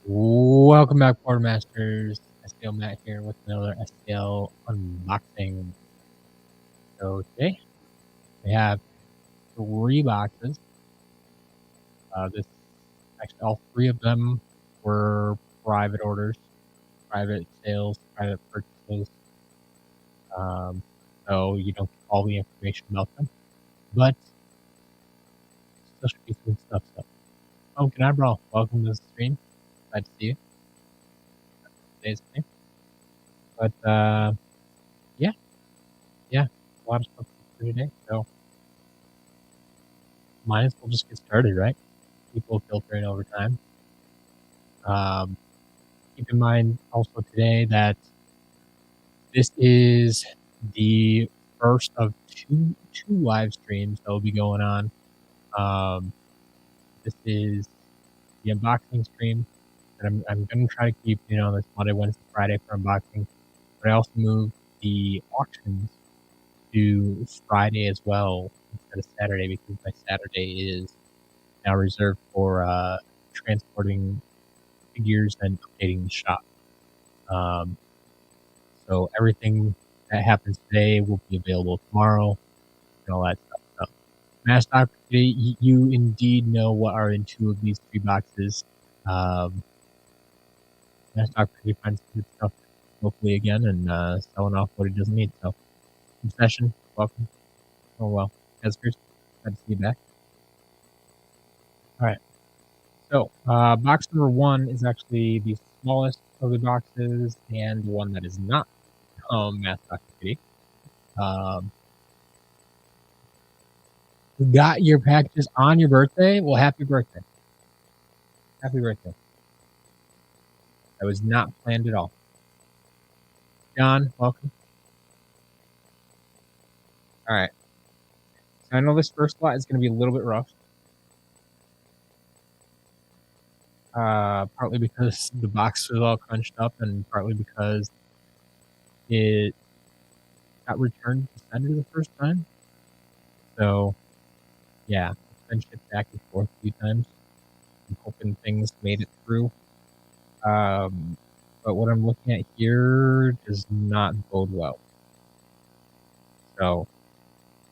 Welcome back, Quartermasters. STL Matt here with another STL unboxing. So today we have 3 boxes. Actually all 3 of them were private orders, private sales, private purchases. So you don't get all the information about them, but still should be some stuff. Oh, can I, bro? Welcome to the stream. Glad to see you. Today's thing. But yeah, a lot of stuff for today. So might as well just get started, right? People filtering over time. Keep in mind also today that this is the first of two live streams that will be going on. This is the unboxing stream, and I'm going to try to keep this Monday, Wednesday, Friday for unboxing. But I also moved the auctions to Friday as well instead of Saturday because my Saturday is now reserved for transporting figures and updating the shop. So everything that happens today will be available tomorrow and all that stuff. So, Mass Doctor, you indeed know what are in 2 of these 3 boxes. Mass Doctor, you find some good stuff locally again and selling off what he doesn't need. So, Obsession, welcome. Oh well, Ezkers, glad to see you back. All right. So, box number 1 is actually the smallest of the boxes and the one that is not Mass Doctor Kitty. You got your packages on your birthday? Well, happy birthday. Happy birthday. That was not planned at all. John, welcome. All right. So I know this first lot is going to be a little bit rough. Partly because the box was all crunched up and partly because it got returned to Cinder the first time. So, yeah, it's been shipped back and forth a few times. I'm hoping things made it through. But what I'm looking at here does not bode well. So,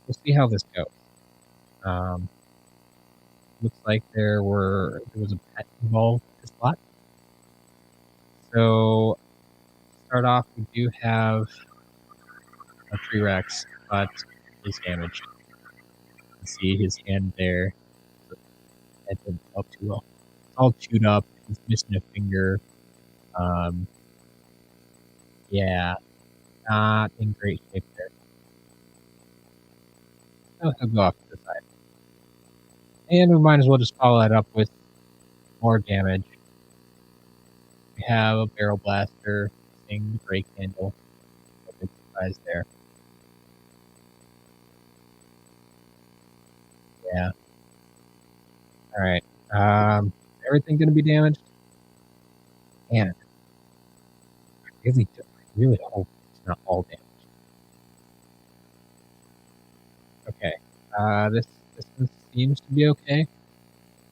we'll see how this goes. Looks like there was a pet involved in this lot. So, to start off, we do have a T-Rex, but he's damaged. You can see his hand there. That didn't help too well. It's all chewed up. He's missing a finger. Yeah, not in great shape there. Oh, he'll go off to the side. And we might as well just follow that up with more damage. We have a barrel blaster, seeing the brake handle. No big surprise there. Yeah. Alright. Everything gonna be damaged? And I really hope it's not all damaged. Okay. This one seems to be okay.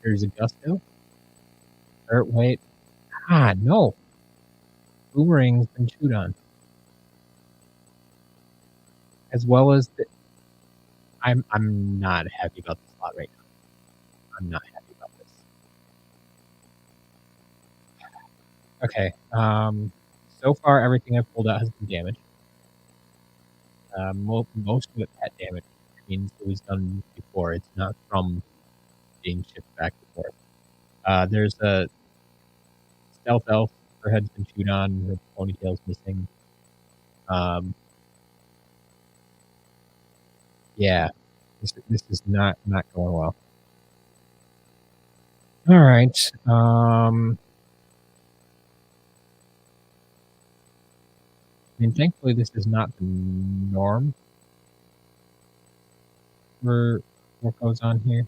There's a gusto. Wait. No. Boomerang's been chewed on. As well as I'm not happy about this lot right now. I'm not happy about this. Okay. So far everything I've pulled out has been damaged. Most of it pet damage, which means it was done before. It's not from being shipped back and forth. There's a stealth elf. Her head's been chewed on. Her ponytail's missing. Yeah, this is not going well. All right. I mean, thankfully, this is not the norm for what goes on here.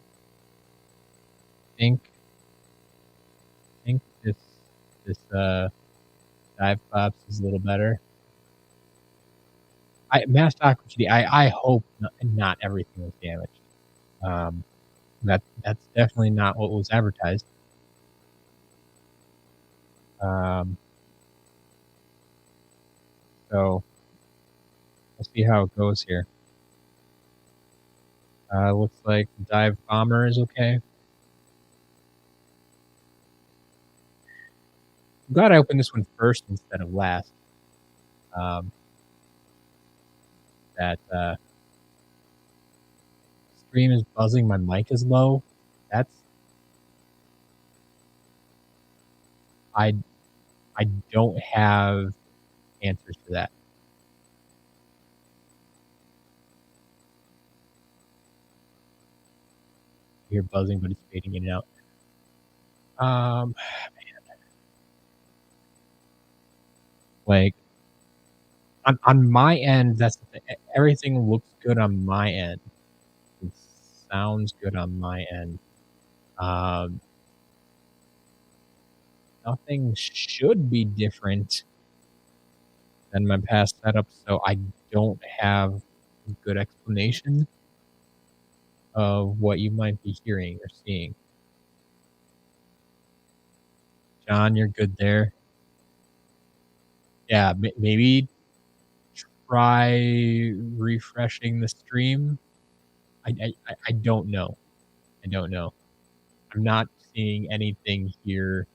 I think this dive pops is a little better. Mass Doctor, I hope not everything was damaged. That's definitely not what was advertised. Um, so we'll see how it goes here. Looks like dive bomber is okay. I'm glad I opened this one first instead of last. Um, that stream is buzzing. My mic is low. That's I I don't have answers for that. I hear buzzing, but it's fading in and out. Like on my end, that's the thing. Everything looks good on my end. It sounds good on my end. Um, Nothing should be different than my past setup, so I don't have a good explanation of what you might be hearing or seeing. John, you're good there. Yeah, maybe try refreshing the stream. I don't know. I don't know. I'm not seeing anything here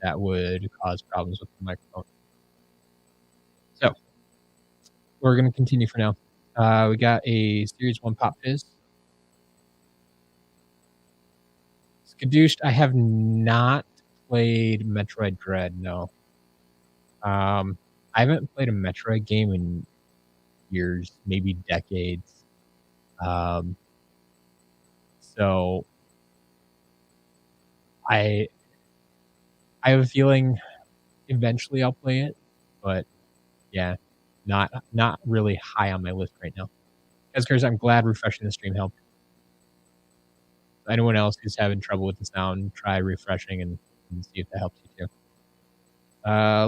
that would cause problems with the microphone. So we're going to continue for now. We got a Series 1 Pop Fizz. Skadooshed, I have not played Metroid Dread, no. I haven't played a Metroid game in years, maybe decades. Um, so I have a feeling eventually I'll play it, but yeah, not really high on my list right now. As I'm glad refreshing the stream helped. Anyone else who's having trouble with the sound, try refreshing and see if that helps you too.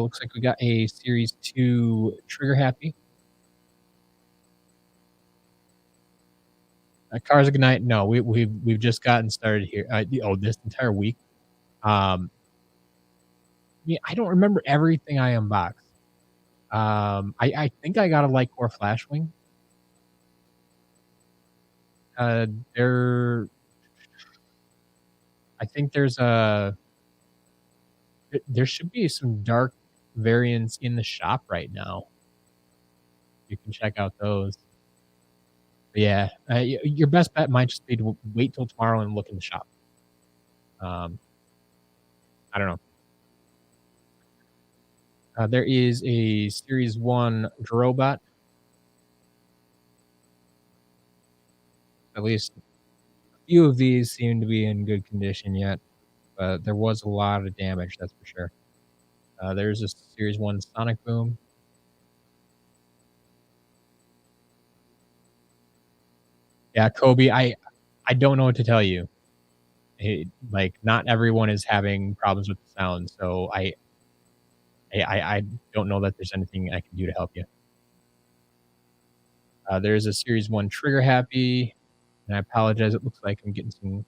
Looks like we got a Series 2 Trigger Happy. Cars of Goodnight. No, we've just gotten started here. This entire week. I don't remember everything I unboxed. I think I got a Light Core Flashwing. There, I think there should be some dark variants in the shop right now. You can check out those. But yeah, your best bet might just be to wait till tomorrow and look in the shop. I don't know. There is a Series 1 Drobot. At least a few of these seem to be in good condition yet, but there was a lot of damage, that's for sure. There's a Series 1 Sonic Boom. Yeah, Kobe, I don't know what to tell you. Like, not everyone is having problems with the sound, so I don't know that there's anything I can do to help you. There's a Series 1 Trigger Happy, and I apologize. It looks like I'm getting some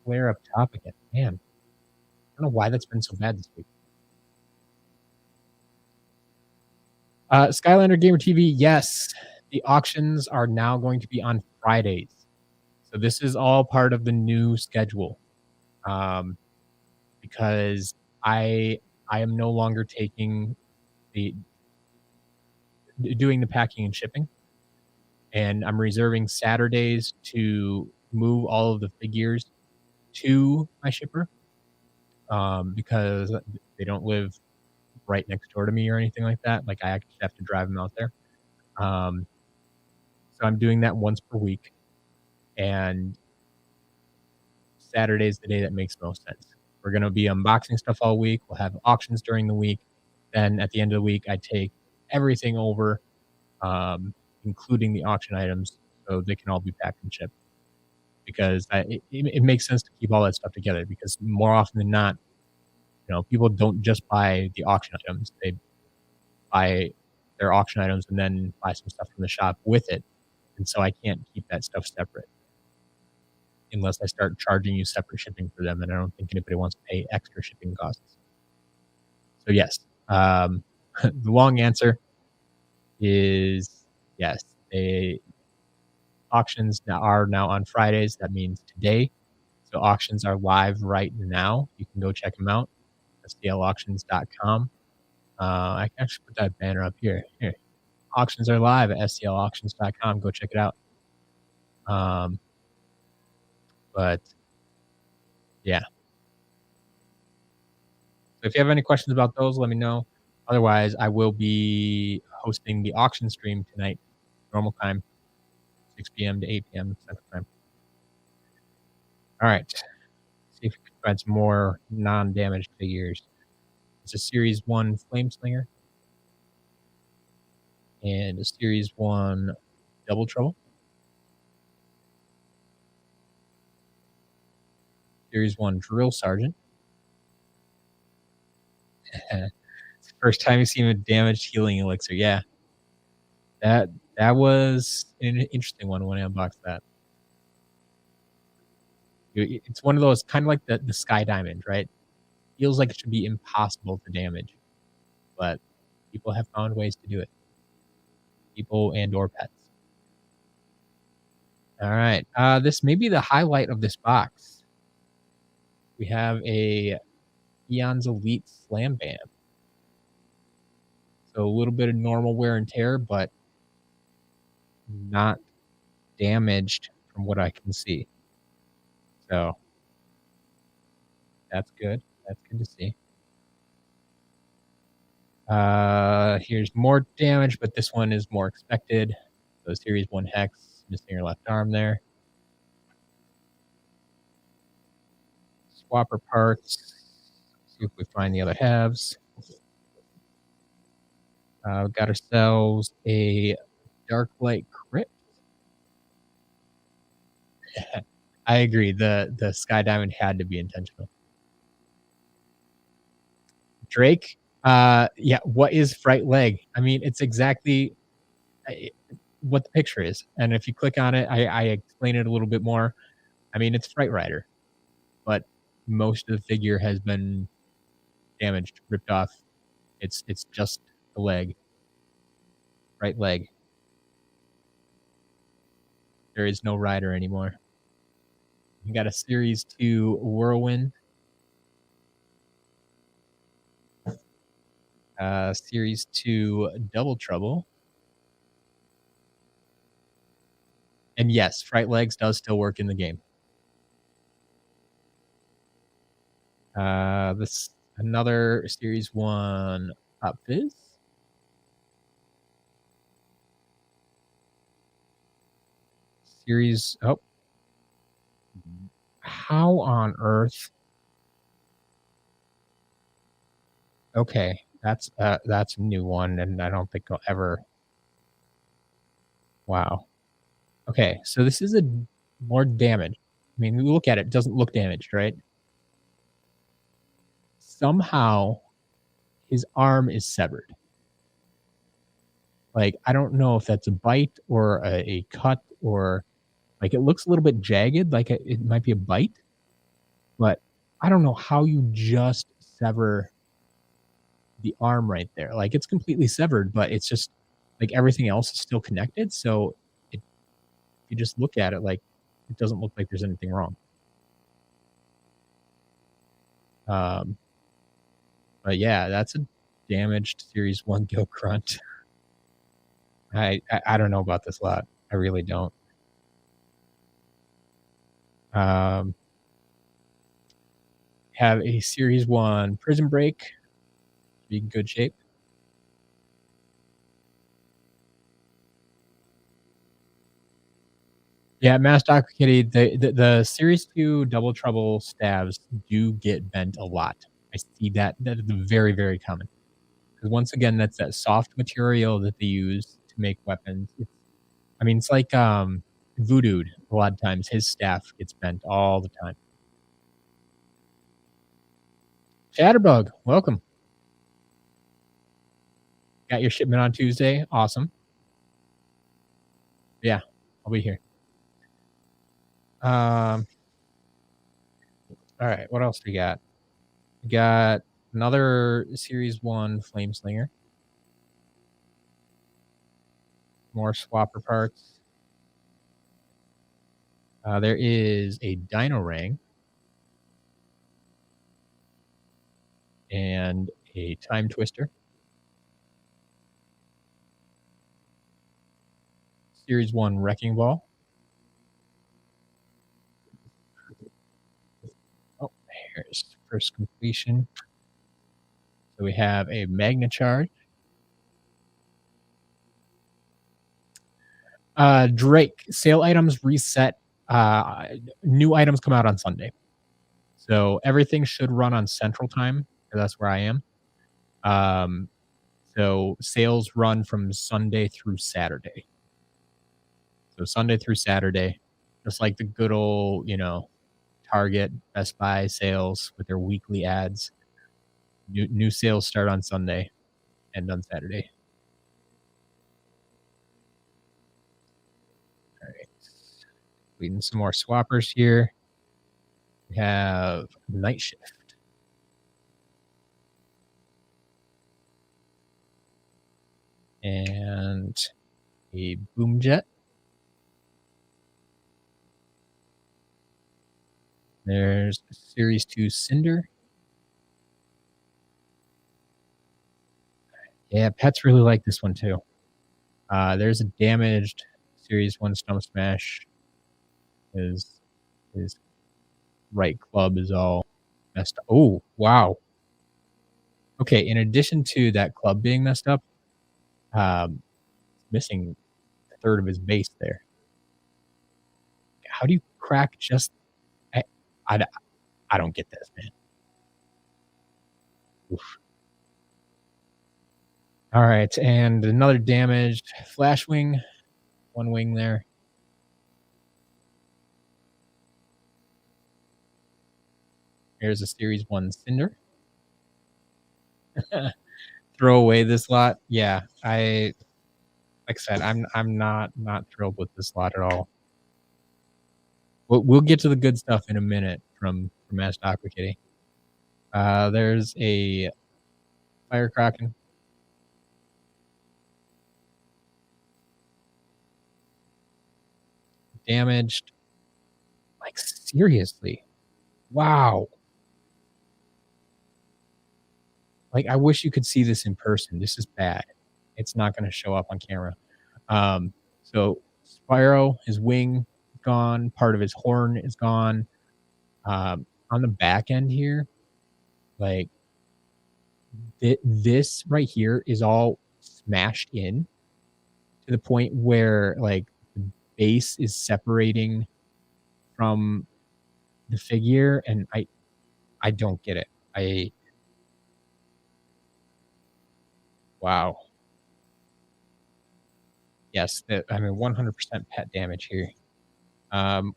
glare up top again. Man, I don't know why that's been so bad this week. Skylander Gamer TV, yes. The auctions are now going to be on Fridays. So this is all part of the new schedule. Because I am no longer doing the packing and shipping, and I'm reserving Saturdays to move all of the figures to my shipper, because they don't live right next door to me or anything like that. Like, I actually have to drive them out there. So I'm doing that once per week, and Saturday's the day that makes most sense. We're going to be unboxing stuff all week. We'll have auctions during the week. Then at the end of the week, I take everything over, including the auction items, so they can all be packed and shipped. Because it makes sense to keep all that stuff together, because more often than not, people don't just buy the auction items. They buy their auction items and then buy some stuff from the shop with it. And so I can't keep that stuff separate unless I start charging you separate shipping for them, and I don't think anybody wants to pay extra shipping costs. So yes, the long answer is yes. Auctions now are now on Fridays. That means today. So auctions are live right now. You can go check them out. STLauctions.com. I can actually put that banner up here. Here, auctions are live at STLauctions.com. Go check it out. But yeah. So if you have any questions about those, let me know. Otherwise, I will be hosting the auction stream tonight, normal time, 6 p.m. to 8 p.m. Central Time. All right. See if we can find some more non-damaged figures. It's a Series 1 Flame Slinger and a Series 1 Double Trouble. Series 1 Drill Sergeant. It's the first time you've seen a damaged healing elixir. Yeah. That was an interesting one when I unboxed that. It's one of those kind of like the Sky Diamond, right? Feels like it should be impossible to damage, but people have found ways to do it. People and or pets. All right. This may be the highlight of this box. We have a Eon's Elite Slam Bam. So a little bit of normal wear and tear, but not damaged from what I can see. So that's good. That's good to see. Here's more damage, but this one is more expected. So Series 1 Hex, missing your left arm there. Swapper parts. See if we find the other halves. Got ourselves a Dark Light Crypt. I agree. The Sky Diamond had to be intentional. Drake. Yeah. What is Fright Leg? I mean, it's exactly what the picture is. And if you click on it, I explain it a little bit more. I mean, it's Fright Rider, but most of the figure has been damaged, ripped off. It's just the leg, right leg. There is no rider anymore. You got a Series 2 Whirlwind. Series 2 Double Trouble. And yes, Fright Legs does still work in the game. This another Series 1 Pop Fizz. Series, oh. How on earth? Okay, that's a new one, and I don't think I'll ever. Wow. Okay, so this is a more damage. I mean, we look at it, it doesn't look damaged, right? Somehow his arm is severed. Like, I don't know if that's a bite or a cut, or like it looks a little bit jagged, like it might be a bite, but I don't know how you just sever the arm right there. Like, it's completely severed, but it's just like everything else is still connected. So if you just look at it, like, it doesn't look like there's anything wrong. But yeah, that's a damaged Series 1 Gil Grunt. I don't know about this lot. I really don't. Have a Series 1 Prison Break. Be in good shape. Yeah, Mass Dr. Kitty, the Series 2 Double Trouble stabs do get bent a lot. I see that. That is very, very common. Because once again, that's that soft material that they use to make weapons. I mean, it's like Voodoo. A lot of times, his staff gets bent all the time. Chatterbug, welcome. Got your shipment on Tuesday. Awesome. Yeah, I'll be here. All right, what else we got? We got Another Series 1 Flame Slinger. More swapper parts. There is a Dino Ring. And a Time Twister. Series 1 Wrecking Ball. Oh, here's first completion. So we have a Magna Charge. Drake, sale items reset. New items come out on Sunday. So everything should run on Central Time, because that's where I am. So sales run from Sunday through Saturday. So Sunday through Saturday, just like the good old, Target, Best Buy sales with their weekly ads. New sales start on Sunday, end on Saturday. All right. Reading some more swappers here. We have Night Shift. And a Boom Jet. There's Series 2 Cinder. Yeah, pets really like this one too. There's a damaged Series 1 Stump Smash. His right club is all messed up. Oh, wow. Okay, in addition to that club being messed up, missing a third of his base there. How do you crack just... I don't get this, man. Oof. All right, and another damaged Flash Wing. One wing there. Here's a Series 1 Cinder. Throw away this lot. Yeah, like I said, I'm not thrilled with this lot at all. We'll get to the good stuff in a minute from Ask Aqua Kitty. There's a Fire Kraken. Damaged. Like, seriously. Wow. Like, I wish you could see this in person. This is bad. It's not going to show up on camera. So Spyro, his wing gone. Part of his horn is gone. On the back end here, like, this right here is all smashed in to the point where, like, the base is separating from the figure, and I don't get it. Wow. Yes, 100% pet damage here.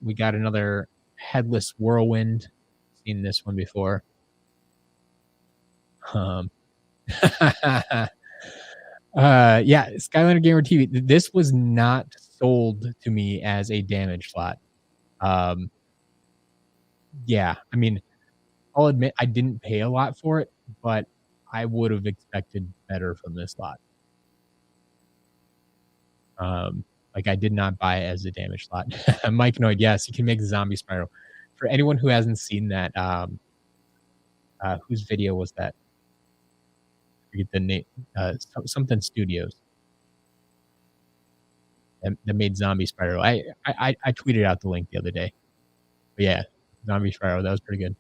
We got another headless Whirlwind. Seen this one before. Yeah, Skylander Gamer TV. This was not sold to me as a damaged lot. Yeah, I'll admit I didn't pay a lot for it, but I would have expected better from this lot. Like, I did not buy it as a damaged lot. Mike Noid, yes, you can make Zombie Spyro. For anyone who hasn't seen that, whose video was that? I forget the name. Something Studios that made Zombie Spyro. I tweeted out the link the other day. But yeah, Zombie Spyro, that was pretty good.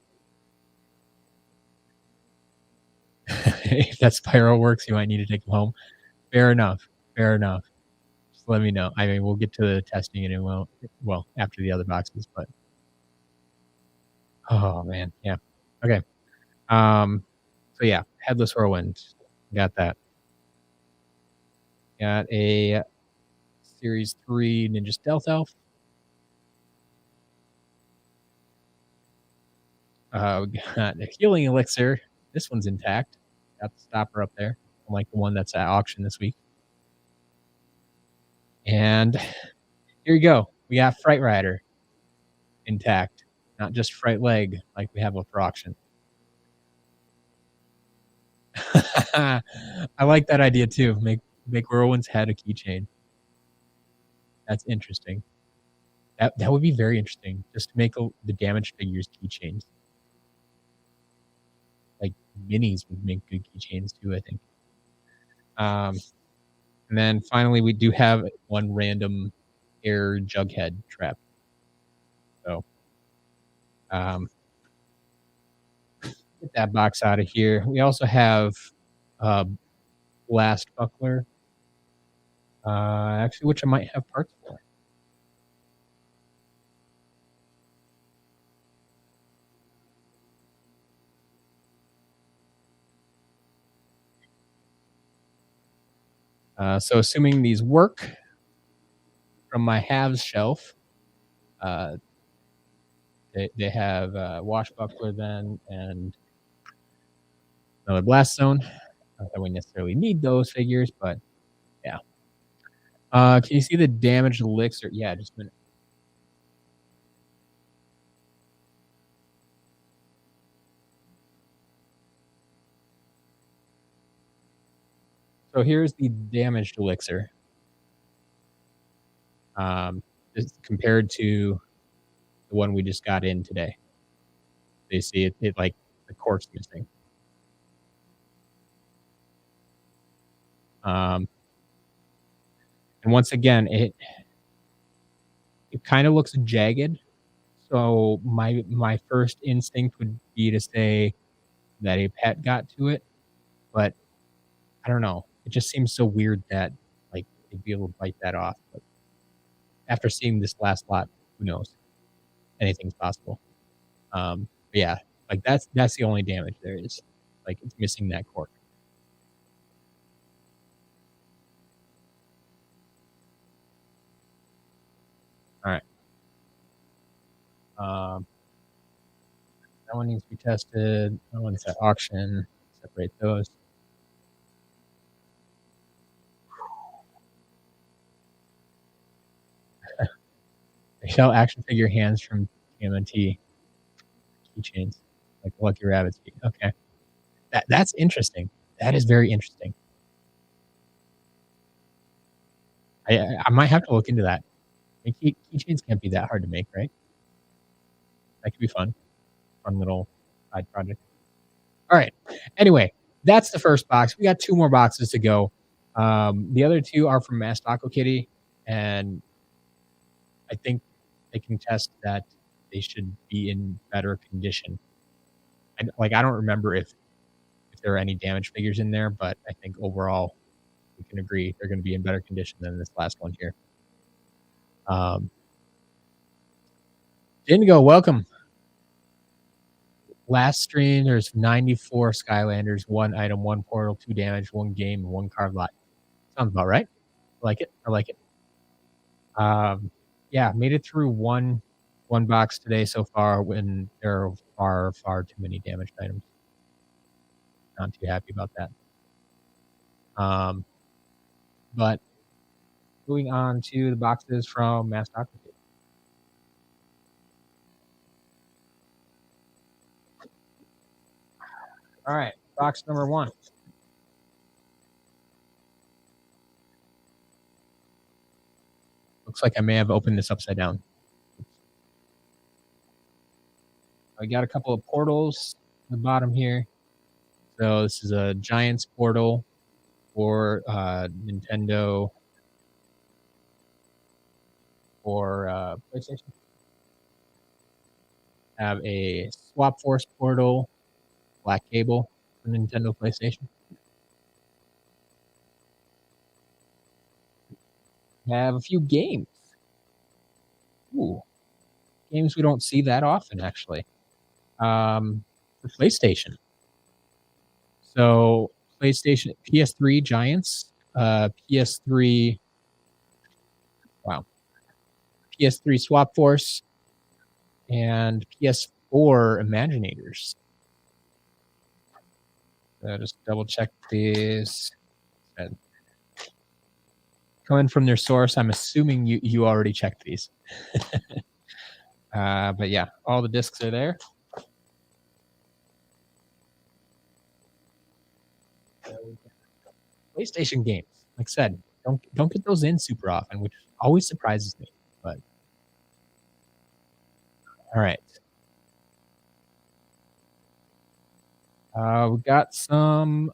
If that Spyro works, you might need to take him home. Fair enough. Just let me know. We'll get to the testing in well, after the other boxes, but oh man, yeah. Okay. So yeah, Headless Whirlwind. Got that. Got a Series 3 Ninja Stealth Elf. We got a Healing Elixir. This one's intact. Got the stopper up there, unlike the one that's at auction this week. And here you go. We got Fright Rider intact, not just Fright Leg like we have for auction. I like that idea too. Make Whirlwind's head a keychain. That's interesting. That would be very interesting. Just to make the damaged figures keychains. Like minis would make good keychains too, I think. And then finally, we do have one random air Jughead trap. So, get that box out of here. We also have Blast Buckler, actually, which I might have parts for. So assuming these work from my halves shelf, they have Washbuckler then and another Blast Zone. Not that we necessarily need those figures, but yeah. Can you see the damaged Elixir? Yeah, just a minute. So here's the damaged Elixir. Just compared to the one we just got in today. You see it like the cork's missing. And once again, it kind of looks jagged. So my first instinct would be to say that a pet got to it, but I don't know. It just seems so weird that like they'd be able to bite that off. But after seeing this last lot, who knows? Anything's possible. But yeah, like that's the only damage there is. Like it's missing that cork. All right. That one needs to be tested. That one's at auction. Separate those. They sell action figure hands from TMNT keychains, like Lucky Rabbit's key. Okay, that's interesting. That is very interesting. I might have to look into that. Keychains can't be that hard to make, right? That could be fun. Fun little side project. All right. Anyway, that's the first box. We got two more boxes to go. The other two are from Mass Taco Kitty, and I think they can test that they should be in better condition. I don't remember if there are any damaged figures in there, but I think overall we can agree they're going to be in better condition than this last one here. Indigo, welcome. Last stream, there's 94 Skylanders, 1 item, 1 portal, 2 damage, 1 game, 1 card lot. Sounds about right. I like it. I like it. Yeah, made it through one box today so far when there are far too many damaged items. Not too happy about that. But moving on to the boxes from Mass Taco Kitty. All right, box number 1. Looks like I may have opened this upside down. I got a couple of portals at the bottom here. So this is a Giants portal for Nintendo or PlayStation. Have a Swap Force portal, Black Cable for Nintendo PlayStation. Have a few games. Ooh, games we don't see that often actually. For PlayStation. So PlayStation, PS3 Giants, PS3. Wow. PS3 Swap Force, and PS4 Imaginators. Just double check these. Coming from their source, I'm assuming you already checked these. But yeah, all the discs are there. PlayStation games, like I said, don't get those in super often, which always surprises me. But all right, we got some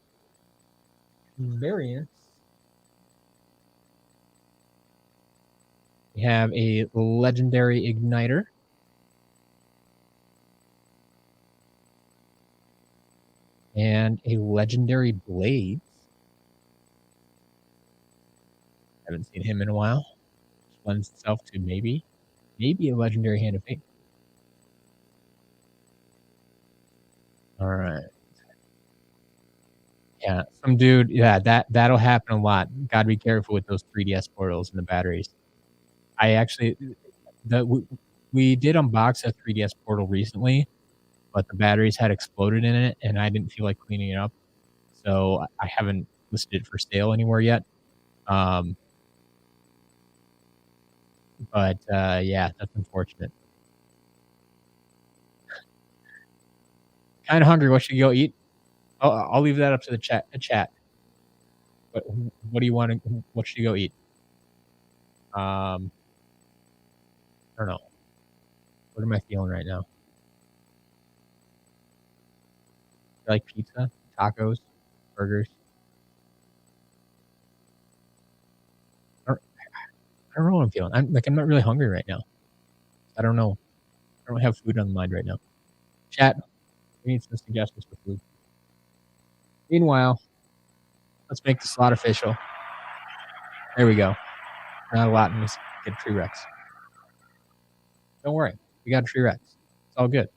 variants. We have a legendary igniter. And a legendary blade. Haven't seen him in a while. Which lends itself to maybe a legendary hand of fate. All right. Yeah, some dude. Yeah, that'll happen a lot. Got to be careful with those 3DS portals and the batteries. I actually, we did unbox a 3DS portal recently, but the batteries had exploded in it, and I didn't feel like cleaning it up, so I haven't listed it for sale anywhere yet. But yeah, that's unfortunate. Kind of hungry. What should you go eat? I'll leave that up to the chat. But what do you want to? What should you go eat? I don't know. What am I feeling right now? I like pizza, tacos, burgers. I don't know what I'm feeling. I'm not really hungry right now. I don't know. I don't have food on the mind right now. Chat, we need some suggestions for food. Meanwhile, let's make the slot official. There we go. Not a lot, and we get Tree Rex. Don't worry, we got a Tree Rex. It's all good.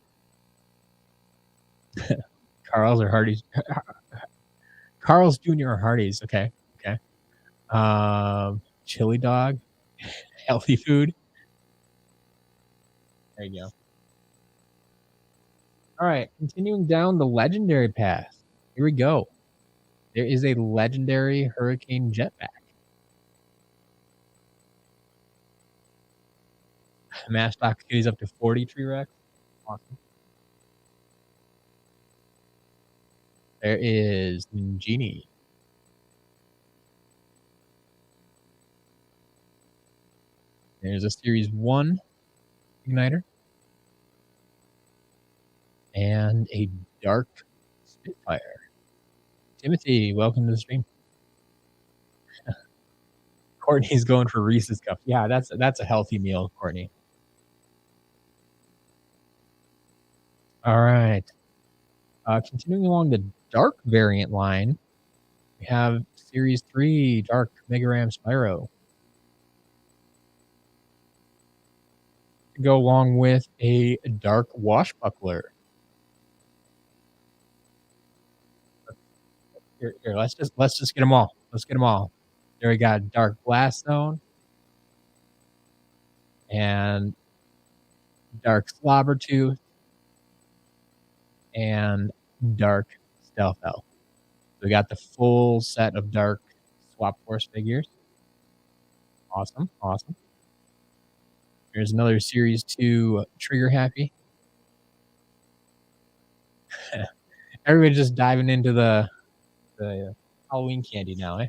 Carl's or Hardee's. Carl's Jr. or Hardee's. Okay. Chili dog, healthy food. There you go. All right, continuing down the legendary path. Here we go. There is a legendary Hurricane Jetpack. Mass stock kitties up to 40 Tree Rex. Awesome. There is Genie. There's a Series 1 Igniter. And a Dark Spitfire. Timothy, welcome to the stream. Courtney's going for Reese's Cups. Yeah, that's a healthy meal, Courtney. All right. Continuing along the Dark variant line, we have Series 3 Dark Mega Ram Spyro. To go along with a Dark Washbuckler. Here, let's just get them all. Let's get them all. There we got Dark Blast Zone and Dark Slobbertooth and Dark Stealth Elf. We got the full set of Dark Swap Force figures. Awesome. Here's another Series 2 Trigger Happy. Everybody just diving into the Halloween candy now, eh?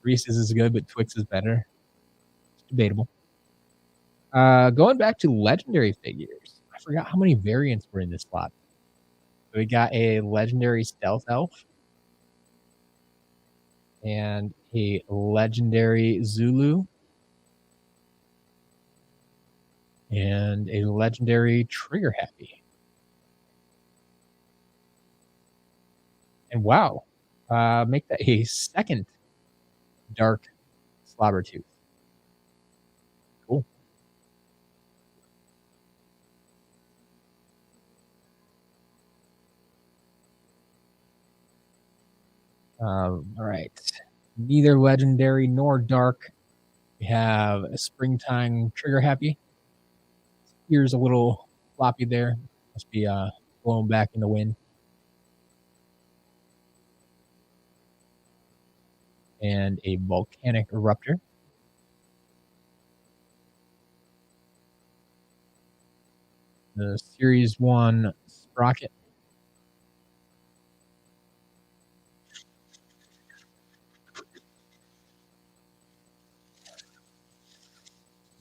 Reese's is good, but Twix is better. It's debatable. Going back to legendary figures, I forgot how many variants were in this slot. So we got a legendary Stealth Elf and a legendary Zulu and a legendary Trigger Happy. And wow, make that a second Dark Slobbertooth. Cool. All right. Neither legendary nor dark. We have a springtime Trigger Happy. Ears a little floppy there. Must be blown back in the wind. And a volcanic eruptor. The Series 1 Sprocket.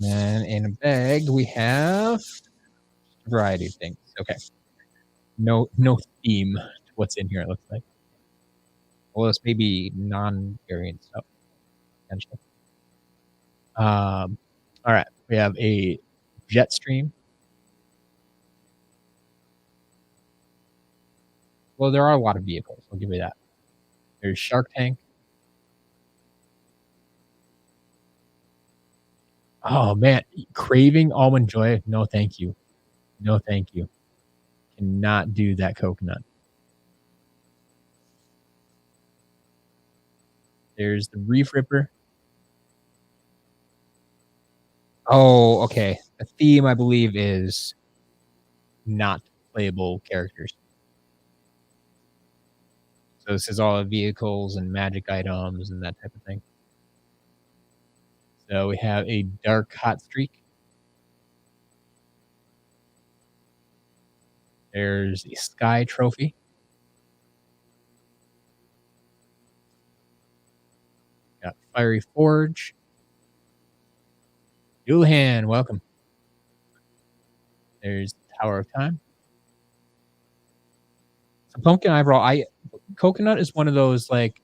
And in a bag, we have a variety of things. Okay. No theme to what's in here, it looks like. Well, it's maybe non-variant stuff, potentially. All right. We have a jet stream. Well, there are a lot of vehicles. I'll give you that. There's Shark Tank. Oh man, craving almond joy. No, thank you. No, thank you. Cannot do that coconut. There's the Reef Ripper. Oh, okay. The theme, I believe, is not playable characters. So this is all the vehicles and magic items and that type of thing. So we have a Dark Hot Streak. There's a Sky Trophy. Got Fiery Forge. Dualhan, welcome. There's Tower of Time. So Pumpkin Eyebrow, coconut is one of those, like,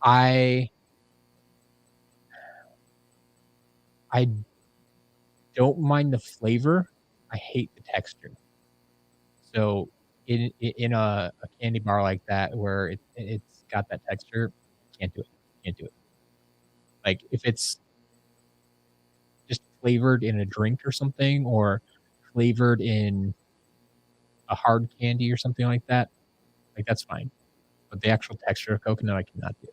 I don't mind the flavor. I hate the texture. So in a candy bar like that where it's got that texture, can't do it. Can't do it. Like if it's just flavored in a drink or something, or flavored in a hard candy or something like that, like that's fine. But the actual texture of coconut, I cannot do.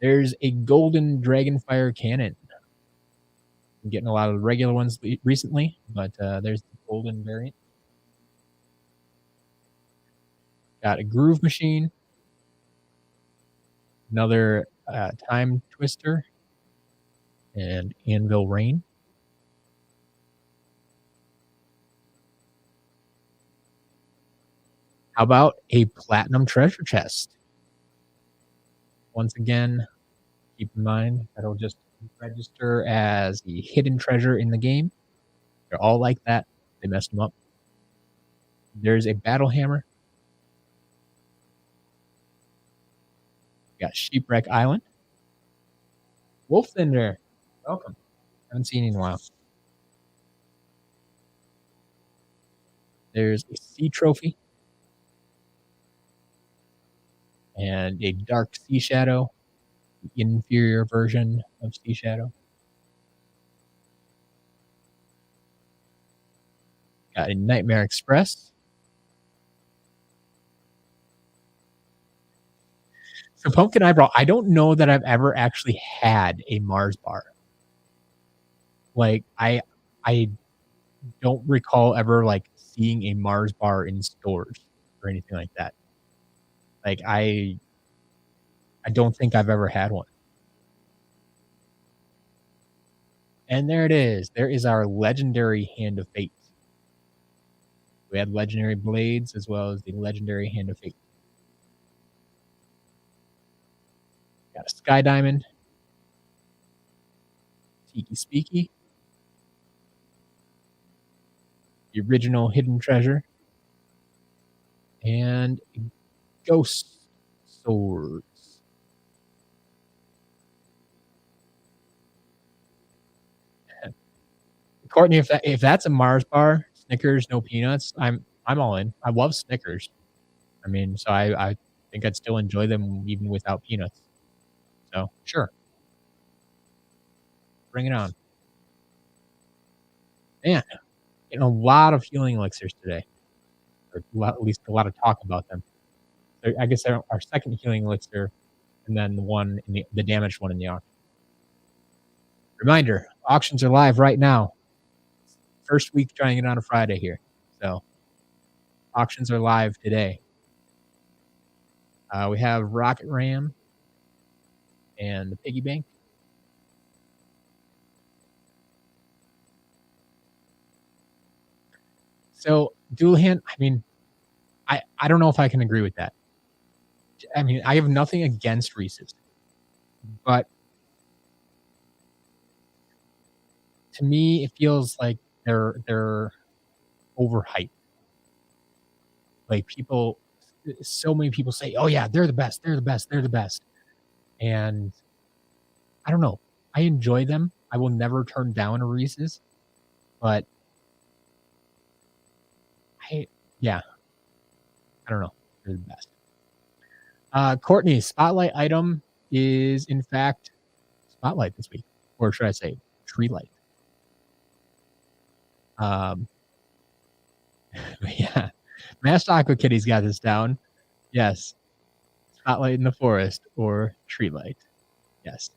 There's a golden dragonfire cannon. I'm getting a lot of the regular ones recently, but there's the golden variant. Got a groove machine. Another time twister. And Anvil Rain. How about a platinum treasure chest? Once again, keep in mind that'll just register as the hidden treasure in the game. They're all like that. They messed them up. There's a battle hammer. We got Shipwreck Island. Wolf Cinder, welcome. Haven't seen you in a while. There's a sea trophy. And a dark sea shadow, the inferior version of sea shadow. Got a Nightmare Express. So Pumpkin Eyebrow, I don't know that I've ever actually had a Mars bar. Like I don't recall ever like seeing a Mars bar in stores or anything like that. Like I don't think I've ever had one. And there it is. There is our legendary Hand of Fate. We had legendary blades as well as the legendary Hand of Fate. Got a Sky Diamond. Tiki Speaky. The original Hidden Treasure. And Ghost Swords. Courtney, if that's a Mars bar, Snickers, no peanuts, I'm all in. I love Snickers. I mean, so I think I'd still enjoy them even without peanuts. So sure, bring it on. Man, getting a lot of healing elixirs today, or at least a lot of talk about them. So I guess our second healing elixir, and then the one in the damaged one in the auction. Reminder: auctions are live right now. First week trying it on a Friday here, so auctions are live today. We have Rocket Ram and the Piggy Bank. So dual hand, I mean, I don't know if I can agree with that. I mean, I have nothing against Reese's, but to me, it feels like they're overhyped. Like people, so many people say, "Oh yeah, they're the best. They're the best. They're the best." And I don't know. I enjoy them. I will never turn down a Reese's, but I yeah, I don't know. They're the best. Courtney's spotlight item is in fact spotlight this week, or should I say tree light? Um, yeah, Master Aqua Kitty's got this down. Yes, spotlight in the forest or tree light. Yes,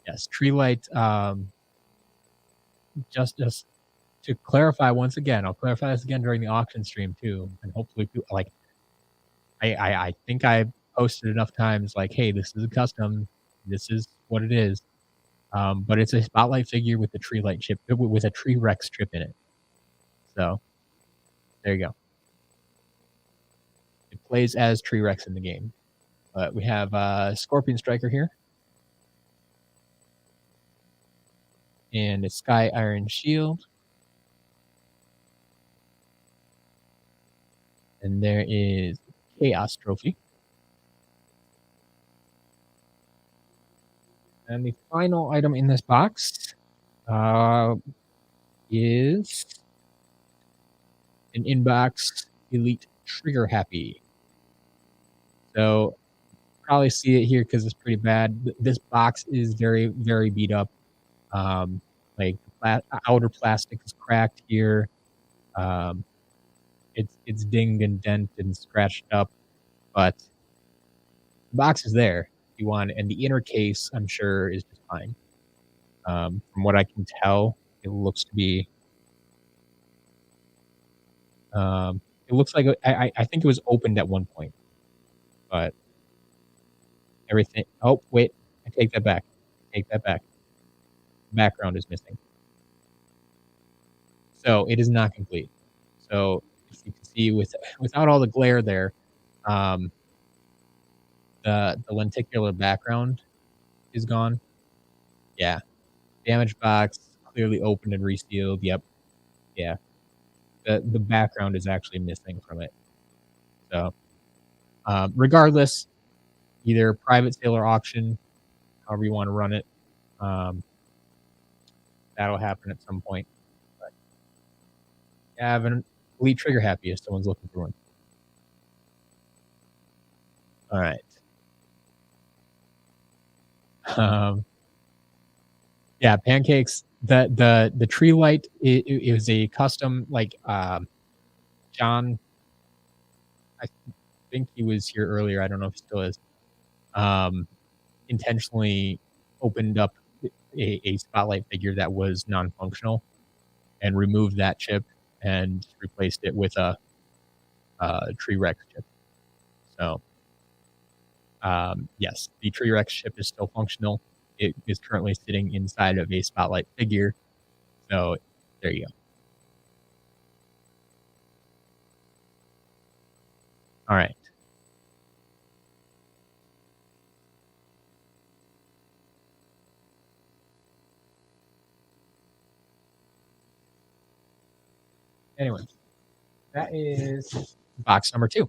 yes, tree light. Just to clarify once again, I'll clarify this again during the auction stream too, and hopefully, like I think I posted enough times, like, hey, this is a custom. This is what it is. But it's a spotlight figure with a tree light chip, with a tree Rex chip in it. So there you go. It plays as Tree Rex in the game. But we have Scorpion Striker here. And a Sky Iron Shield. And there is Chaos Trophy. And the final item in this box is an inbox Elite Trigger Happy. So probably see it here because it's pretty bad. This box is very, very beat up. Like outer plastic is cracked here. It's dinged and dented and scratched up, but the box is there if you want it, and the inner case I'm sure is just fine. From what I can tell, it looks to be. It looks like I think it was opened at one point, but everything. Oh wait, I take that back. Take that back. The background is missing, so it is not complete. So if you can see without all the glare there, the lenticular background is gone. Yeah, damaged box, clearly opened and resealed. Yep, yeah. The background is actually missing from it. So, regardless, either private sale or auction, however you want to run it, that'll happen at some point. But yeah, have an Elite Trigger Happy if someone's looking for one. All right. Yeah, pancakes. The tree light it was a custom, like John. I think he was here earlier. I don't know if he still is. Intentionally opened up a spotlight figure that was non-functional and removed that chip and replaced it with a Tree Rex chip. So yes, the Tree Rex chip is still functional. It is currently sitting inside of a spotlight figure. So there you go. All right. Anyway, that is box number 2.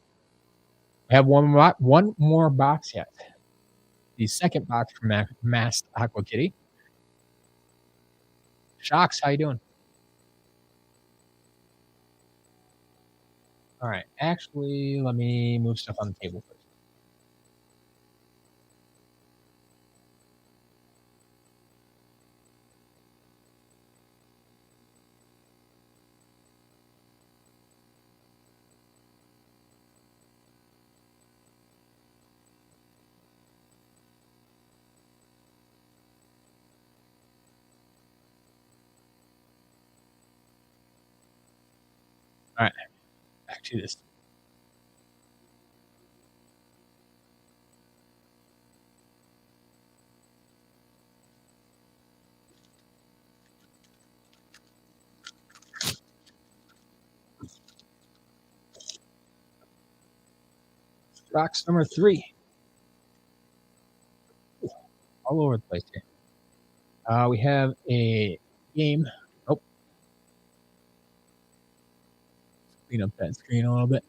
We have one more box yet. The second box from Masked Aqua Kitty. Shocks, how you doing? All right. Actually, let me move stuff on the table first. All right. Back to this. Box number 3. All over the place here. We have a game. Oh, clean up that screen a little bit.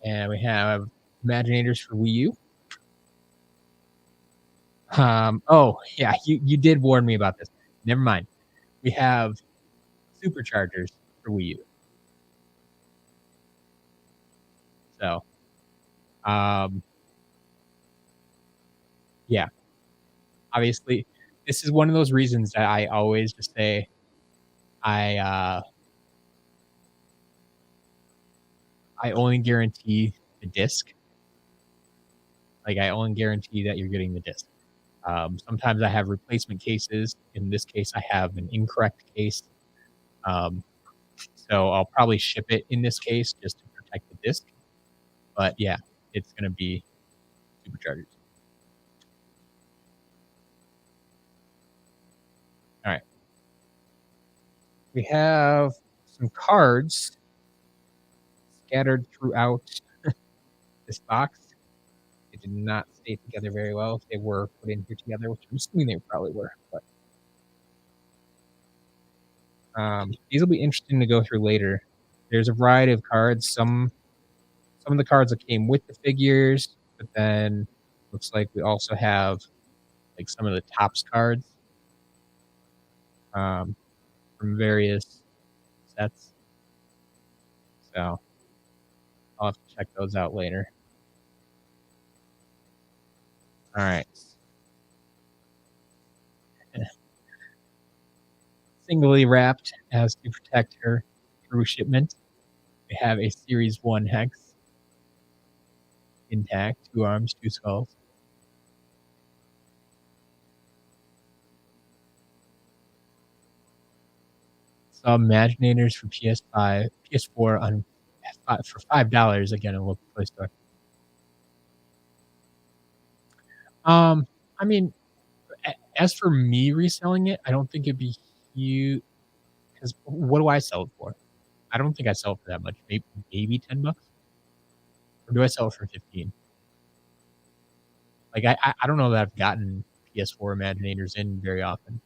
And we have Imaginators for Wii U. Oh yeah, you did warn me about this. Never mind. We have Superchargers for Wii U. So, yeah, obviously, this is one of those reasons that I always just say I I only guarantee the disc. Like I only guarantee that you're getting the disc. Sometimes I have replacement cases. In this case, I have an incorrect case. Um, so I'll probably ship it in this case just to protect the disc. But yeah, it's going to be Superchargers. All right. We have some cards scattered throughout this box. They did not stay together very well if they were put in here together, which I'm assuming they probably were. But these will be interesting to go through later. There's a variety of cards. Some of the cards that came with the figures, but then looks like we also have like some of the tops cards um, from various sets. So I'll have to check those out later. All right. Singly wrapped as to protect her through shipment. We have a Series 1 Hex intact, 2 arms, 2 skulls. Some Imaginators for PS5, PS4 on for $5 again in a local toy store. I mean, as for me reselling it, I don't think it'd be huge because what do I sell it for? I don't think I sell it for that much. Maybe $10, or do I sell it for 15? Like I don't know that I've gotten PS4 Imaginators in very often.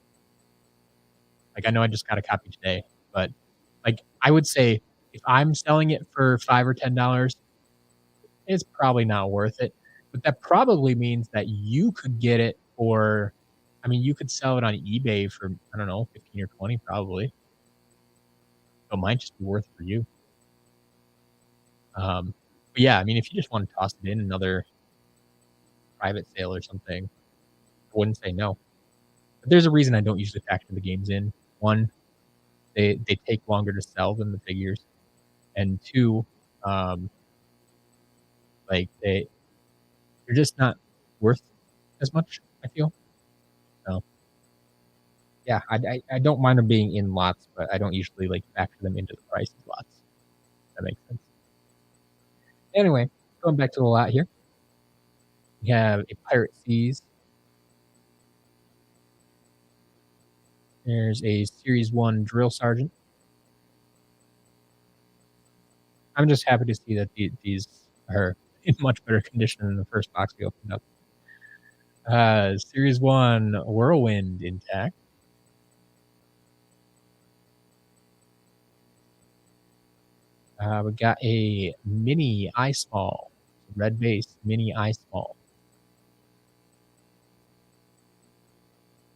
Like I know I just got a copy today, but like I would say if I'm selling it for $5 or $10, it's probably not worth it. But that probably means that you could get it for, I mean, you could sell it on eBay for, I don't know, 15 or 20 probably. So it might just be worth it for you. But yeah, I mean, if you just want to toss it in another private sale or something, I wouldn't say no. But there's a reason I don't usually factor the games in. One, they take longer to sell than the figures, and two, um, like they're just not worth as much. I feel. So yeah, I don't mind them being in lots, but I don't usually like factor them into the price of lots. If that makes sense. Anyway, going back to the lot here, we have a Pirate Seas. There's a Series 1 Drill Sergeant. I'm just happy to see that these are in much better condition than the first box we opened up. Series 1 Whirlwind intact. We got a mini iSmall, red base mini iSmall.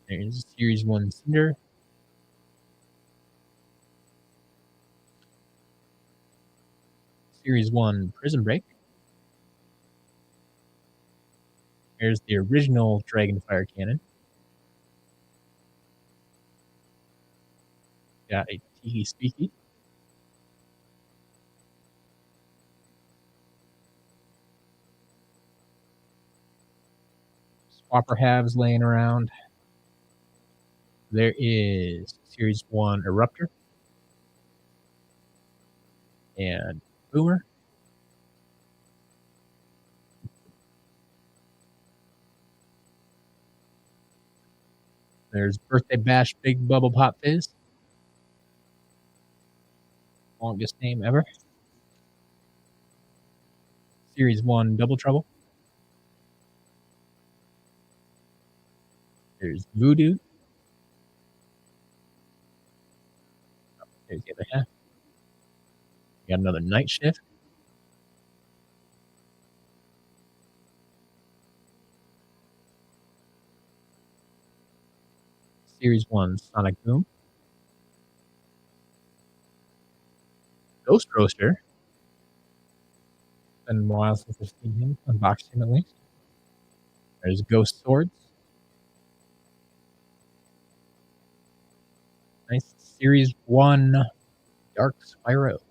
There's Series 1 Cinder. Series 1 Prison Break. There's the original Dragonfire Cannon. Got a Tiki Speaky. Swapper halves laying around. There is Series 1 Eruptor. And Boomer. There's Birthday Bash Big Bubble Pop Fizz. Longest name ever. Series 1 Double Trouble. There's Voodoo. There's the other half. We got another Night Shift. Series 1 Sonic Boom. Ghost Roaster. Been a while since I've seen him, unboxed him at least. There's Ghost Swords. Nice Series 1 Dark Spyro. So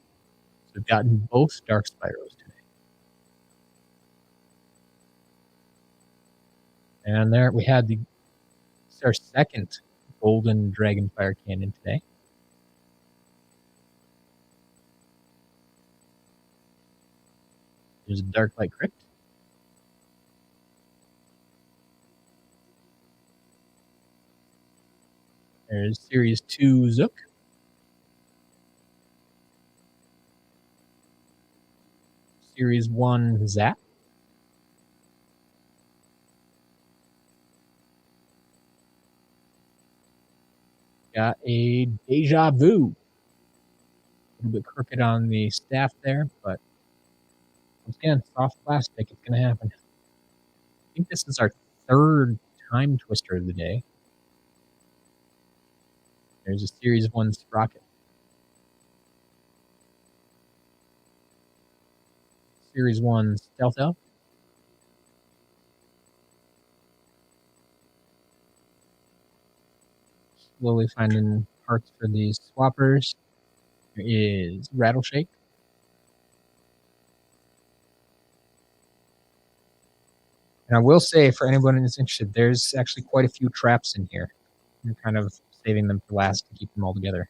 we've gotten both Dark Spyros today. And there we had our second Golden Dragonfire Cannon today. There's a Dark Light Crypt. There's Series 2 Zook. Series 1 Zap. Got a Deja Vu. A little bit crooked on the staff there, but once again, soft plastic, it's going to happen. I think this is our third Time Twister of the day. There's a Series 1 Sprocket. Series 1 Stealth Elf. Slowly finding parts for these swappers. There is Rattleshake. And I will say, for anyone who's interested, there's actually quite a few traps in here. I'm kind of saving them for last to keep them all together.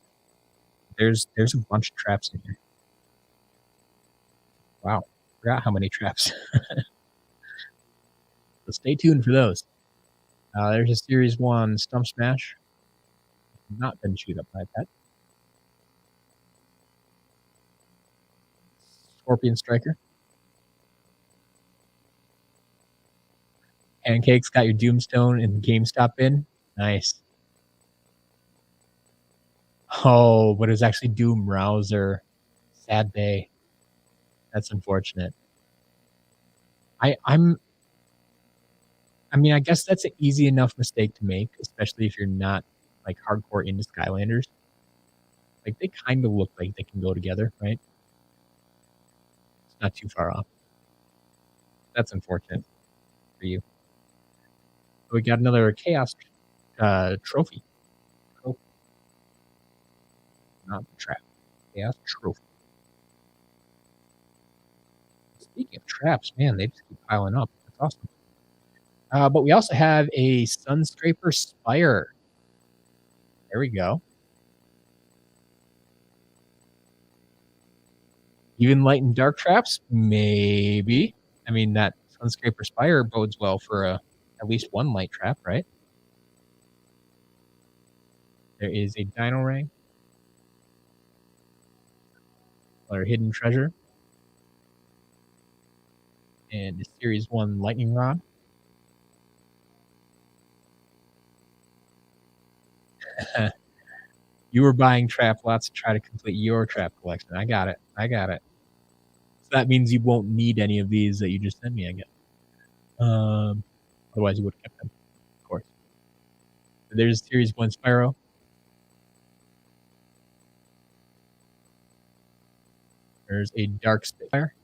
There's a bunch of traps in here. Wow, forgot how many traps. So stay tuned for those. There's a Series 1 Stump Smash. Not been chewed up by a pet. Scorpion Striker. Pancakes got your Doomstone in the GameStop bin. Nice. Oh, but it was actually Doom Rouser. Sad day. That's unfortunate. I mean, I guess that's an easy enough mistake to make, especially if you're not like hardcore into Skylanders. Like they kind of look like they can go together, right? It's not too far off. That's unfortunate for you. We got another Chaos trophy. Not the trap. Chaos trophy. Speaking of traps, man, they just keep piling up. That's awesome. But we also have a Sunscraper Spire. There we go. Even light and dark traps? Maybe. I mean, that Sunscraper Spire bodes well for at least one light trap, right? There is a Dino Ray. Another Hidden Treasure. And a Series 1 Lightning Rod. You were buying trap lots to try to complete your trap collection. I got it. So that means you won't need any of these that you just sent me, I guess. Otherwise, you would have kept them, of course. There's Series 1 Spyro. There's a Dark Spitfire.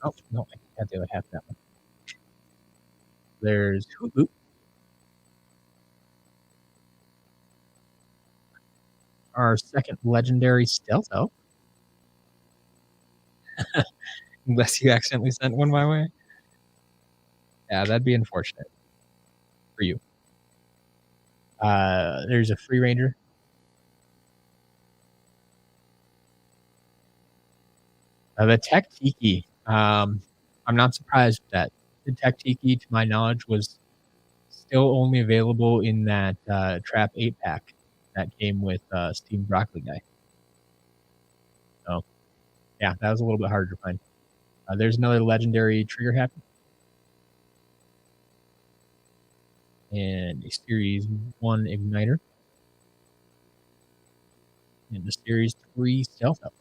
Oh, no, I got the other half of that one. There's Hoot Loop. Our second legendary Stealth Elf. Unless you accidentally sent one my way. Yeah, that'd be unfortunate for you. There's a Free Ranger. The Tech Tiki. I'm not surprised that the Tech Tiki, to my knowledge, was still only available in that Trap 8-pack that came with Steamed Broccoli Guy. So Yeah, that was a little bit harder to find. There's another legendary trigger happy. And a Series 1 Igniter. And the Series 3 Stealth Up.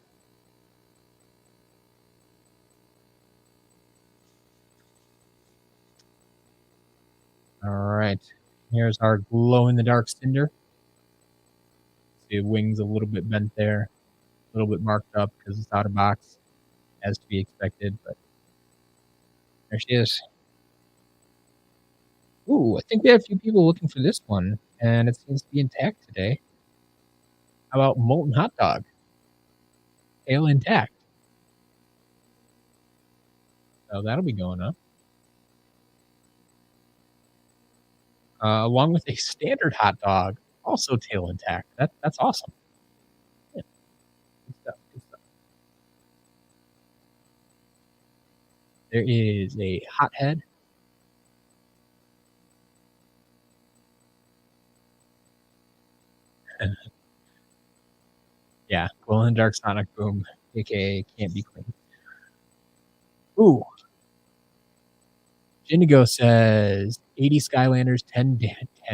Alright. Here's our glow-in-the-dark Cinder. See, the wings a little bit bent there. A little bit marked up because it's out of box. As to be expected, but there she is. Ooh, I think we have a few people looking for this one, and it seems to be intact today. How about Molten Hot Dog? Tail intact. So that'll be going up. Along with a standard hot dog, also tail intact. That's awesome. Yeah, good stuff, good stuff. There is a hot head. Yeah, glow in the dark sonic boom, aka can't be clean. Ooh. Indigo says 80 Skylanders, 10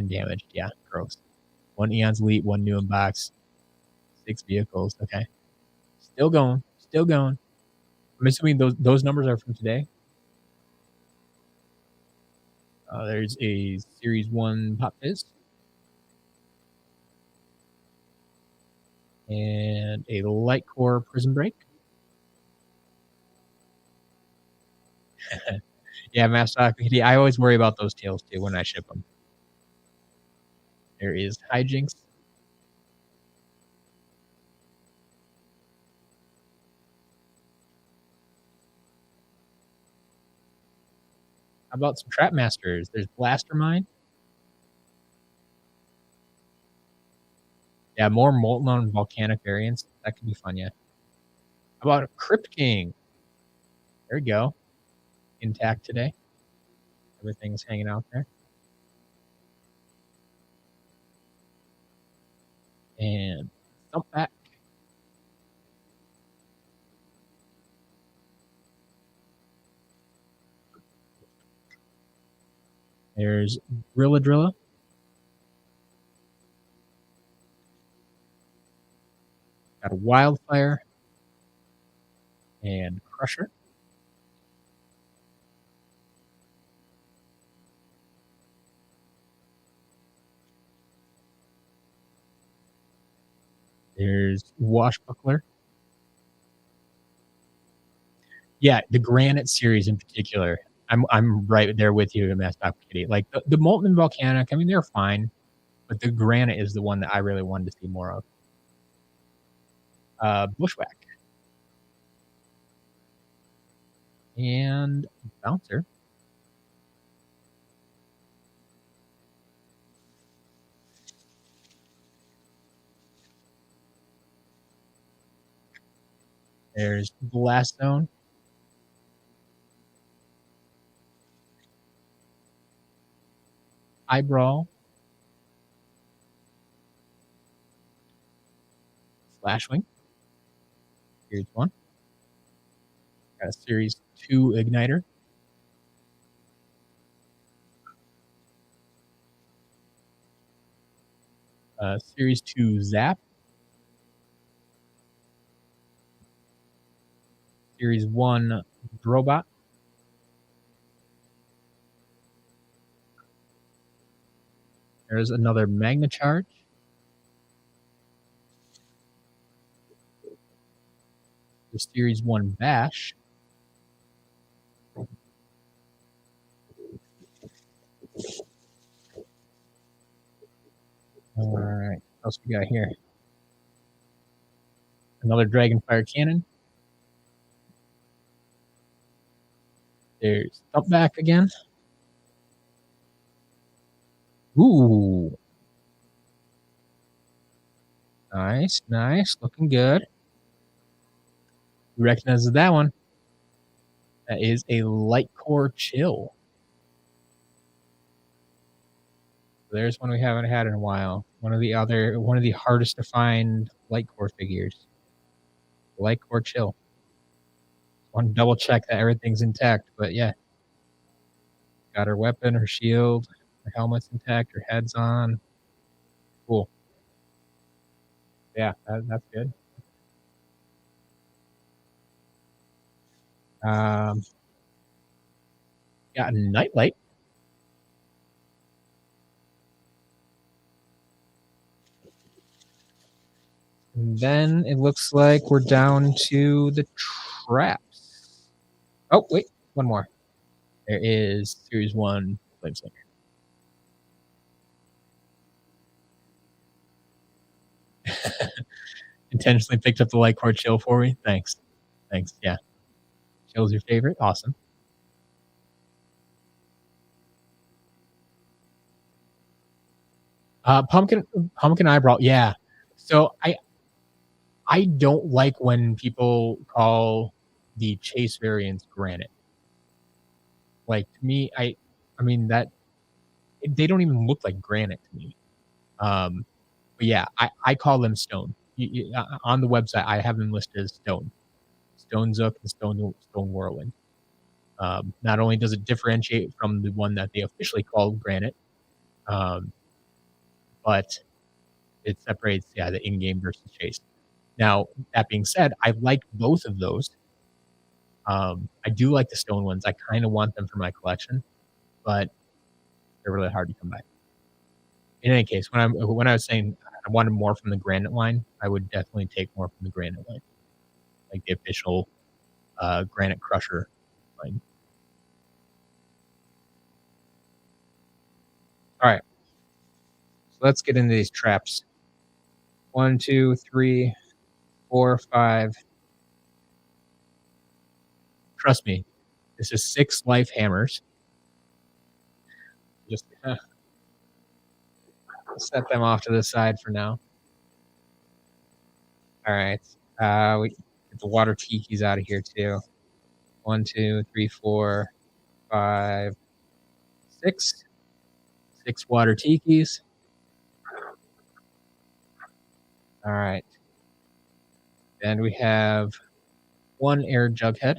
damage. Yeah, gross. 1 Eon's Elite, 1 new inbox, 6 vehicles. Okay. Still going. Still going. I'm assuming those numbers are from today. There's a Series 1 Pop Fizz. And a Light Core Prison Break. Yeah, Master Kitty. I always worry about those tails too when I ship them. There is Hijinks. How about some Trap Masters? There's Blaster Mine. Yeah, more Molten on Volcanic variants. That could be fun, yeah. How about a Crypt King? There we go. Intact today. Everything's hanging out there. And Thump Back. There's Drilla. Got a Wildfire. And Crusher. There's Washbuckler. Yeah, the Granite series in particular. I'm right there with you, Master Kitty. Like the Molten Volcanic, I mean, they're fine, but the Granite is the one that I really wanted to see more of. Bushwhack. And Bouncer. There's Blast Zone. Eyebrow. Flashwing. Series 1. Got a Series 2 Igniter. Series 2 Zap. Series 1 Drobot. There's another Magna Charge. The Series 1 Bash. All right, what else we got here? Another Dragonfire Cannon. There's Thumpback again. Ooh. Nice, nice. Looking good. Who recognizes that one? That is a Light Core Chill. There's one we haven't had in a while. One of the hardest to find Light Core figures. Light Core Chill. Want to double check that everything's intact, but yeah, got her weapon, her shield, her helmet's intact, her head's on. Cool. Yeah, that's good. Um, got a nightlight. And then it looks like we're down to the traps. Oh, wait, one more. There is Series 1 Flame Slinger. Intentionally picked up the light cord chill for me. Thanks. Thanks. Yeah. Chill's your favorite. Awesome. Pumpkin eyebrow. Yeah. So I don't like when people call the chase variants granite. Like to me, I mean that they don't even look like granite to me. But yeah, I call them stone. On the website, I have them listed as stone, stone zook, and stone whirlwind. Not only does it differentiate from the one that they officially call granite, um, but it separates the in-game versus chase. Now that being said, I like both of those. I do like the stone ones. I kind of want them for my collection, but they're really hard to come by. In any case, when I was saying I wanted more from the granite line, I would definitely take more from the granite line, like the official granite crusher line. All right, so let's get into these traps. 1, 2, 3, 4, 5. Trust me, this is 6 life hammers. Just set them off to the side for now. All right, we get the water tikis out of here too. 1, 2, 3, 4, 5, 6. 6 water tikis. All right. And we have 1 air jughead.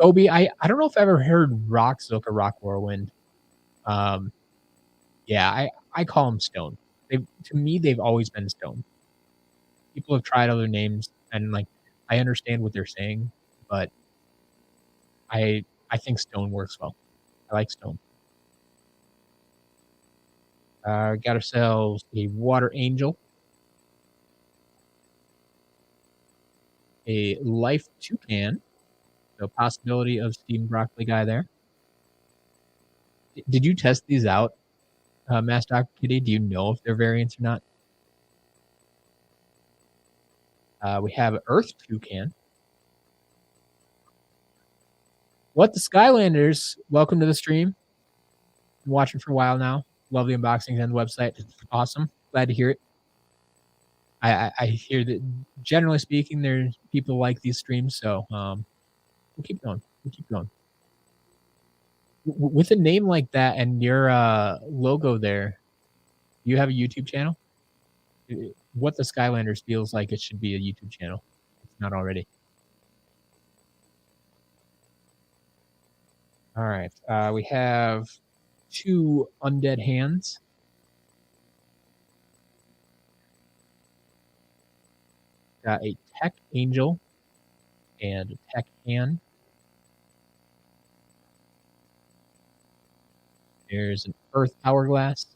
Kobe, I don't know if I've ever heard rock zook or rock whirlwind. Yeah, I call them stone. To me, they've always been stone. People have tried other names, and like I understand what they're saying, but I think stone works well. I like stone. Got ourselves a water angel, a life toucan, so possibility of steamed broccoli guy there. Did you test these out, Mass Dr. Kitty? Do you know if they're variants or not? We have Earth Toucan. What the Skylanders? Welcome to the stream. Been watching for a while now. Love the unboxings and the website. Awesome. Glad to hear it. I hear that generally speaking, there's people like these streams, so we'll keep going. We'll keep going. With a name like that and your logo there, do you have a YouTube channel? What the Skylanders feels like it should be a YouTube channel. It's not already. All right. We have 2 undead hands. Got a tech angel and a tech hand. There's an earth hourglass.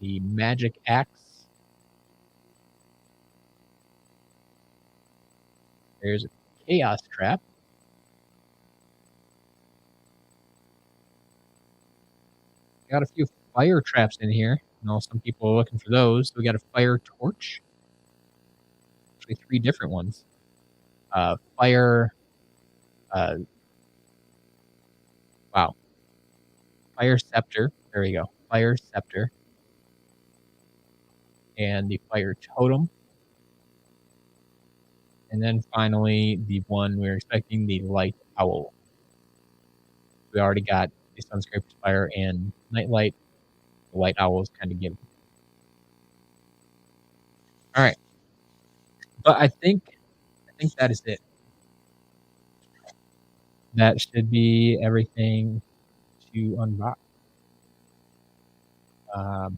The magic axe. There's a chaos trap. Got a few fire traps in here. I know some people are looking for those. We got a fire torch. Actually, 3 different ones. Fire. Wow. Fire scepter. There we go. Fire scepter. And the fire totem. And then finally, the one we're expecting, the light owl. We already got based on Scraper Spire and Nightlight. The White Owls kind of give. All right, but I think that is it. That should be everything to unbox. Um,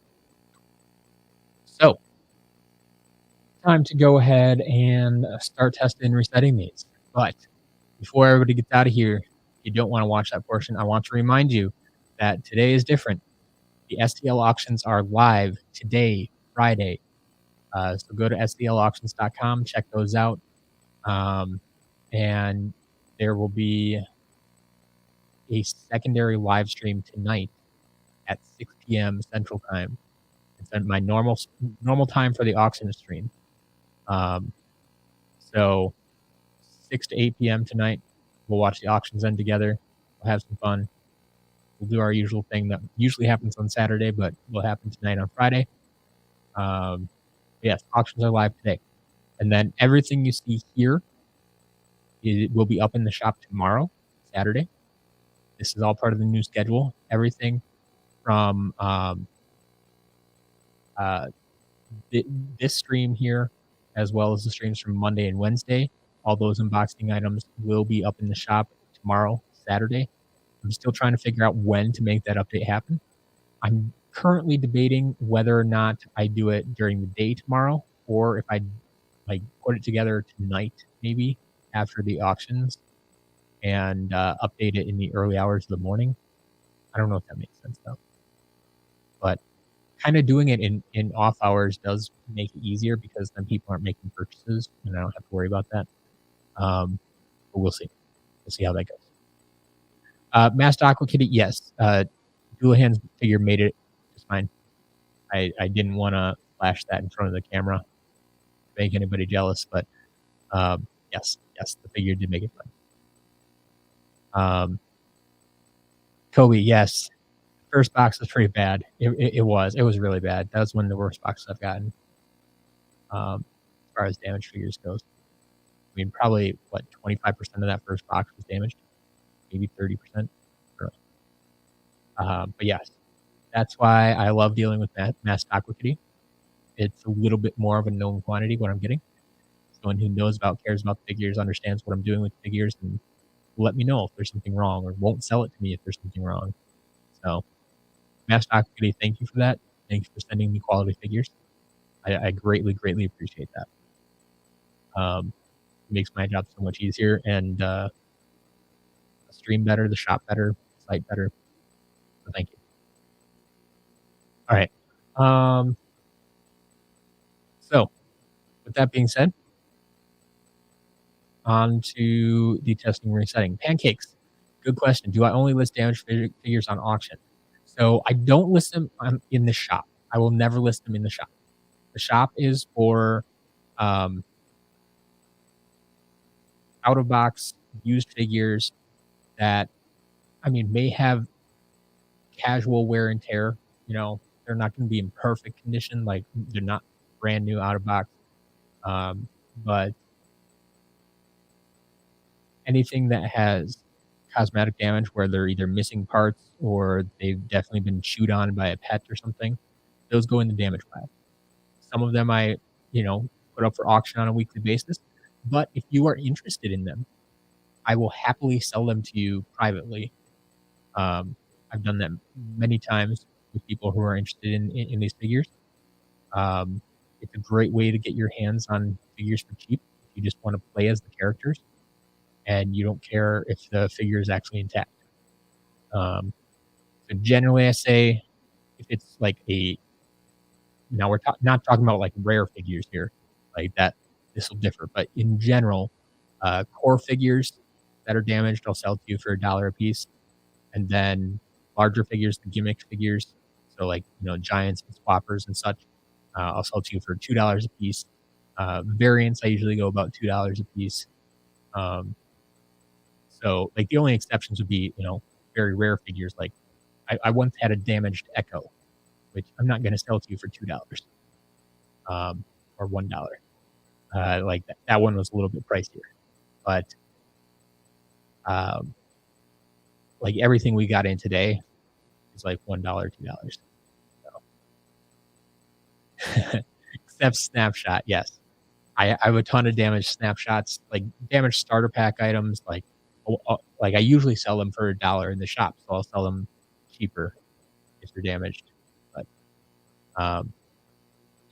so, time to go ahead and start testing and resetting these. But before everybody gets out of here, if you don't want to watch that portion, I want to remind you that today is different. The STL auctions are live today, Friday. So go to stlauctions.com, check those out. And there will be a secondary live stream tonight at 6 p.m. Central Time. It's my normal time for the auction stream. So 6 to 8 p.m. tonight, we'll watch the auctions end together. We'll have some fun. We'll do our usual thing that usually happens on Saturday, but will happen tonight on Friday. Yes, auctions are live today. And then everything you see here will be up in the shop tomorrow, Saturday. This is all part of the new schedule. Everything from this stream here, as well as the streams from Monday and Wednesday, all those unboxing items will be up in the shop tomorrow, Saturday. I'm still trying to figure out when to make that update happen. I'm currently debating whether or not I do it during the day tomorrow, or if I put it together tonight, maybe after the auctions, and update it in the early hours of the morning. I don't know if that makes sense though, but kind of doing it in off hours does make it easier because then people aren't making purchases and I don't have to worry about that. But we'll see. We'll see how that goes. Masked Aqua Kitty, yes. Doulahan's figure made it just fine. I didn't want to flash that in front of the camera to make anybody jealous, but yes, the figure did make it fine. Kobe, yes. First box was pretty bad. It was really bad. That was one of the worst boxes I've gotten. As far as damaged figures goes. I mean, probably, 25% of that first box was damaged? Maybe 30%? But yes, that's why I love dealing with Masked Aqua Kitty. It's a little bit more of a known quantity what I'm getting. Someone who cares about the figures, understands what I'm doing with the figures, and will let me know if there's something wrong, or won't sell it to me if there's something wrong. So, Masked Aqua Kitty, thank you for that. Thank you for sending me quality figures. I greatly appreciate that. It makes my job so much easier, and the stream better, the shop better, the site better. So thank you. All right. So, with that being said, on to the testing and resetting. Pancakes. Good question. Do I only list damaged figures on auction? So I don't list them in the shop. I will never list them in the shop. The shop is for out-of-box used figures that, may have casual wear and tear. They're not going to be in perfect condition. Like, they're not brand new out-of-box. But anything that has cosmetic damage where they're either missing parts or they've definitely been chewed on by a pet or something, those go in the damage pile. Some of them I put up for auction on a weekly basis, but if you are interested in them, I will happily sell them to you privately. I've done that many times with people who are interested in these figures. It's a great way to get your hands on figures for cheap if you just want to play as the characters and you don't care if the figure is actually intact. So generally I say if it's like now we're not talking about like rare figures here, like that, this will differ, but in general, core figures that are damaged, I'll sell to you for $1 a piece. And then larger figures, the gimmick figures, so like, giants and swappers and such, I'll sell to you for $2 a piece. Variants, I usually go about $2 a piece. So like the only exceptions would be, very rare figures. Like I once had a damaged Echo, which I'm not going to sell to you for $2 or $1. Like that one was a little bit pricier, but like everything we got in today is like $1, $2. So. Except snapshot, yes. I have a ton of damaged snapshots, like damaged starter pack items. Like I usually sell them for $1 in the shop, so I'll sell them cheaper if they're damaged. But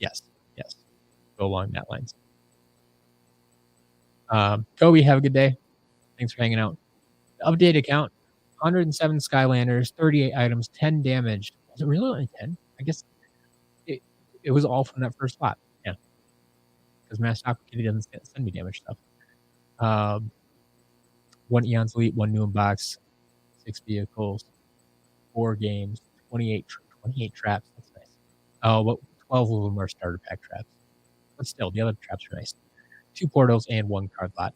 yes, go along that lines. Kobe, have a good day. Thanks for hanging out. Update account: 107 Skylanders, 38 items, 10 damaged. Was it really only 10? I guess it was all from that first spot. Yeah, because Master Aqua Kitty doesn't send me damage stuff. 1 Eon's Elite, 1 new box, 6 vehicles, 4 games, 28 traps. That's nice. Oh, but 12 of them are starter pack traps. But still, the other traps are nice. 2 portals and 1 card lot.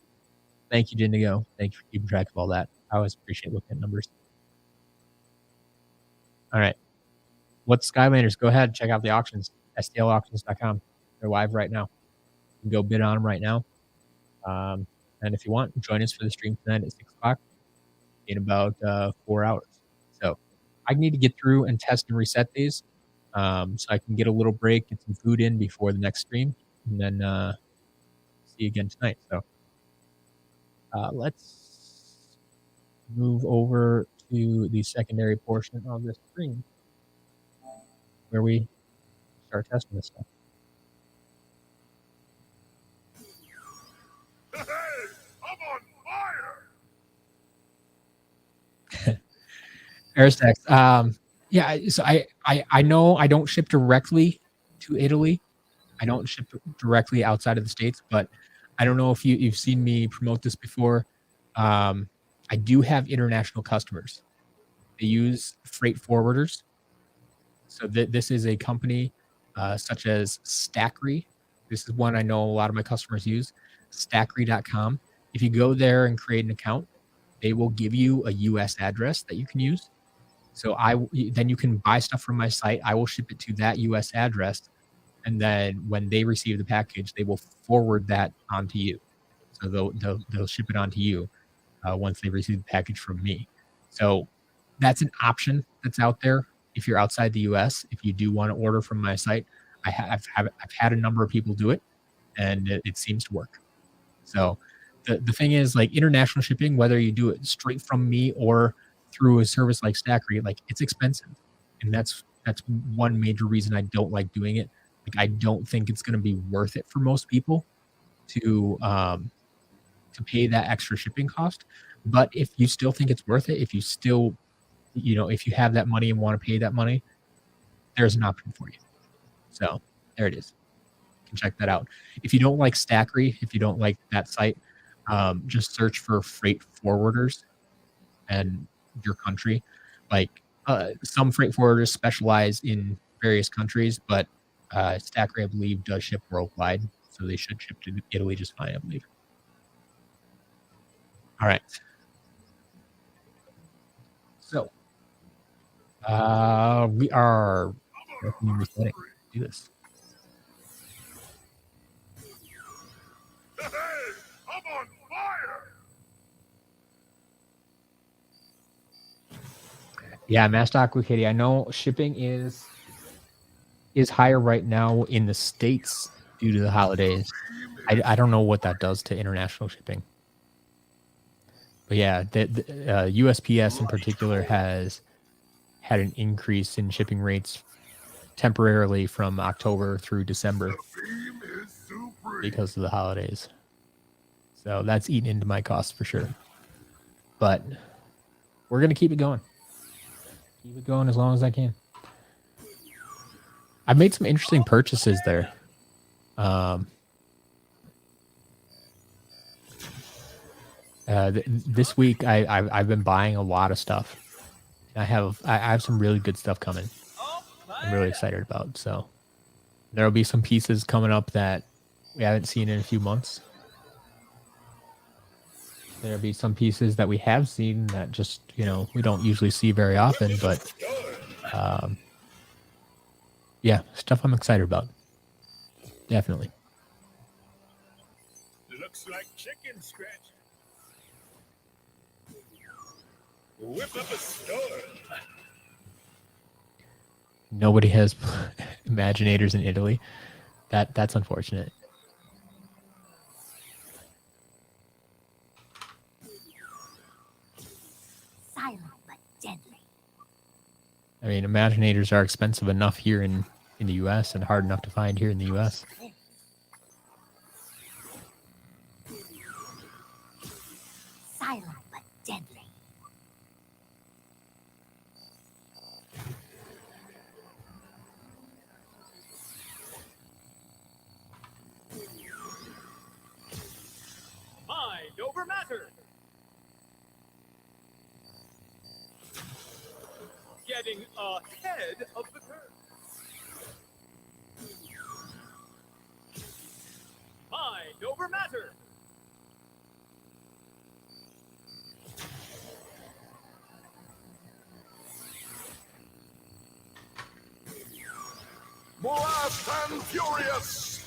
Thank you, Jindigo. Thank you for keeping track of all that. I always appreciate looking at numbers. All right. What's Skylanders? Go ahead, check out the auctions. STLauctions.com. They're live right now. You can go bid on them right now. And if you want, join us for the stream tonight at 6 o'clock in about 4 hours. So I need to get through and test and reset these so I can get a little break, get some food in before the next stream, and then see you again tonight. So let's move over to the secondary portion of this stream where we start testing this stuff. Hey, I'm on fire! Aristax. Yeah, so I know I don't ship directly to Italy. I don't ship directly outside of the States, but I don't know if you've seen me promote this before. I do have international customers. They use freight forwarders. So this is a company such as Stackry. This is one I know a lot of my customers use, Stackry.com. If you go there and create an account, they will give you a US address that you can use. So then you can buy stuff from my site. I will ship it to that US address. And then when they receive the package, they will forward that onto you. So they'll ship it onto you once they receive the package from me. So that's an option that's out there. If you're outside the US, if you do want to order from my site, I've had a number of people do it, and it seems to work. So the thing is, like, international shipping, whether you do it straight from me or through a service like Stackry, like, it's expensive, and that's one major reason I don't like doing it. Like, I don't think it's going to be worth it for most people to pay that extra shipping cost. But if you still think it's worth it, if you still, if you have that money and want to pay that money, there's an option for you. So there it is. You can check that out. If you don't like Stackry, if you don't like that site, just search for freight forwarders and your country. Like some freight forwarders specialize in various countries, but Stackry, I believe, does ship worldwide, so they should ship to Italy just fine, I believe. All right. So we are resetting. Do this. Hey, I'm on fire! Yeah, Master Aqua Kitty. I know shipping is higher right now in the States due to the holidays. I don't know what that does to international shipping. But yeah, the USPS in particular has had an increase in shipping rates temporarily from October through December because of the holidays. So that's eaten into my costs for sure. But we're going to keep it going. Keep it going as long as I can. I've made some interesting purchases there. This week I've been buying a lot of stuff. I have some really good stuff coming. I'm really excited about. So there'll be some pieces coming up that we haven't seen in a few months. There'll be some pieces that we have seen that just, we don't usually see very often, but yeah, stuff I'm excited about. Definitely. Looks like chicken scratch. Whip up a storm. Nobody has Imaginators in Italy. That's unfortunate. Silent but deadly. I mean, Imaginators are expensive enough here in the U.S. and hard enough to find here in the U.S. Silent but deadly. Mind over matter. Getting ahead of the curve. Mind over matter. Blast and furious.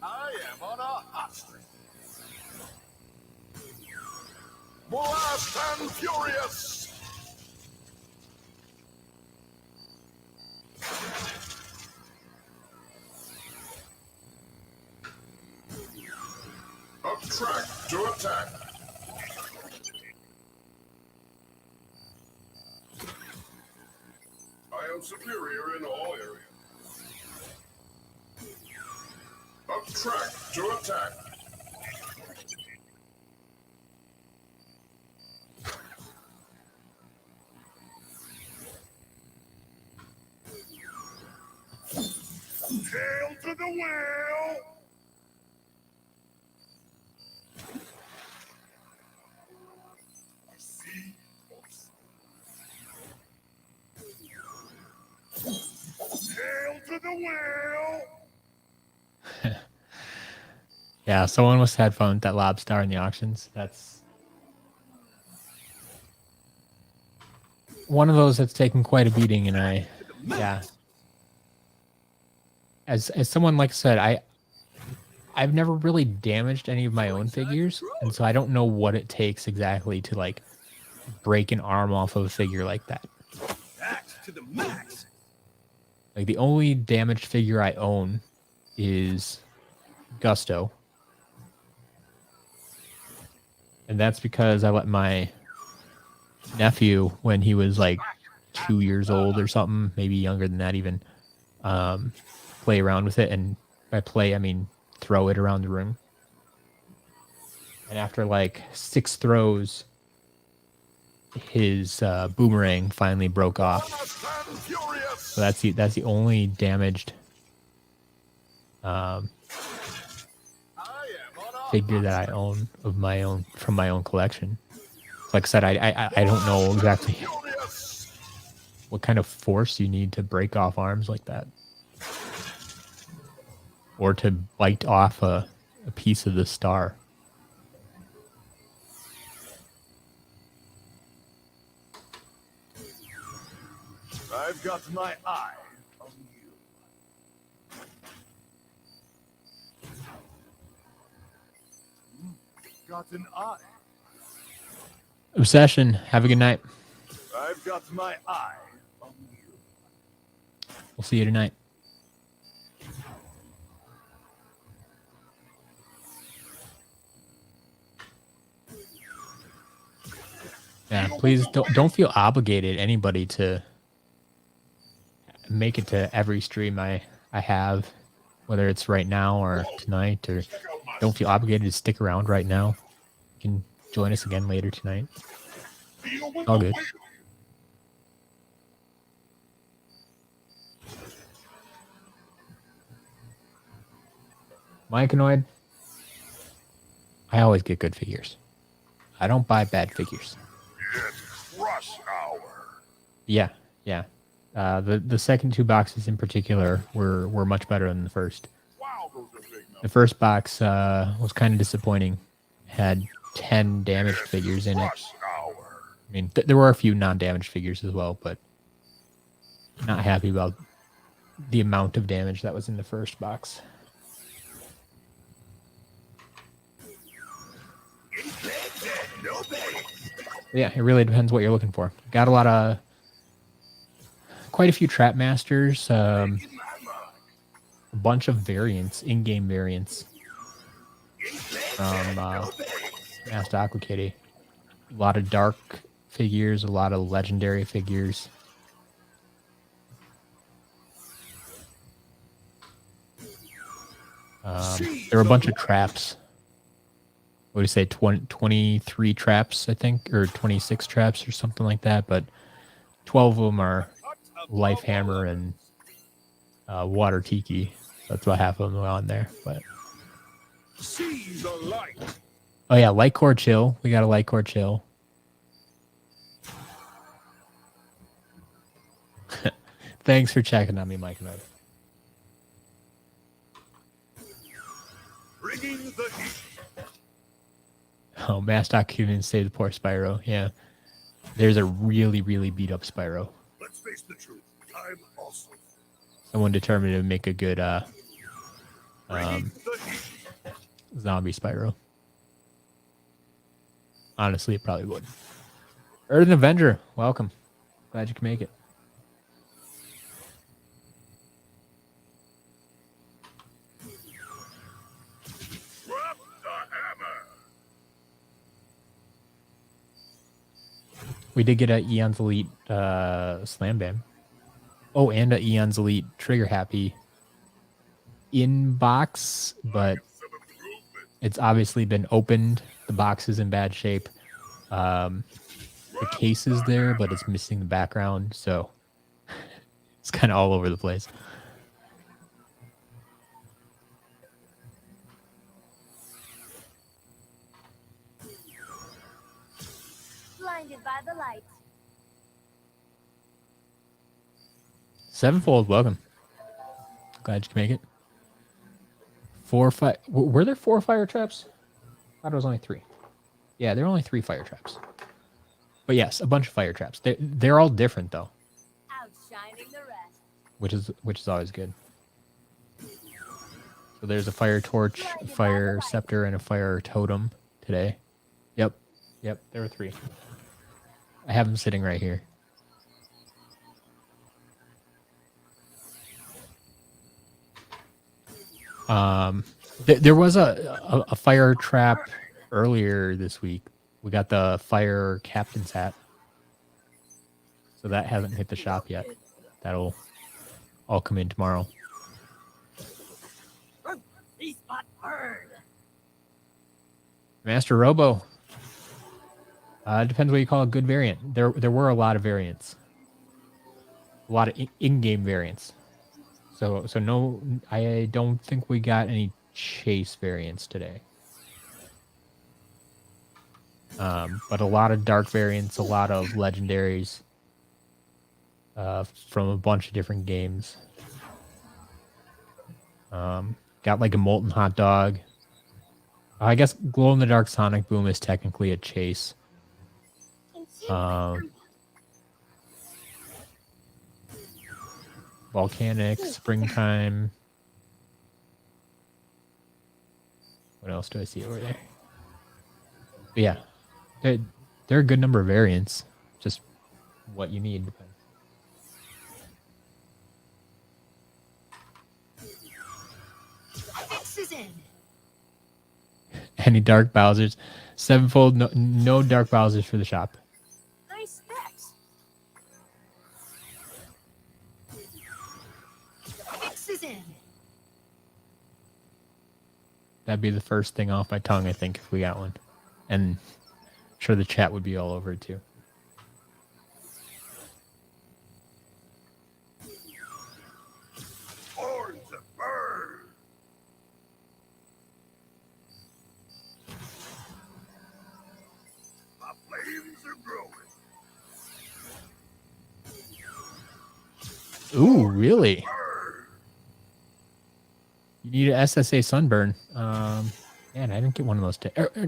I am on a hot streak. Blast and furious. Up track to attack. I am superior in all areas. Up track to attack. Tail to the wheel. See? Tail to the wheel. Yeah, someone must have had fun with that Lobstar in the auctions. That's one of those that's taken quite a beating, and yeah. As someone like said, I've never really damaged any of my own figures, and so I don't know what it takes exactly to like break an arm off of a figure like that. Act to the max. Like the only damaged figure I own is Gusto. And that's because I let my nephew, when he was like 2 years old or something, maybe younger than that even, play around with it. And by play, I mean throw it around the room. And after like 6 throws, his boomerang finally broke off. So that's the only damaged figure that I own of my own from my own collection. Like I said, I don't know exactly what kind of force you need to break off arms like that, or to bite off a piece of the star. I've got my eye on you. Got an eye. Obsession, have a good night. I've got my eye on you. We'll see you tonight. Yeah, please don't feel obligated, anybody, to make it to every stream I have, whether it's right now or tonight, or don't feel obligated to stick around right now. You can join us again later tonight. All good. Myconoid, I always get good figures. I don't buy bad figures. It's rush hour. Yeah. The second 2 boxes in particular were much better than the first. Wow, those are big numbers. The first box was kind of disappointing. Had 10 damaged figures in it. Rush hour. I mean, there were a few non-damaged figures as well, but not happy about the amount of damage that was in the first box. Yeah, it really depends what you're looking for. Got quite a few trap masters, a bunch of variants, in-game variants from Master Aqua Kitty. A lot of dark figures, a lot of legendary figures. There were a bunch of traps. What do you say, 23 traps, I think, or 26 traps or something like that, but 12 of them are Life Hammer and Water Tiki. That's what half of them are on there. But oh yeah, Light Core Chill. We got a Light Core Chill. Thanks for checking on me, Mike. Oh, Mastock couldn't save the poor Spyro. Yeah, there's a really, really beat up Spyro. Let's face the truth. I'm also. Someone determined to make a good zombie Spyro. Honestly, it probably would. Earth Avenger, welcome. Glad you can make it. We did get a Eon's Elite Slam Bam. Oh, and a Eon's Elite Trigger Happy in-box, but it's obviously been opened. The box is in bad shape. The case is there, but it's missing the background, so it's kind of all over the place. Blinded by the light. Sevenfold, welcome. Glad you can make it. 4 fire. Were there 4 fire traps? I thought it was only 3. Yeah, there are only 3 fire traps. But yes, a bunch of fire traps. They're all different though. Outshining the rest. Which is always good. So there's a fire torch, a fire scepter, and a fire totem today. Yep. There were 3. I have them sitting right here. There was a fire trap earlier this week. We got the fire captain's hat, so that hasn't hit the shop yet. That'll all come in tomorrow. Master Robo. Depends what you call a good variant. There were a lot of variants, a lot of in-game variants. So no, I don't think we got any chase variants today. But a lot of dark variants, a lot of legendaries from a bunch of different games. Got like a molten hot dog. I guess glow in the dark Sonic Boom is technically a chase. Volcanic, Springtime. What else do I see over there? But yeah, there are a good number of variants. Just what you need depends. Any Dark Bowsers? Sevenfold, no Dark Bowsers for the shop. Nice specs. Fix is in. That'd be the first thing off my tongue, I think, if we got one. And I'm sure the chat would be all over it, too. Ooh, really? You need an SSA Sunburn. Man, I didn't get one of those.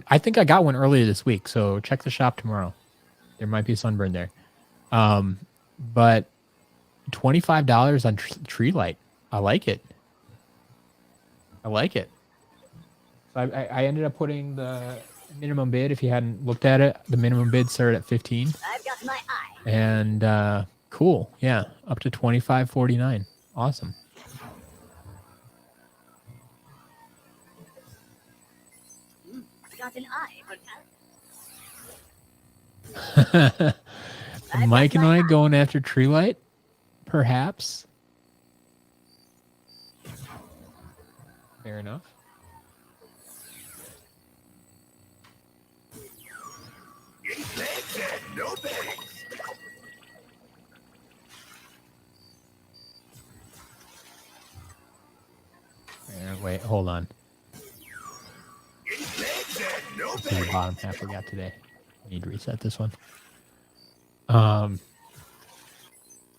I think I got one earlier this week, so check the shop tomorrow. There might be a Sunburn there. But $25 on Tree Light. I like it. I like it. So I ended up putting the minimum bid, if you hadn't looked at it, the minimum bid started at 15. I've got my eye. And cool. Yeah, up to 25.49. Awesome. Got an eye for talent. Mike and I going after Tree Light? Perhaps. Fair enough. No thanks. Wait, hold on. No This is the bottom half we got today. I need to reset this one.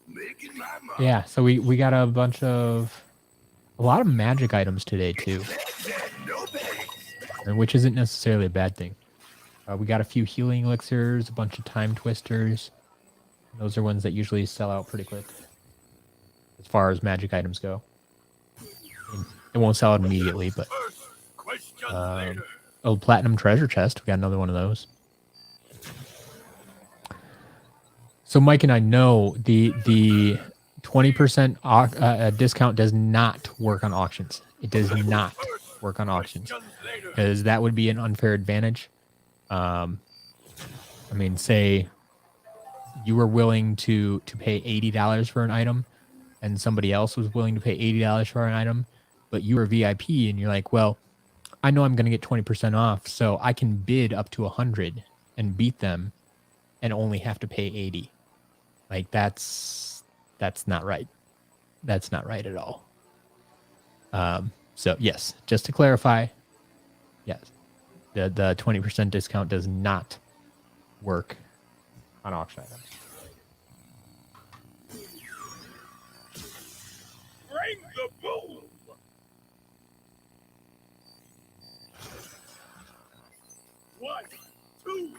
Making my mark. Yeah, so we got a lot of magic items today too, No thanks. and which isn't necessarily a bad thing. We got a few healing elixirs, a bunch of time twisters. Those are ones that usually sell out pretty quick as far as magic items go. It won't sell out immediately, but Question later. oh, platinum treasure chest. We got another one of those. So Mike and I know the 20% discount does not work on auctions. It does not work on auctions because that would be an unfair advantage. I mean, say you were willing to pay $80 for an item and somebody else was willing to pay $80 for an item, but you were VIP and you're like, well, I know I'm going to get 20% off, so I can bid up to 100 and beat them and only have to pay 80. Like that's not right. That's not right at all. So yes, just to clarify, yes, the 20% discount does not work on auction items. Bring the boom. One, two.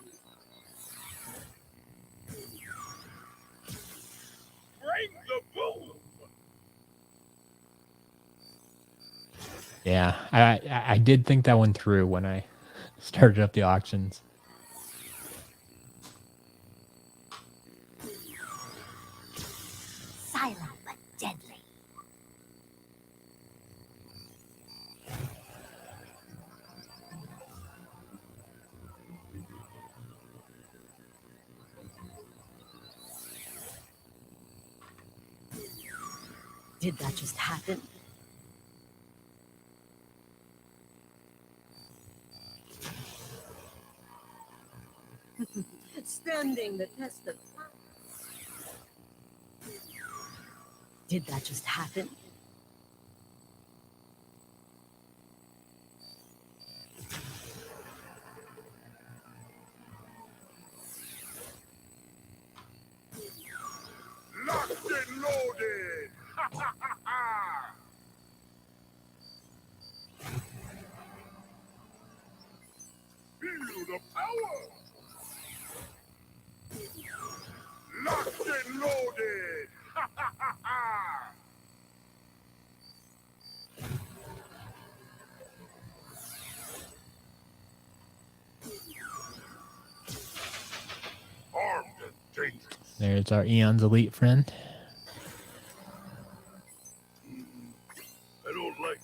Bring the boom. Yeah, I did think that one through when I started up the auctions. Silent but deadly. Did that just happen? Standing the test of time. Did that just happen? Locked and loaded. Ha ha ha ha. Feel the power. Locked and loaded. Ha ha ha ha. Armed and dangerous. There's our Eon's Elite friend. I don't like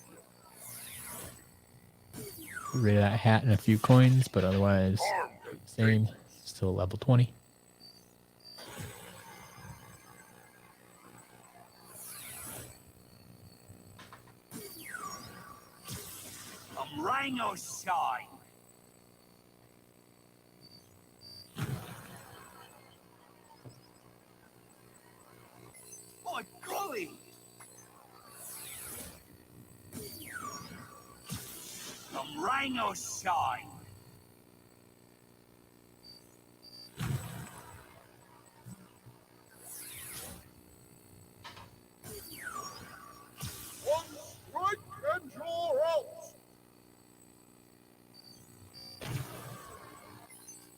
Get rid of that hat and a few coins, but otherwise armed and same. Still level 20. Rhino shine. Oh, golly! Rhino shine. one strike and you're out.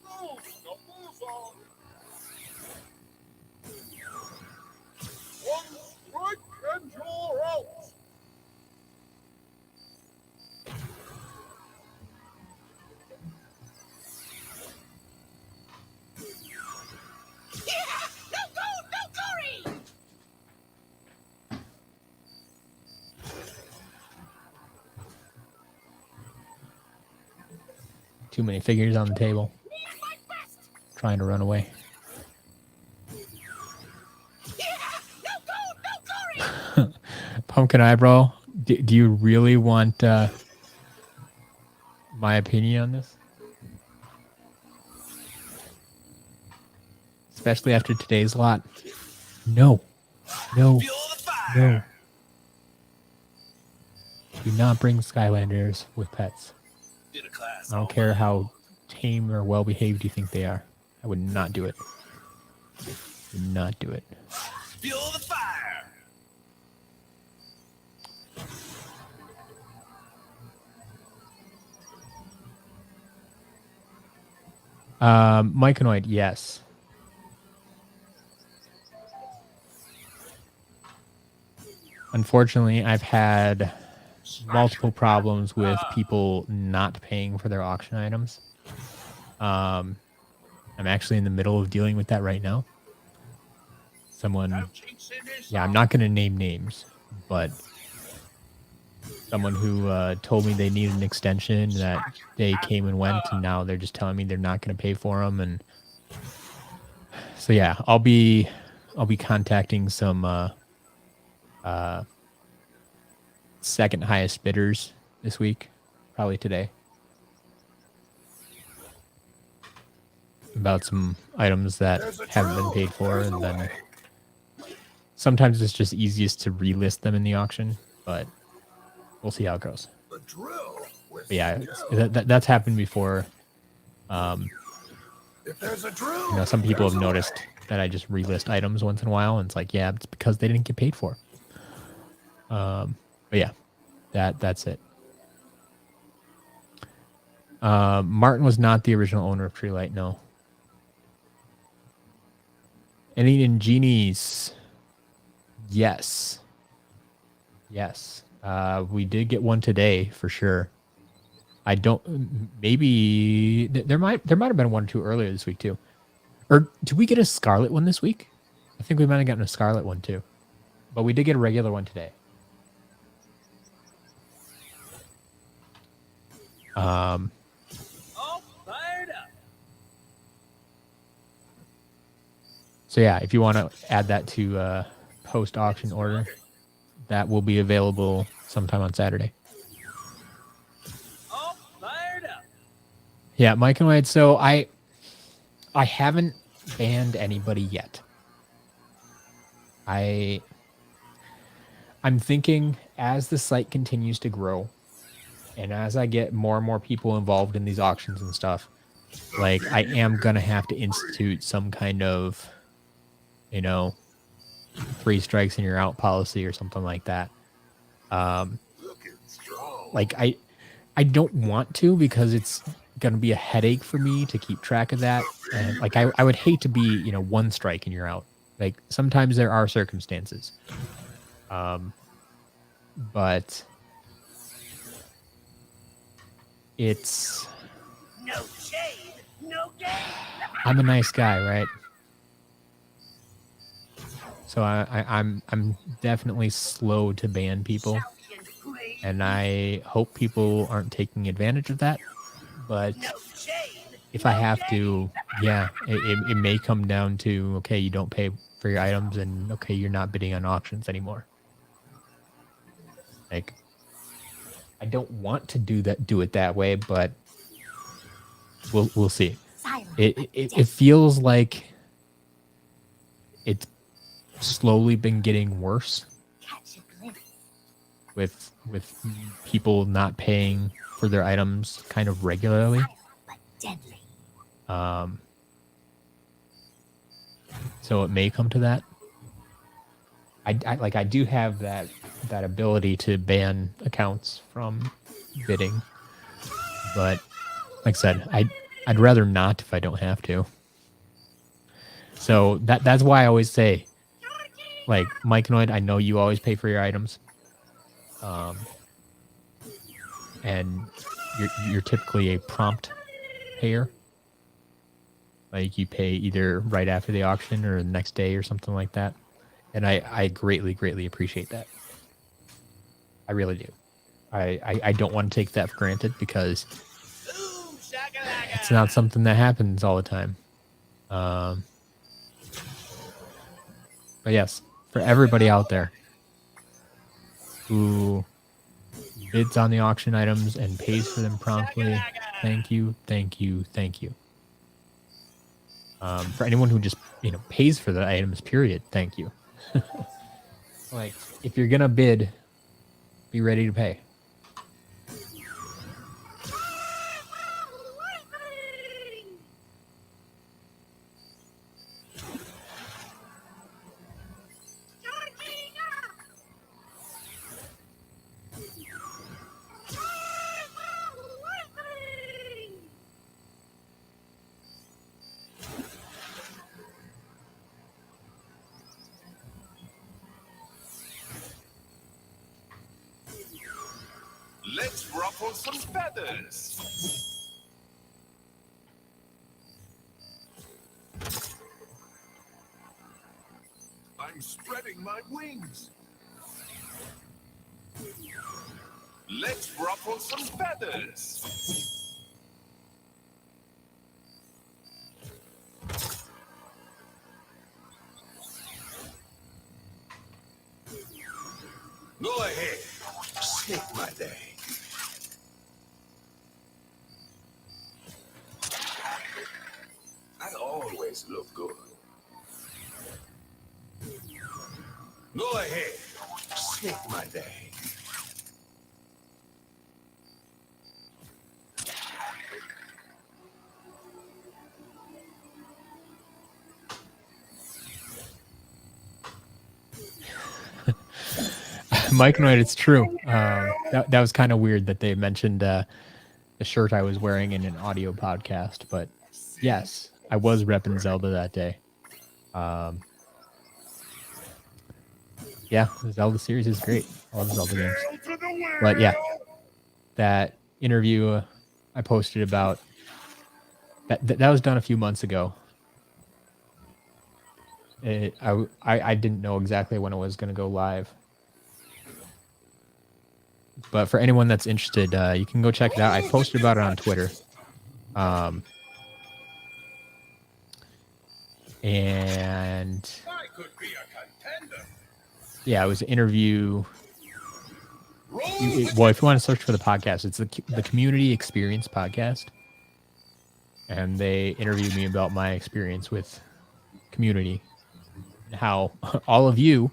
Those numbers are one strike and you're out. Too many figures on the table. Trying to run away. Pumpkin Eyebrow, do you really want my opinion on this? Especially after today's lot. No. No. No. Do not bring Skylanders with pets. I don't care how tame or well-behaved you think they are. I would not do it. Would not do it. Fuel the fire. Myconoid, yes. Unfortunately, I've had multiple problems with people not paying for their auction items. I'm actually in the middle of dealing with that right now. Someone, yeah, I'm not going to name names, but someone who told me they needed an extension that they came and went, and now they're just telling me they're not going to pay for them. And so, yeah, I'll be contacting some second highest bidders this week, probably today, about some items that haven't been paid for. And then sometimes it's just easiest to relist them in the auction, but we'll see how it goes. But yeah, that's happened before. You know, some people have noticed that I just relist items once in a while, and it's like, yeah, it's because they didn't get paid for. But yeah, that's it. Martin was not the original owner of Treelight, no. Any Genies? Yes. Yes. We did get one today for sure. I don't. Maybe there might have been one or two earlier this week too. Or did we get a Scarlet one this week? I think we might have gotten a Scarlet one too. But we did get a regular one today. All fired up. So yeah, if you want to add that to post-auction order, that will be available sometime on Saturday. All fired up. Yeah, Mike and Wade. So I haven't banned anybody yet. I'm thinking as the site continues to grow, and as I get more and more people involved in these auctions and stuff, like I am gonna have to institute some kind of, you know, 3 strikes and you're out policy or something like that. Like I don't want to, because it's gonna be a headache for me to keep track of that. And like I would hate to be, you know, 1 strike and you're out. Like sometimes there are circumstances. But it's No shade, no game. I'm a nice guy, right? So I'm definitely slow to ban people, and I hope people aren't taking advantage of that. But if I have to, yeah, it may come down to, okay, you don't pay for your items, and okay, you're not bidding on auctions anymore. Like, I don't want to do it that way, but we'll see. It feels like it's slowly been getting worse with people not paying for their items kind of regularly. So it may come to that. I do have that ability to ban accounts from bidding, but like I said, I'd rather not if I don't have to. So that's why I always say, like, Myconoid, I know you always pay for your items, and you're typically a prompt payer. Like you pay either right after the auction or the next day or something like that. And I greatly appreciate that. I really do. I don't want to take that for granted, because It's not something that happens all the time. But yes, for everybody out there who bids on the auction items and pays for them promptly, thank you, thank you, thank you. For anyone who just pays for the items, period, thank you. Like, if you're gonna bid, be ready to pay. Let's ruffle some feathers. I'm spreading my wings. Let's ruffle some feathers. Go ahead. Take my day. I always look good. Go ahead. Take my day. Mike Knight, it's true. That was kind of weird that they mentioned the shirt I was wearing in an audio podcast, but yes, I was repping Zelda that day. Yeah, the Zelda series is great. I love Zelda games. But yeah, that interview I posted about, that was done a few months ago. I didn't know exactly when it was going to go live. But for anyone that's interested, you can go check it out. I posted about it on Twitter. And yeah, it was an interview. Well, if you want to search for the podcast, it's the Community Experience Podcast. And they interviewed me about my experience with Community. How all of you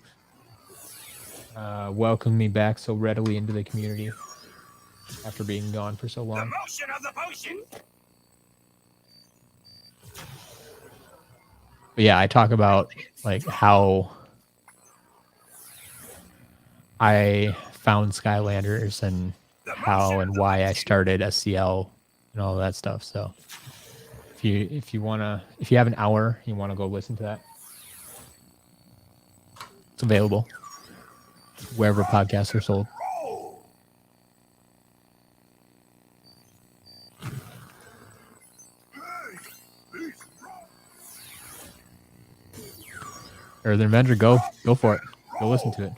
welcomed me back so readily into the community after being gone for so long. The motion of the potion. But yeah, I talk about like how I found Skylanders and how and why I started SCL and all that stuff. So if you have an hour, you want to go listen to that, it's available wherever podcasts are sold. Earthen Avenger, go for it. Go listen to it.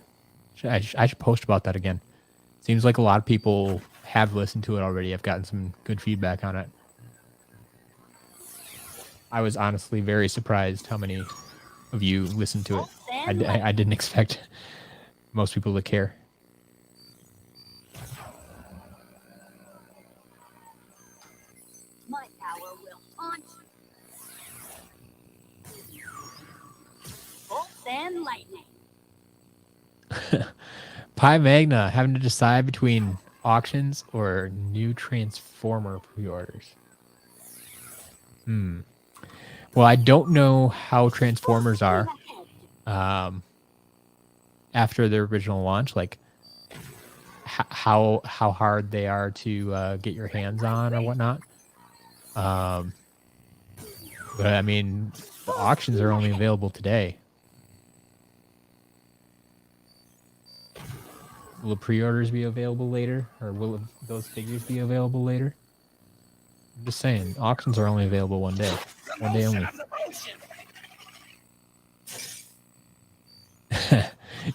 I should post about that again. Seems like a lot of people have listened to it already. I've gotten some good feedback on it. I was honestly very surprised how many of you listened to it. I didn't expect most people to care. My power will haunt you. Bolt and lightning. Pi Magna having to decide between auctions or new Transformer pre-orders. Well, I don't know how Transformers are after their original launch, like how hard they are to get your hands on or whatnot. But I mean, the auctions are only available today. Will the pre-orders be available later, or will those figures be available later? I'm just saying, auctions are only available one day only.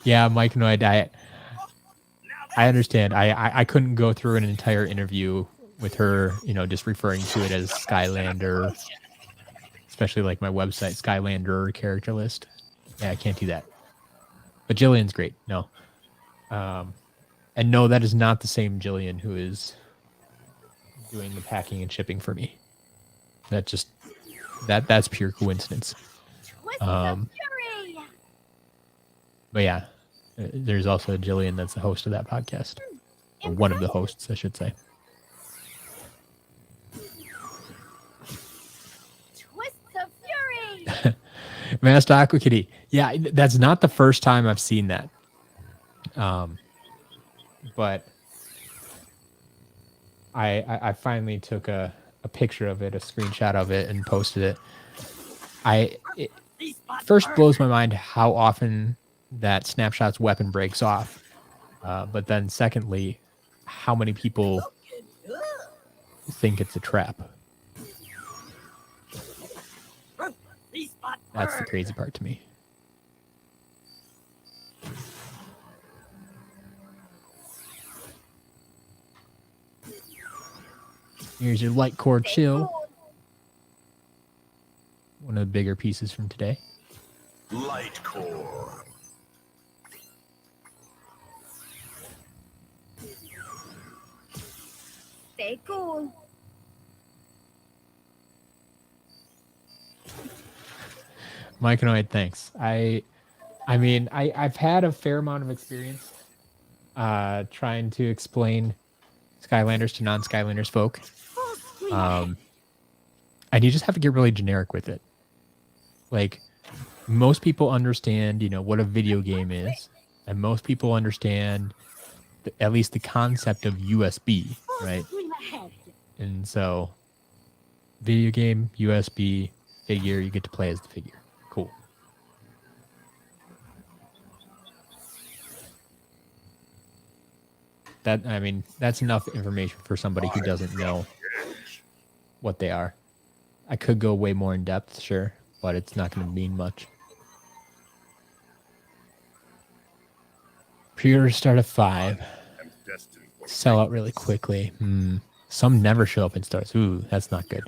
Yeah, Mike Noid, I understand. I couldn't go through an entire interview with her, just referring to it as Skylander, especially like my website, Skylander character list. Yeah, I can't do that. But Jillian's great. No. And no, that is not the same Jillian who is doing the packing and shipping for me. That's pure coincidence. But yeah, there's also a Jillian that's the host of that podcast. Or one of the hosts, I should say. Twists of fury. Master Aqua Kitty. Yeah, that's not the first time I've seen that. But I finally took a picture of it, a screenshot of it, and posted it. It first blows my mind how often that Snapshot's weapon breaks off. But then secondly, how many people think it's a trap. That's the crazy part to me. Here's your light core chill. One of the bigger pieces from today. Light core. Stay cool. Mike and Lloyd, thanks. I've had a fair amount of experience trying to explain Skylanders to non-Skylanders folk. And you just have to get really generic with it. Like, most people understand, what a video game is, and most people understand at least the concept of USB, right? And so, video game, USB, figure, you get to play as the figure. Cool. That's enough information for somebody who doesn't know what they are. I could go way more in depth, sure, but it's not going to mean much. Pre-order start at 5. Sell out really quickly. Some never show up in stores. Ooh, that's not good.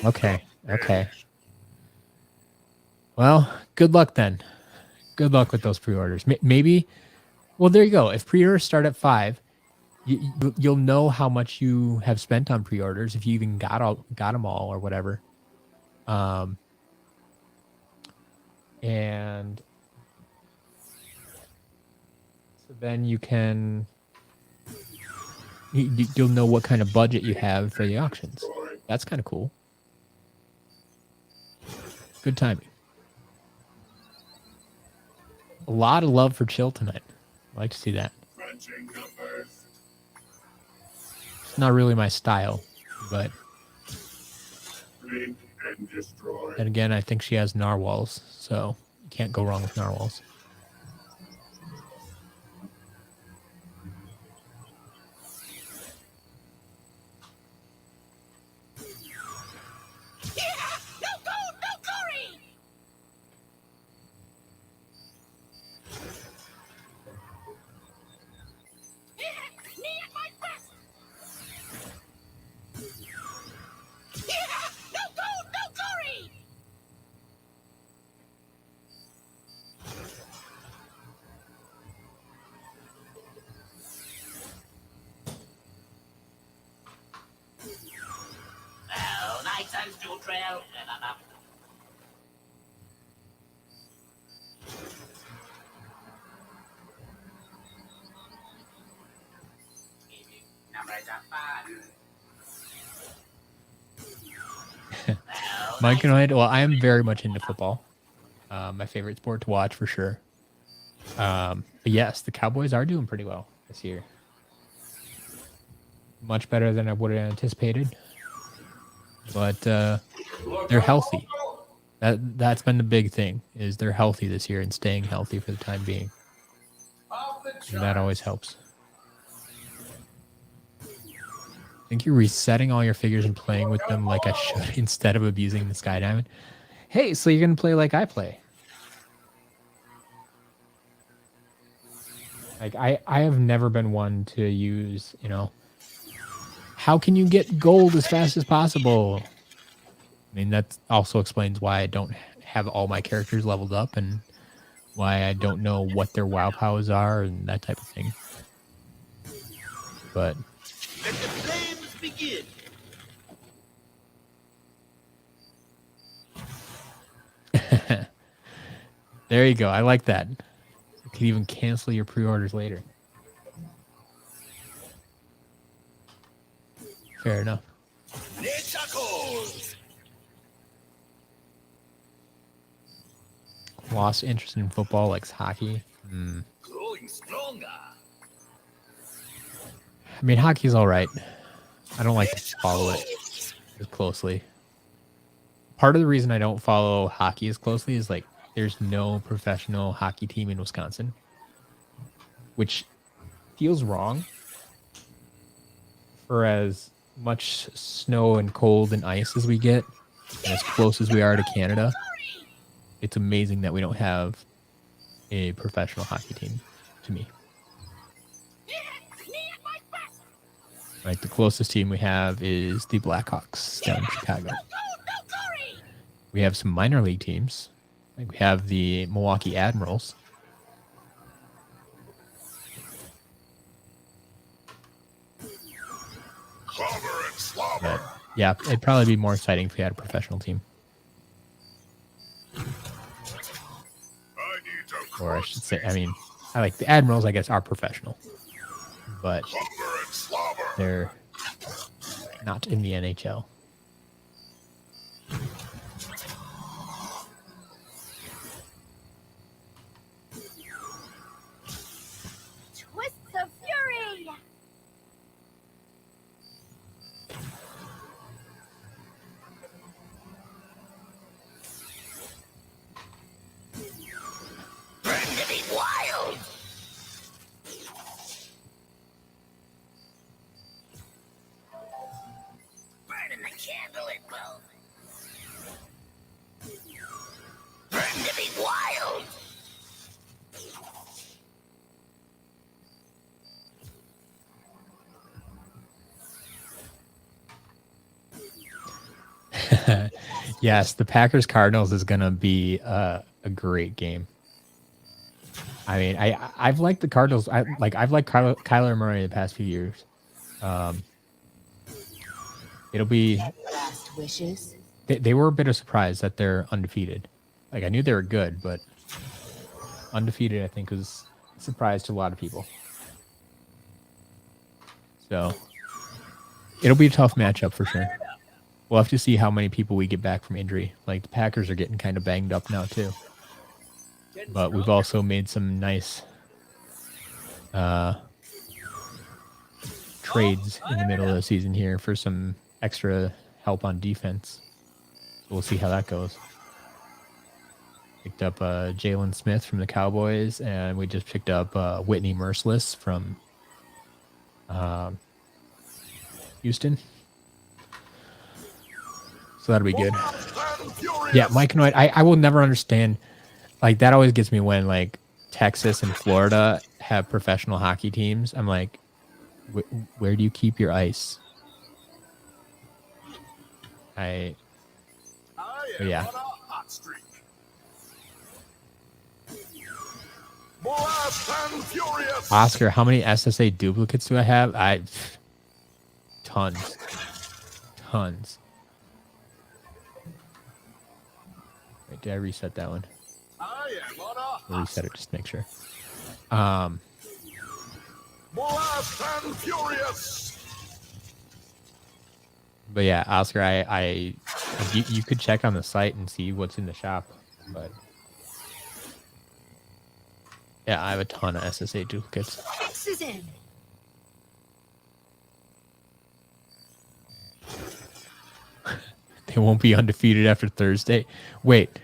Okay. Well, good luck then. Good luck with those pre-orders. Maybe, well, there you go. If pre-orders start at 5, you'll know how much you have spent on pre-orders if you even got them all or whatever. And so then you'll know what kind of budget you have for the auctions. That's kind of cool. Good timing. A lot of love for chill tonight. I like to see that. It's not really my style, but and again, I think she has narwhals, so you can't go wrong with narwhals. Mike and I am very much into football. My favorite sport to watch for sure. But yes, the Cowboys are doing pretty well this year. Much better than I would have anticipated. But they're healthy. That's been the big thing, is they're healthy this year and staying healthy for the time being. And that always helps. I think you're resetting all your figures and playing with them like I should instead of abusing the Sky Diamond. Hey, so you're going to play like I play. Like, I have never been one to use, how can you get gold as fast as possible? I mean, that also explains why I don't have all my characters leveled up and why I don't know what their WoW powers are and that type of thing. But Let the flames begin. there you go. I like that. You can even cancel your pre-orders later. Fair enough. Nature calls. Lost interest in football, likes hockey. Growing stronger. I mean, hockey's all right. I don't like to follow it as closely. Part of the reason I don't follow hockey as closely is like there's no professional hockey team in Wisconsin, which feels wrong for as much snow and cold and ice as we get, and as close as we are to Canada. It's amazing that we don't have a professional hockey team to me. Like the closest team we have is the Blackhawks down in Chicago. We have some minor league teams. Like we have the Milwaukee Admirals. But yeah, it'd probably be more exciting if we had a professional team. Or I should say, I mean, I like the Admirals, I guess, are professional. But they're not in the NHL. Twists of fury. Burn to be wild. Burning the candle at both. Burn to be wild. Yes, the Packers Cardinals is gonna be a great game. I mean, I've liked the Cardinals. I've liked Kyler Murray the past few years. It'll be. Last wishes. They were a bit of surprise that they're undefeated. Like I knew they were good, but undefeated I think was a surprise to a lot of people. So it'll be a tough matchup for sure. We'll have to see how many people we get back from injury. Like the Packers are getting kind of banged up now too. But we've also made some nice trades in the middle of the season here for some extra help on defense. So we'll see how that goes. Picked up Jalen Smith from the Cowboys, and we just picked up Whitney Merciless from Houston. So that'll be good. Yeah, Mike Noid, I will never understand. Like, that always gets me when, like, Texas and Florida have professional hockey teams. I'm like, where do you keep your ice? But yeah. Oscar, how many SSA duplicates do I have? Tons. Wait, did I reset that one? I'll reset it just to make sure. Blast and furious. But yeah, Oscar, you could check on the site and see what's in the shop. But yeah, I have a ton of SSA duplicates. X is in. They won't be undefeated after Thursday. Wait,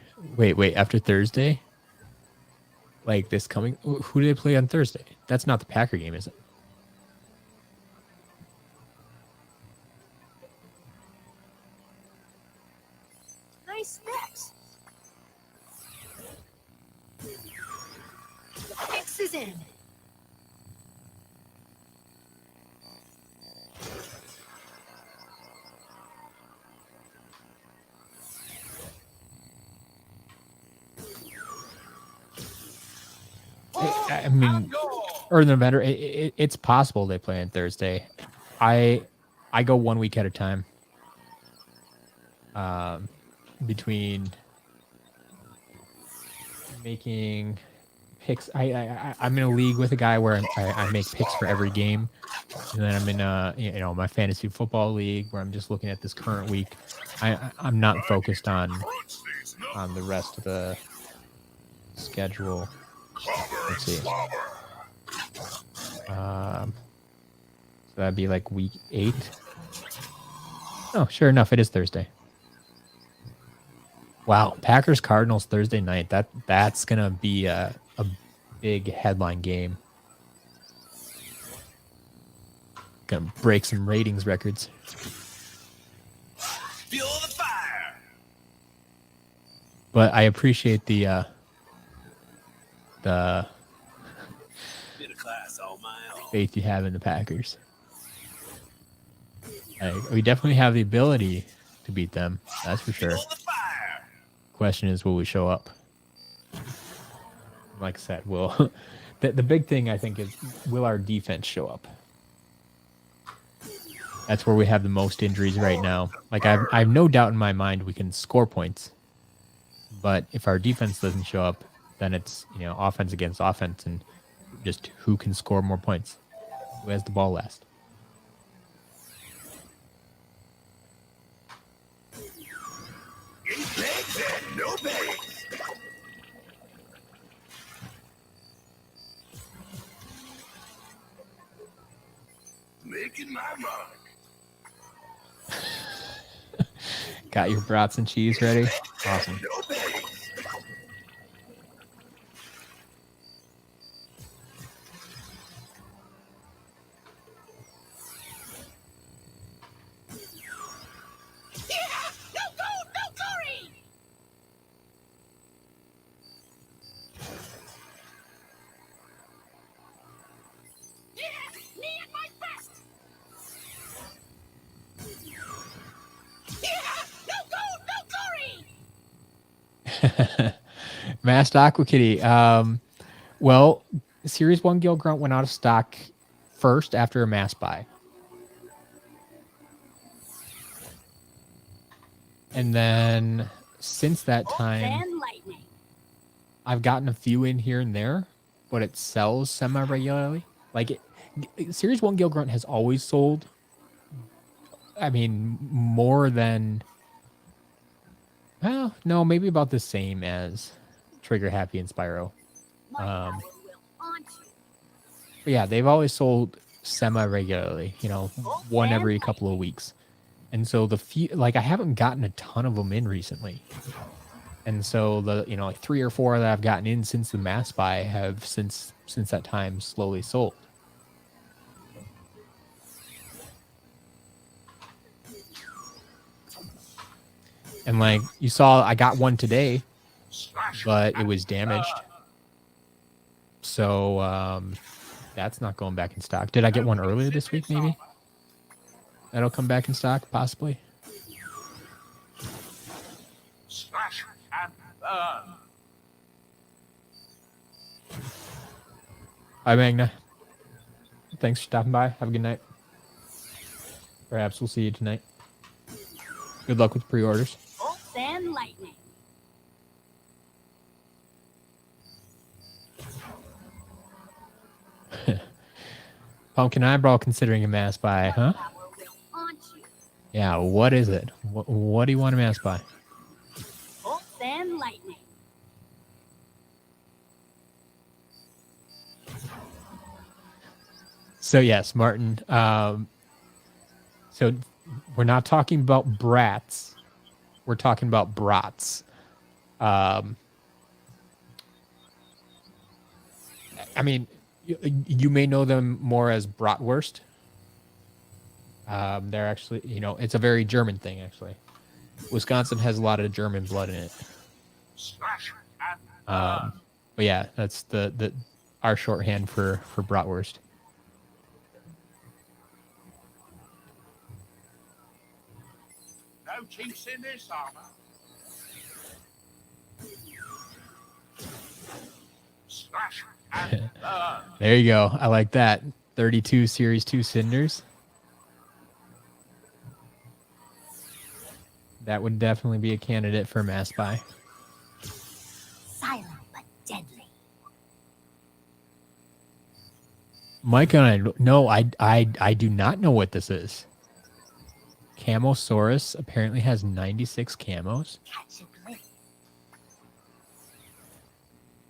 after Thursday? Like this coming? Who do they play on Thursday? That's not the Packer game, is it? Nice steps. X is in. mean, or no matter, it's possible they play on Thursday. I go 1 week at a time. Between making picks, I'm in a league with a guy where I make picks for every game, and then I'm in my fantasy football league where I'm just looking at this current week. I'm not focused on the rest of the schedule. Let's see. So that'd be like week 8. Oh, sure enough, it is Thursday. Wow, Packers Cardinals Thursday night. That's gonna be a big headline game. Gonna break some ratings records. Feel the fire. But I appreciate the Bit of class on my own. faith you have in the Packers. We definitely have the ability to beat them. That's for sure. Feel the fire. Question is, will we show up? Like I said, the big thing I think is, will our defense show up? That's where we have the most injuries right now. Like I have no doubt in my mind we can score points, but if our defense doesn't show up, then it's offense against offense, and just who can score more points, who has the ball last. Eight legs and no bags. Making my mark. Got your brats and cheese ready? Awesome. No bags. Masked Aqua Kitty. Well, Series 1 Gil Grunt went out of stock first after a mass buy. And then since that time, I've gotten a few in here and there, but it sells semi-regularly. Like, Series 1 Gil Grunt has always sold, I mean, more than... Well, no, maybe about the same as Trigger Happy and Spyro. But yeah, they've always sold semi-regularly, one every couple of weeks. And so I haven't gotten a ton of them in recently. And so the, like 3 or 4 that I've gotten in since the mass buy have since that time slowly sold. And like you saw, I got one today, but it was damaged. So that's not going back in stock. Did I get one earlier this week, maybe? That'll come back in stock, possibly. Hi, Magna. Thanks for stopping by. Have a good night. Perhaps we'll see you tonight. Good luck with pre-orders. And lightning. Pumpkin eyebrow considering a mass buy, huh? Yeah, what is it? What do you want a mass buy? And lightning. So yes, Martin. So we're not talking about brats. We're talking about brats. I mean, you may know them more as bratwurst. They're actually, it's a very German thing, actually. Wisconsin has a lot of German blood in it. But yeah, that's our shorthand for bratwurst. No chinks in this armor. Slash and burn. There you go. I like that. 32 Series 2 Cinders. That would definitely be a candidate for mass buy. Silent but deadly. Mike and I, no, I do not know what this is. Camosaurus apparently has 96 camos. Catch a glimpse.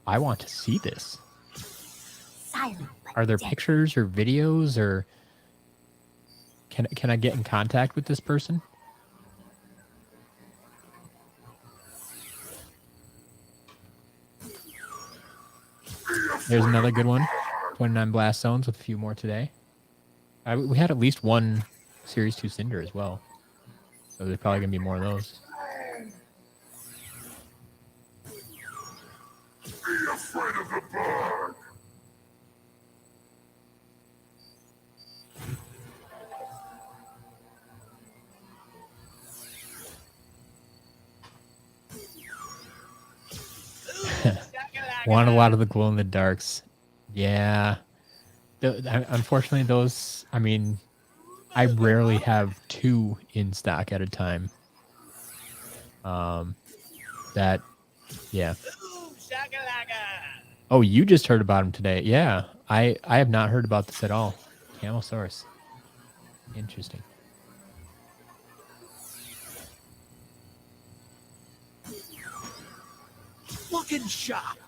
I want to see this. Silent but Are there deadly. pictures or videos, or can I get in contact with this person? There's another good one. 29 blast zones with a few more today. We had at least one Series 2 Cinder as well. So there's probably going to be more of those. Be afraid of the bird. Want a lot of the glow in the darks. Yeah. Unfortunately, those, I mean, I rarely have two in stock at a time. That, yeah. Oh, you just heard about him today. Yeah. I have not heard about this at all. Camosaurus. Interesting. Looking sharp.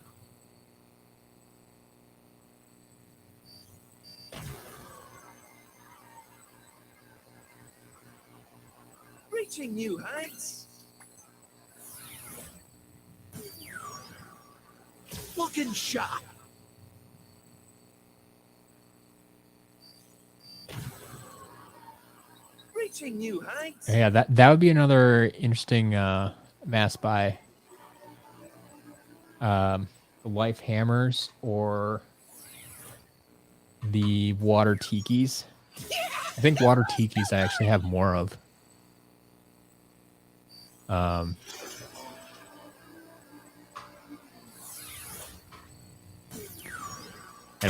Reaching new heights. Looking sharp. Reaching new heights. Yeah, that would be another interesting mass buy. The life hammers or the water tikis. I think water tikis I actually have more of. And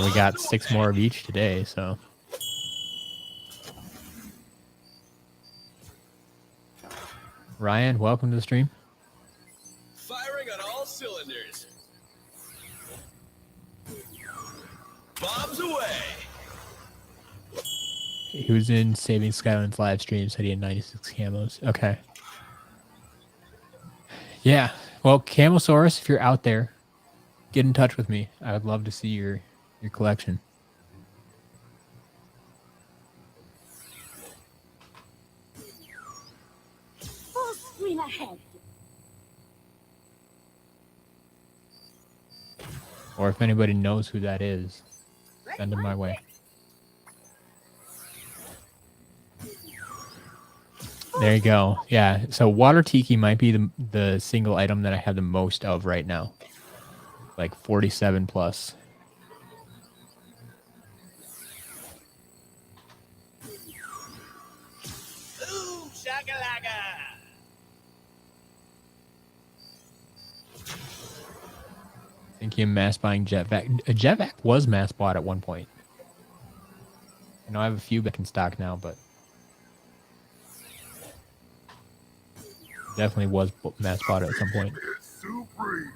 we got 6 more of each today, so. Ryan, welcome to the stream. Firing on all cylinders. Bombs away. He was in Saving Skylanders live stream, said he had 96 camos. Okay. Yeah. Well, Camosaurus, if you're out there, get in touch with me. I would love to see your collection. Full screen ahead. Or if anybody knows who that is, send them my way. There you go. Yeah. So water tiki might be the single item that I have the most of right now. Like 47 plus. Ooh, shakalaka. Thinking of mass buying Jetvac. Jetvac was mass bought at one point. I know I have a few back in stock now, but definitely was mass bought at some point. It's supreme.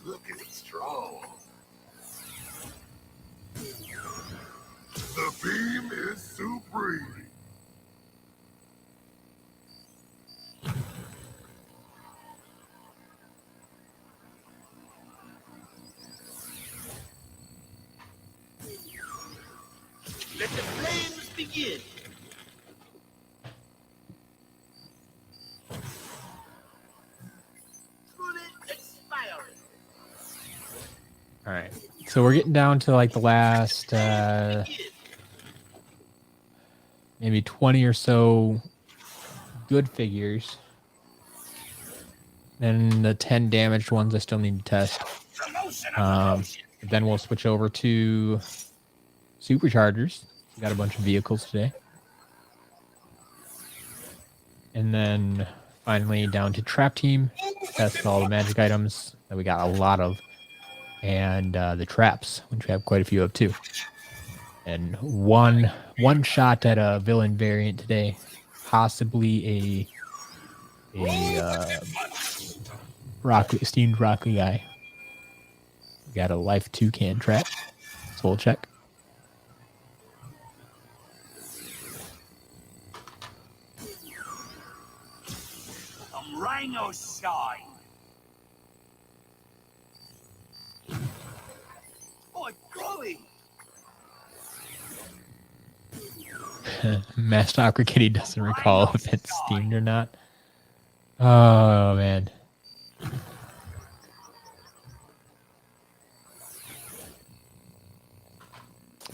Looking strong. The beam is supreme. Let the flames begin. Truly expiring. All right. So we're getting down to like the last maybe 20 or so good figures. Then the 10 damaged ones I still need to test. Then we'll switch over to superchargers. We got a bunch of vehicles today. And then Finally down to trap team. Test all the magic items that we got a lot of. And the traps, which we have quite a few of too. And one shot at a villain variant today. Possibly a steamed broccoli guy. We got a life toucan trap. Soul check. Rhino shine. Oh, golly! Master Kitty doesn't recall if it's steamed or not. Oh, man.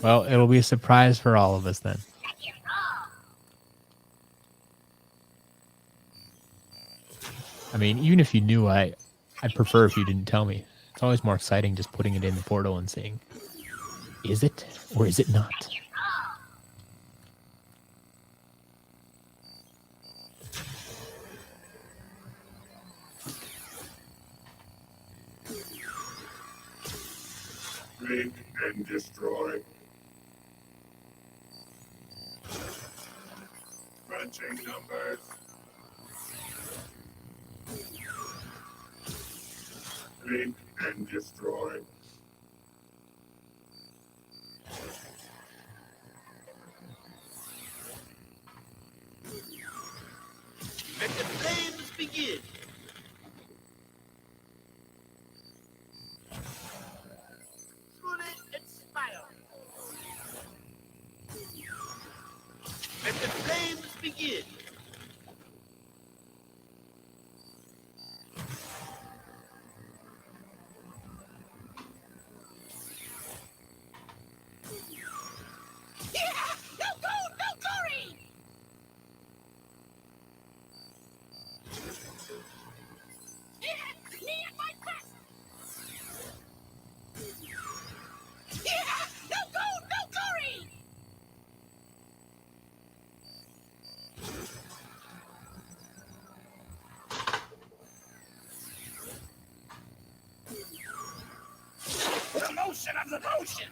Well, it'll be a surprise for all of us then. I mean, even if you knew, I'd prefer if you didn't tell me. It's always more exciting just putting it in the portal and saying, is it or is it not? Blink and destroy. Crunching numbers. Blink and destroy. Let the flames begin. And Spyro. Let the flames begin. The motion of the potion.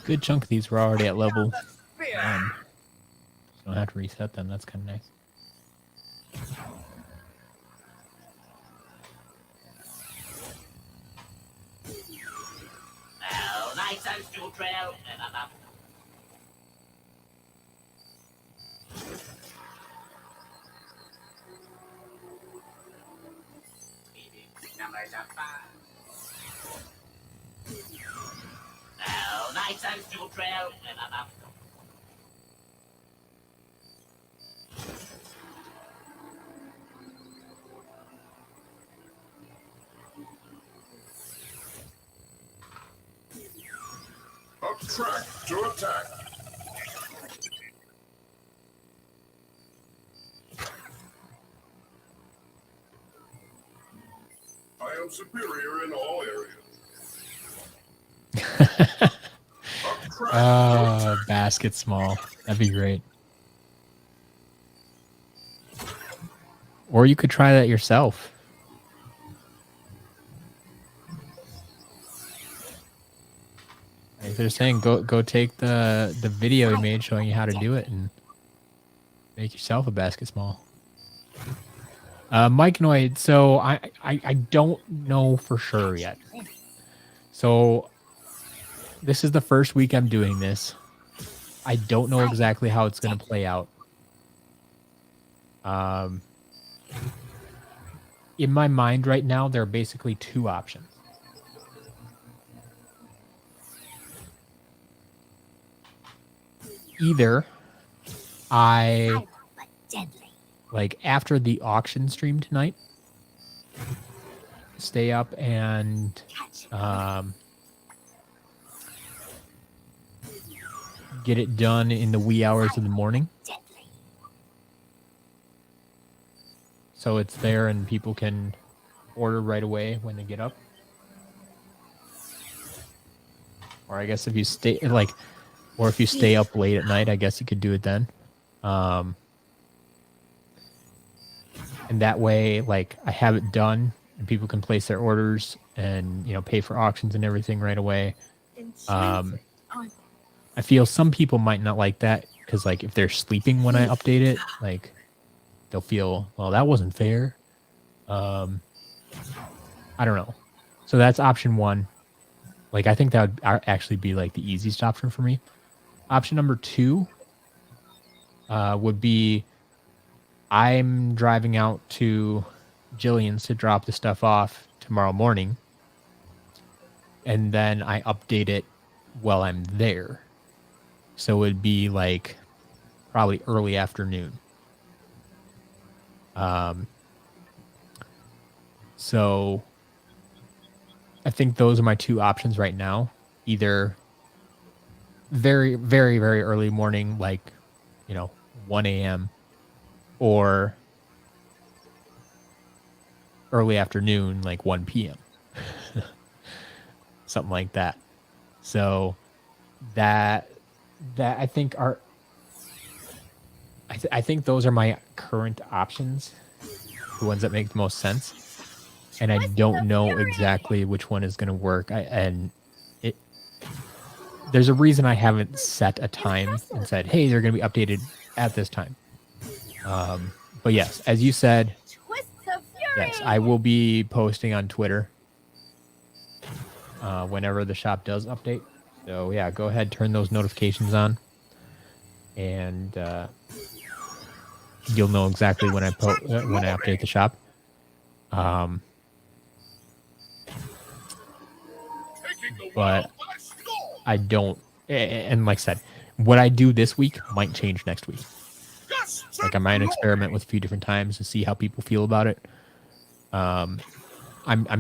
Good chunk of these were already at level 1. So don't have to reset them. That's kind of nice. Well, nice and still trail. Numbers are fine. Well, nice and still trail. Up track to attack. I am superior in all areas. Basket small. That'd be great. Or you could try that yourself. Like they're saying, go take the video he made showing you how to do it and make yourself a basket small. Mike Noid, so I don't know for sure yet. So this is the first week I'm doing this. I don't know exactly how it's going to play out. In my mind right now, there are basically two options. Either I, like after the auction stream tonight, stay up and get it done in the wee hours of the morning. So it's there and people can order right away when they get up. Or I guess if you stay or if you stay up late at night, I guess you could do it then. And that way, like, I have it done and people can place their orders and, you know, pay for auctions and everything right away. I feel some people might not like that because, like, if they're sleeping when I update it, like, they'll feel, well, that wasn't fair. I don't know. So that's option one. Like, I think that would actually be, like, the easiest option for me. Option number 2 would be I'm driving out to Jillian's to drop the stuff off tomorrow morning, and then I update it while I'm there. So it would be, like, probably early afternoon. So I think those are my 2 options right now. Either very, very, very early morning, like, you know, 1 a.m. or early afternoon, like 1 p.m. Something like that. So that I think are, I think those are my current options, the ones that make the most sense. And I don't know exactly which one is going to work. There's a reason I haven't set a time and said, hey, they're going to be updated at this time. But yes, as you said, yes, I will be posting on Twitter whenever the shop does update. So yeah, go ahead, turn those notifications on, and you'll know exactly when I update the shop. But I don't, and like I said, what I do this week might change next week. Like, I might experiment with a few different times to see how people feel about it. I'm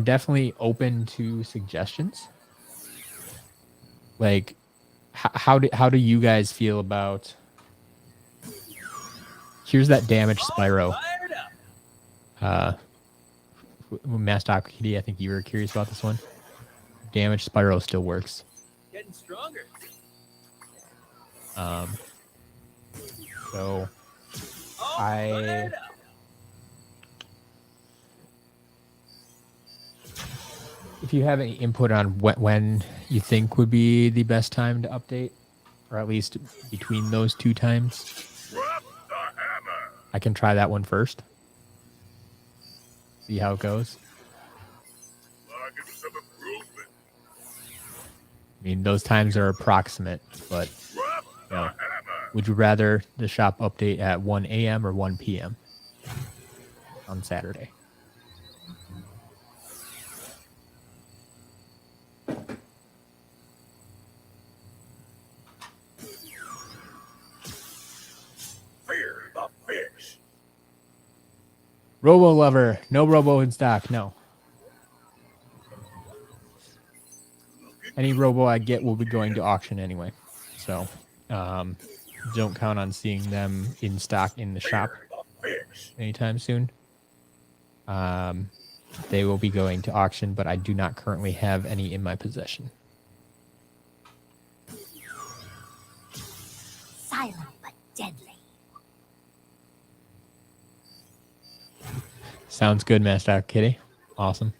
definitely open to suggestions. Like, how do you guys feel about? Here's that damaged Spyro. Mastock Kitty, I think you were curious about this one. Damaged Spyro still works. Getting stronger. So if you have any input on when you think would be the best time to update, or at least between those 2 times, I can try that one first. See how it goes. I mean, those times are approximate, but, you know, would you rather the shop update at 1 a.m. or 1 p.m. on Saturday? Fear the fish. Robo Lover, no Robo in stock, no. Any Robo I get will be going to auction anyway. So, don't count on seeing them in stock in the shop anytime soon. They will be going to auction, but I do not currently have any in my possession. Silent but deadly. Sounds good, Master Kitty. Awesome.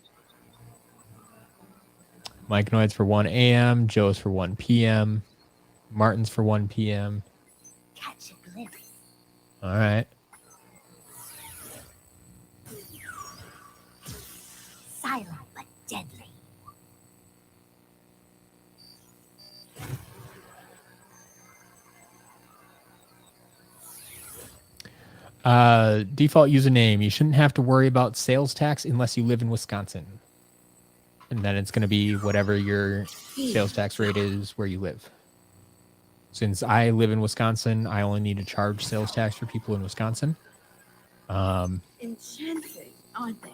Mike Noid's for 1 a.m., Joe's for 1 p.m., Martin's for 1 p.m. Catch a glimpse. All right. Silent but deadly. Default username. You shouldn't have to worry about sales tax unless you live in Wisconsin. And then it's going to be whatever your sales tax rate is where you live. Since I live in Wisconsin, I only need to charge sales tax for people in Wisconsin. Enchanting, aren't they?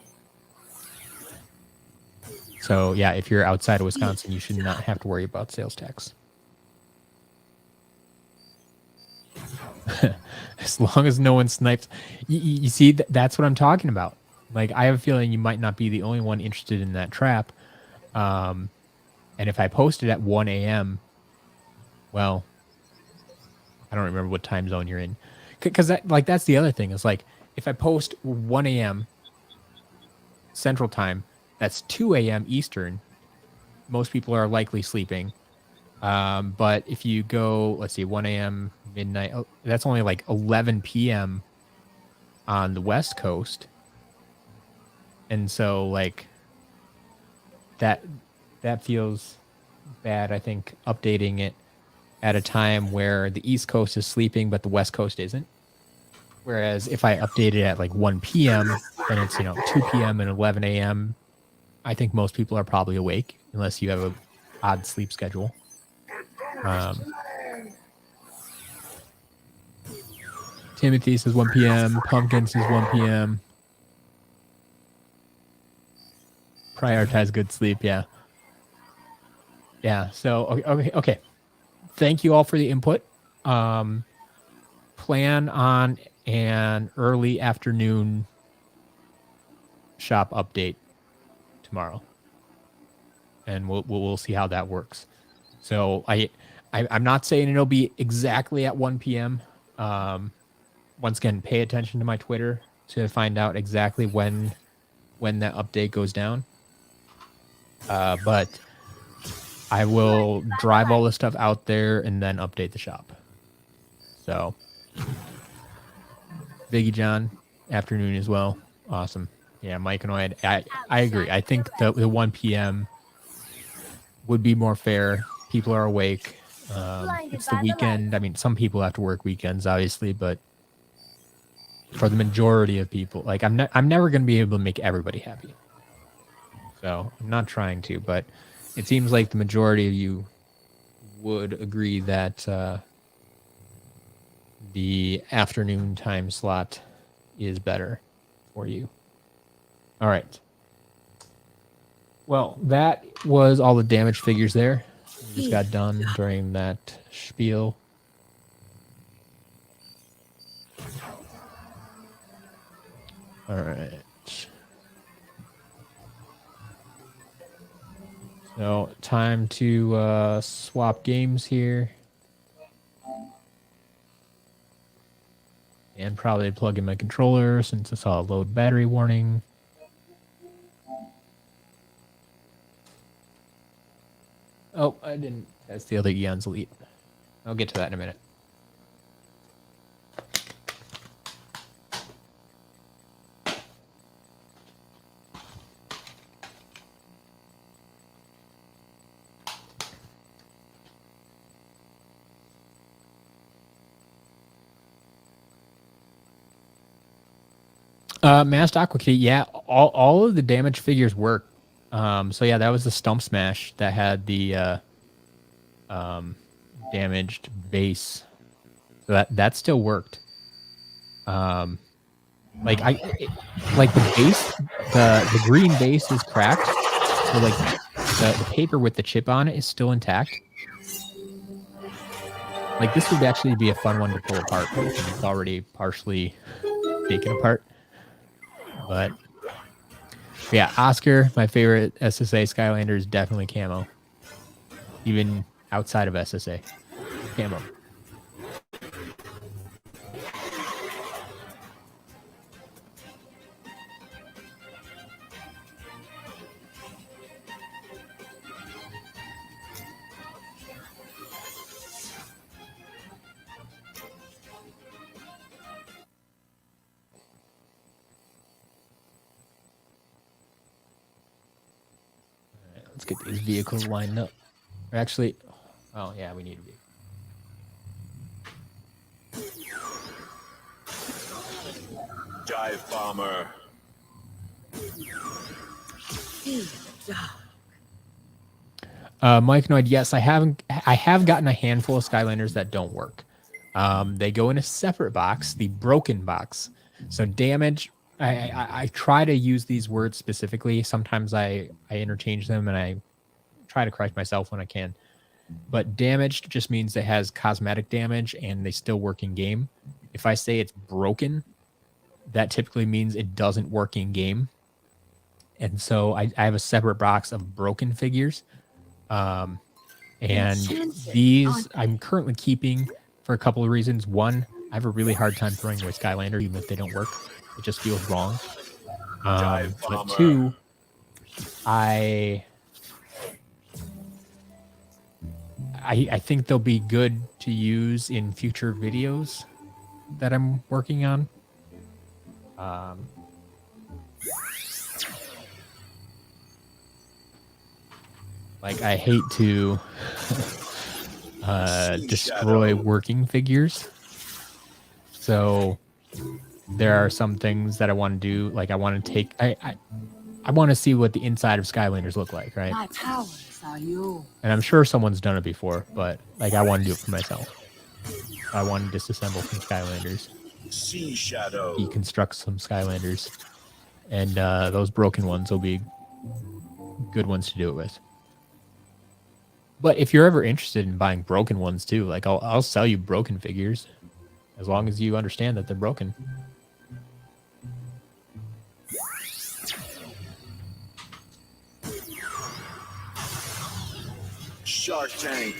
So yeah, if you're outside of Wisconsin, you should not have to worry about sales tax. As long as no one snipes. You see, that's what I'm talking about. Like, I have a feeling you might not be the only one interested in that trap. And if I post it at 1 a.m., well, I don't remember what time zone you're in. Because that's the other thing. Is like, if I post 1 a.m. Central Time, that's 2 a.m. Eastern. Most people are likely sleeping. But if you go, let's see, 1 a.m. midnight, that's only like 11 p.m. on the West Coast. And so like that feels bad, I think, updating it at a time where the East Coast is sleeping, but the West Coast isn't. Whereas if I update it at like 1 p.m., then it's, 2 p.m. and 11 a.m. I think most people are probably awake unless you have a odd sleep schedule. Timothy says 1 p.m. Pumpkin says 1 p.m. Prioritize good sleep. Yeah. Yeah. So, okay. Thank you all for the input. Plan on an early afternoon shop update tomorrow, and we'll see how that works. So I'm not saying it'll be exactly at 1 p.m. Once again, pay attention to my Twitter to find out exactly when that update goes down. But I will drive all the stuff out there and then update the shop. So, Biggie John, afternoon as well. Awesome. Yeah, Mike and I agree. I think the 1 p.m. would be more fair. People are awake. It's the weekend. I mean, some people have to work weekends, obviously, but for the majority of people, like I'm never going to be able to make everybody happy. So I'm not trying to, but it seems like the majority of you would agree that the afternoon time slot is better for you. All right. Well, that was all the damage figures there. We just got done during that spiel. All right. So, time to swap games here. And probably plug in my controller since I saw a load battery warning. Oh, I didn't. That's the other Eon's Elite. I'll get to that in a minute. Masked Aqua Kitty, yeah, all of the damage figures work. So yeah, that was the Stump Smash that had the damaged base. So that still worked. Like the base, the green base is cracked. So like the paper with the chip on it is still intact. Like this would actually be a fun one to pull apart. It's already partially taken apart. But yeah, Oscar, my favorite SSA Skylander is definitely camo. Even outside of SSA. Camo. Let's get these vehicles lined up. Or actually, oh yeah, we need a vehicle. Dive bomber. Mike Noid, yes, I have gotten a handful of Skylanders that don't work. They go in a separate box, the broken box. So damage, I try to use these words specifically. Sometimes I interchange them and I try to correct myself when I can. But damaged just means it has cosmetic damage and they still work in game. If I say it's broken, that typically means it doesn't work in game. And so I have a separate box of broken figures. And Enchanted, these aren't they? I'm currently keeping for a couple of reasons. One, I have a really hard time throwing away Skylander, even if they don't work. It just feels wrong. Dive But bomber. two, I think they'll be good to use in future videos that I'm working on. Like I hate to destroy working figures. So there are some things that I want to do. Like I want to take, I want to see what the inside of Skylanders look like, right? My powers are yours. And I'm sure someone's done it before, but like I want to do it for myself. I want to disassemble some Skylanders, Sea shadow. deconstruct some Skylanders, and those broken ones will be good ones to do it with. But if you're ever interested in buying broken ones too, like I'll sell you broken figures, as long as you understand that they're broken. Shark Tank.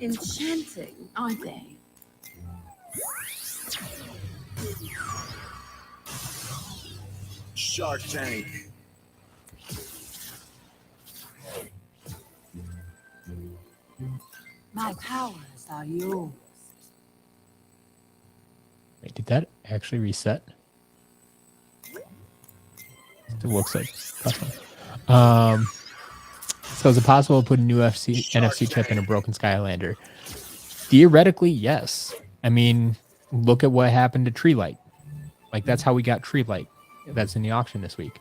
Enchanting, aren't they? Shark Tank. My powers are yours. Wait, did that actually reset? It looks like custom. So is it possible to put a new NFC chip in a broken Skylander? Theoretically, yes. I mean, look at what happened to Tree Light. Like that's how we got Tree Light. That's in the auction this week.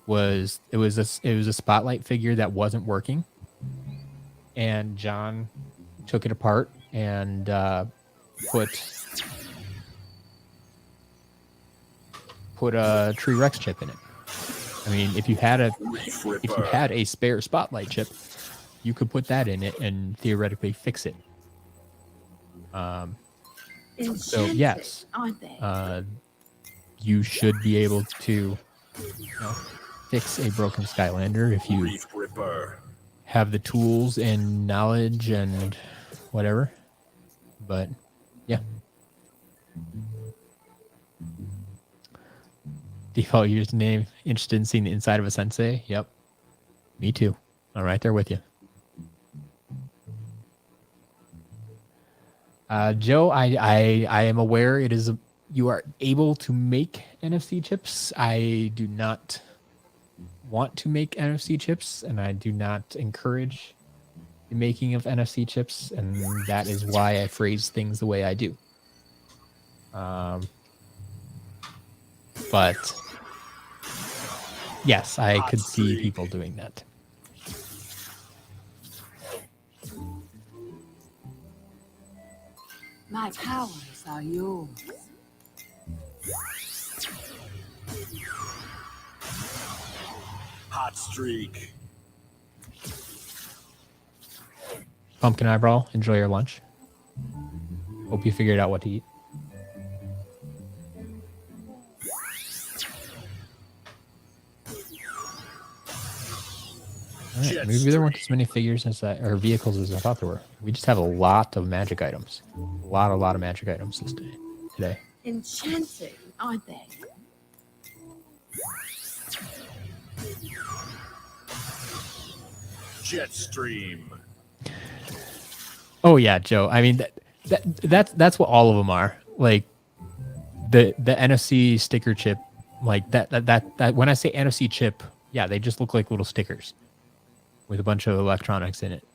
It was a spotlight figure that wasn't working, and John took it apart and put a Tree Rex chip in it. I mean, if you had a spare spotlight chip, you could put that in it and theoretically fix it. So Enchanted, yes, aren't they? you should be able to fix a broken Skylander if you Reef Ripper. have the tools and knowledge and whatever. But yeah. Default username, interested in seeing the inside of a sensei? Yep. Me too. I'm right there with you. Joe, I am aware you are able to make NFC chips. I do not want to make NFC chips, and I do not encourage the making of NFC chips, and that is why I phrase things the way I do. But yes, I could see people doing that. My powers are yours. Hot streak. Pumpkin Eyebrow, enjoy your lunch. Hope you figured out what to eat. Alright, maybe there weren't as many figures or vehicles as I thought there were. We just have a lot of magic items. A lot of magic items today. Enchanting, aren't they? Jetstream. Oh yeah, Joe. I mean that's what all of them are. Like the NFC sticker chip, like that when I say NFC chip, yeah, they just look like little stickers with a bunch of electronics in it.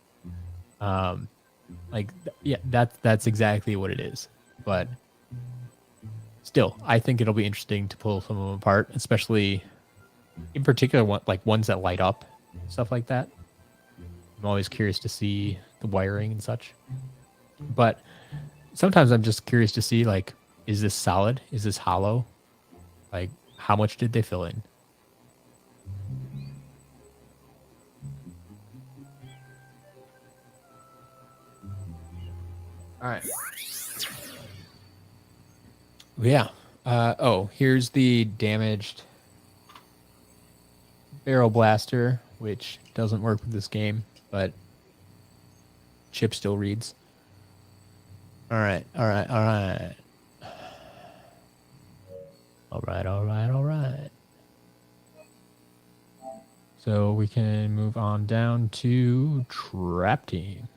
That's exactly what it is. But still, I think it'll be interesting to pull some of them apart, especially in particular ones that light up, stuff like that. I'm always curious to see the wiring and such. But sometimes I'm just curious to see, like, is this solid? Is this hollow? Like, how much did they fill in? All right. Yeah. Oh, here's the damaged barrel blaster, which doesn't work with this game, but chip still reads. All right. So we can move on down to Trap Team.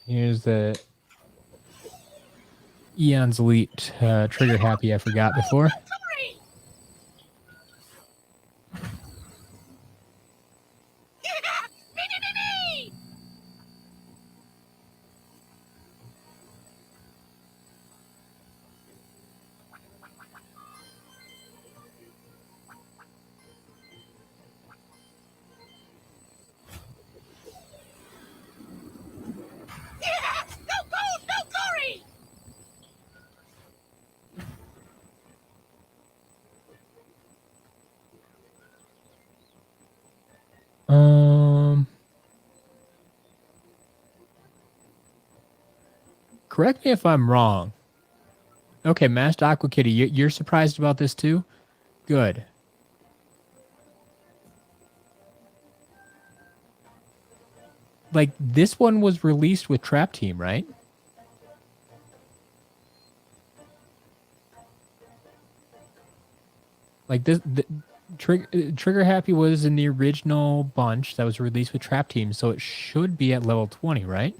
Here's the Eon's Elite trigger happy I forgot before. Correct me if I'm wrong. Okay, Masked Aqua Kitty, you're surprised about this too? Good. Like, this one was released with Trap Team, right? Like, Trigger Happy was in the original bunch that was released with Trap Team, so it should be at level 20, right?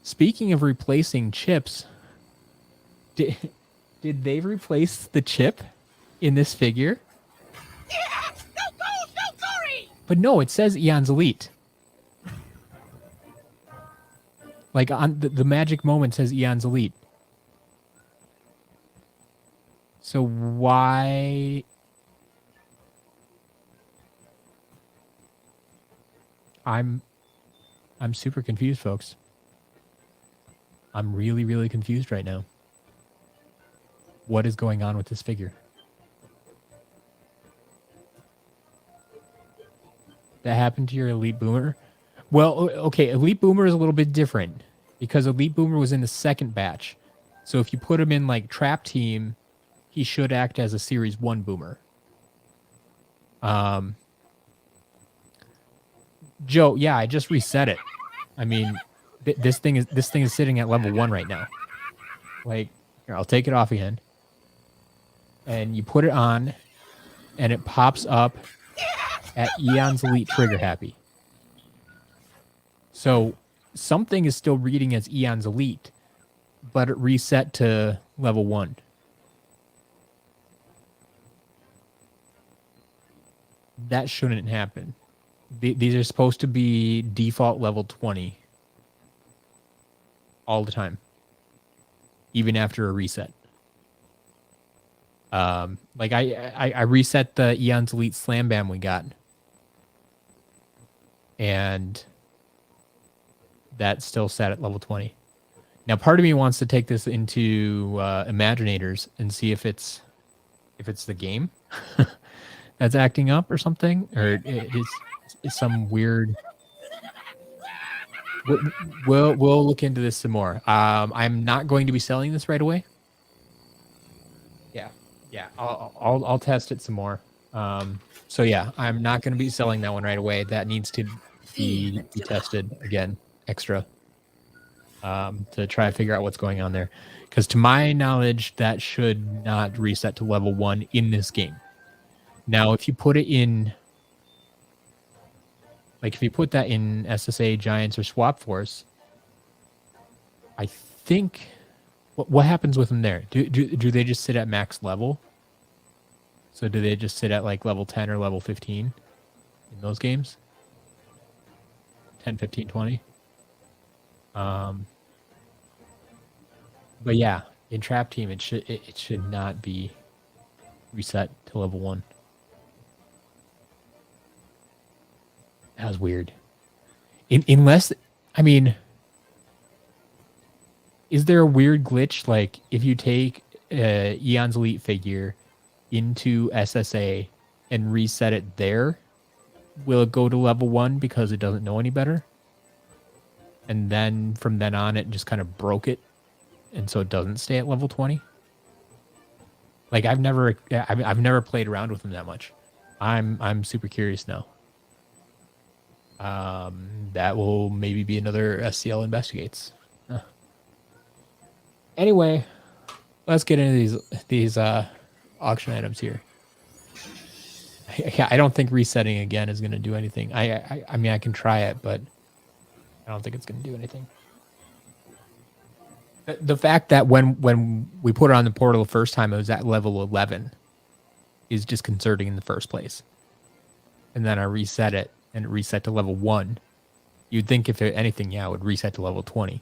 Speaking of replacing chips, did they replace the chip in this figure? But no, it says Eon's Elite. Like, on the magic moment says Eon's Elite. So why... I'm super confused, folks. I'm really, really confused right now. What is going on with this figure? That happened to your Elite Boomer? Well, okay, Elite Boomer is a little bit different because Elite Boomer was in the second batch. So if you put him in like Trap Team, he should act as a Series 1 Boomer. Joe, yeah, I just reset it. I mean, this thing is sitting at level 1 right now. Like, here, I'll take it off again. And you put it on, and it pops up at Eon's Elite Trigger Happy. So something is still reading as Eon's Elite, but it reset to level 1. That shouldn't happen. These are supposed to be default level 20 all the time, even after a reset. Like I reset the Eon's Elite Slam Bam we got, and that's still set at level 20. Now, part of me wants to take this into Imaginators and see if it's the game that's acting up or something, or it's some weird. We'll look into this some more. I'm not going to be selling this right away. Yeah, Yeah, I'll test it some more. So yeah, I'm not going to be selling that one right away. That needs to be tested again, extra, to try to figure out what's going on there. Because to my knowledge, that should not reset to level 1 in this game. Now, if you put it in, like if you put that in SSA, Giants, or Swap Force, I think what happens with them there? Do they just sit at max level? So do they just sit at like level 10 or level 15 in those games? 10, 15, 20? But yeah, in Trap Team, it should not be reset to level 1. That was weird. Unless, I mean, is there a weird glitch? Like if you take Eon's Elite figure into SSA and reset it there, will it go to level 1 because it doesn't know any better? And then from then on, it just kind of broke it, and so it doesn't stay at level 20. Like I've never played around with them that much. I'm super curious now. That will maybe be another SCL investigates. Anyway, let's get into these auction items here. I don't think resetting again is going to do anything. I mean, I can try it, but I don't think it's going to do anything. The fact that when we put it on the portal the first time, it was at level 11 is disconcerting in the first place. And then I reset it, and it reset to level 1. You'd think if anything, yeah, it would reset to level 20.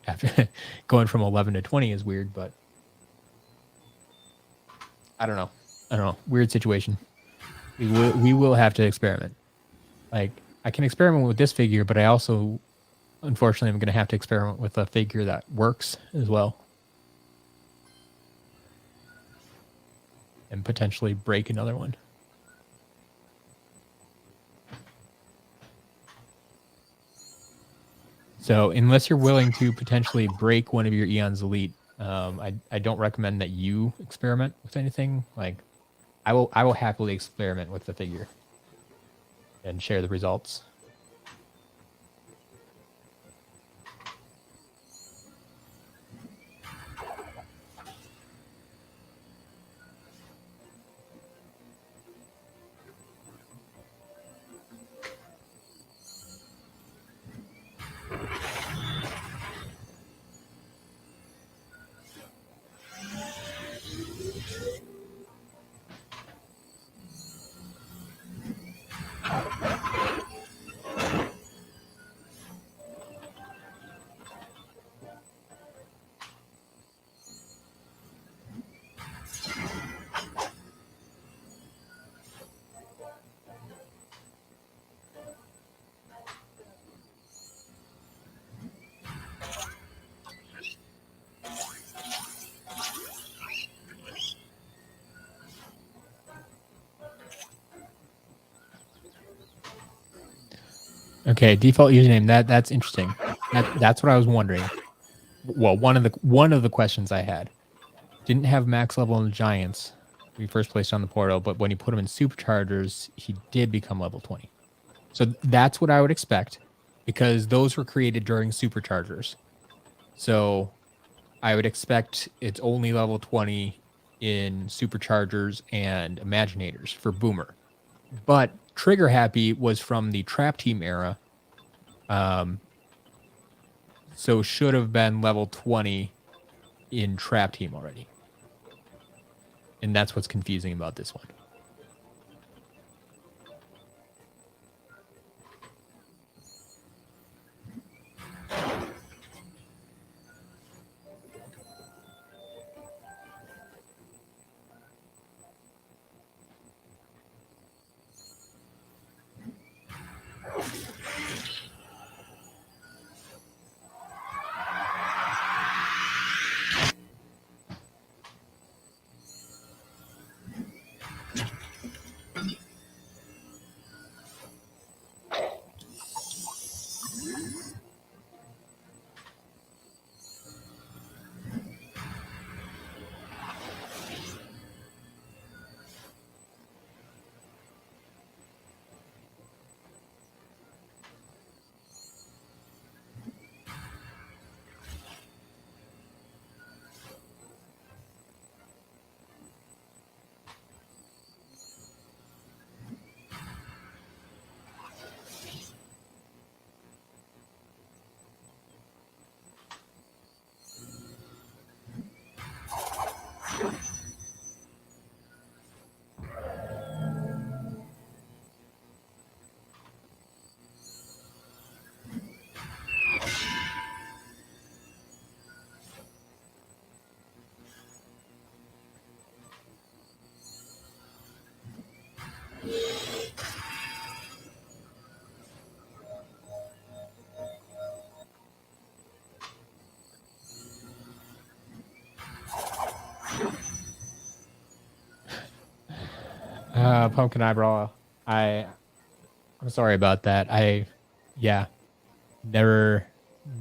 After going from 11 to 20 is weird, but I don't know. Weird situation. We will have to experiment. Like, I can experiment with this figure, but I also, unfortunately, I'm going to have to experiment with a figure that works as well. And potentially break another one. So unless you're willing to potentially break one of your Eon's Elite, I don't recommend that you experiment with anything. Like, I will happily experiment with the figure and share the results. Okay, default username. That's interesting. That's what I was wondering. Well, one of the questions I had. Didn't have max level in the Giants. We first placed on the portal, but when you put him in Superchargers, he did become level 20. So that's what I would expect, because those were created during Superchargers. So I would expect it's only level 20 in Superchargers and Imaginators for Boomer. But Trigger Happy was from the Trap Team era. So should have been level 20 in Trap Team already. And that's what's confusing about this one. Pumpkin Eyebrow. I'm sorry about that. Yeah, never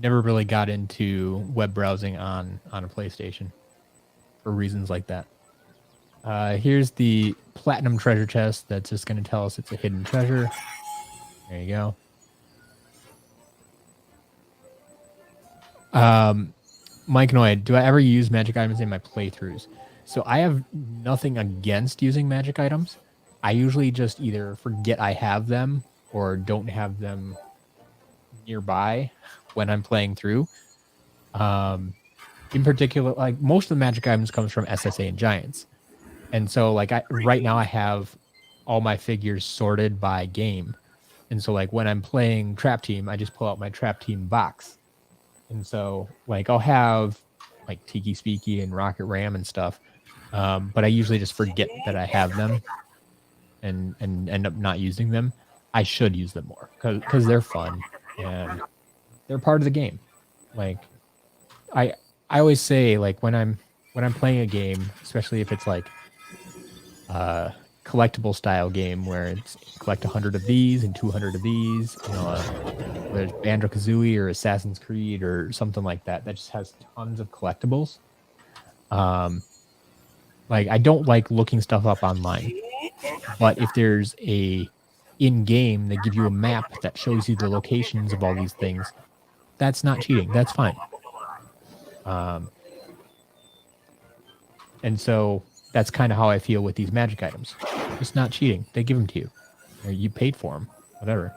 really got into web browsing on a PlayStation for reasons like that. Here's the platinum treasure chest that's just going to tell us it's a hidden treasure. There you go. Mike Noyd, do I ever use magic items in my playthroughs? So I have nothing against using magic items. I usually just either forget I have them or don't have them nearby when I'm playing through. In particular, like most of the magic items comes from SSA and Giants. And so like right now I have all my figures sorted by game. And so like when I'm playing Trap Team, I just pull out my Trap Team box. And so like I'll have like Tiki Speaky and Rocket Ram and stuff. But I usually just forget that I have them and end up not using them. I should use them more because they're fun and they're part of the game. Like I always say, like when I'm playing a game, especially if it's like collectible style game where it's collect 100 of these and 200 of these, whether it's Banjo-Kazooie or Assassin's Creed or something like that just has tons of collectibles. Like I don't like looking stuff up online, but if there's a in-game they give you a map that shows you the locations of all these things, that's not cheating. That's fine. And so that's kind of how I feel with these magic items. It's not cheating. They give them to you. Or you paid for them. Whatever.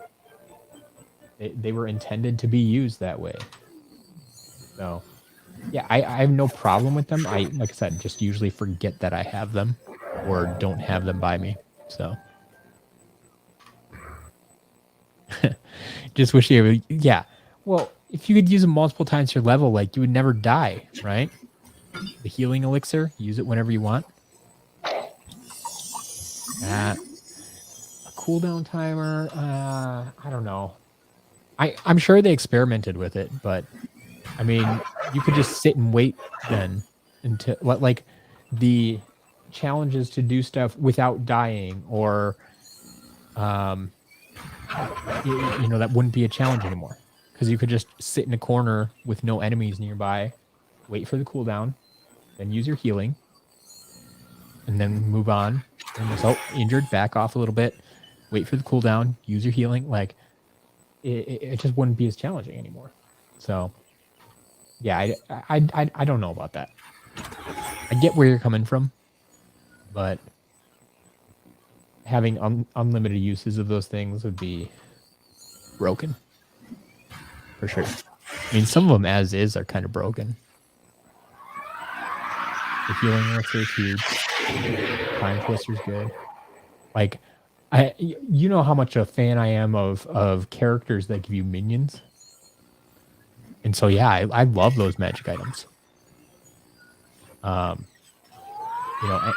They were intended to be used that way. So, yeah, I have no problem with them. Like I said, just usually forget that I have them or don't have them by me. So, just wish you would. Yeah. Well, if you could use them multiple times your level, like you would never die, right? The healing elixir, use it whenever you want. A cooldown timer, I don't know. I'm sure they experimented with it, but I mean, you could just sit and wait then until like the challenges to do stuff without dying, or that wouldn't be a challenge anymore because you could just sit in a corner with no enemies nearby, wait for the cooldown, then use your healing, and then move on. And just, injured, back off a little bit, wait for the cooldown, use your healing. Like it just wouldn't be as challenging anymore. So yeah, I don't know about that. I get where you're coming from, but having unlimited uses of those things would be broken for sure. I mean, some of them as is are kind of broken. The healing elixir is huge. Time Twister's good. Like, you know how much a fan I am of characters that give you minions. And so, yeah, I love those magic items.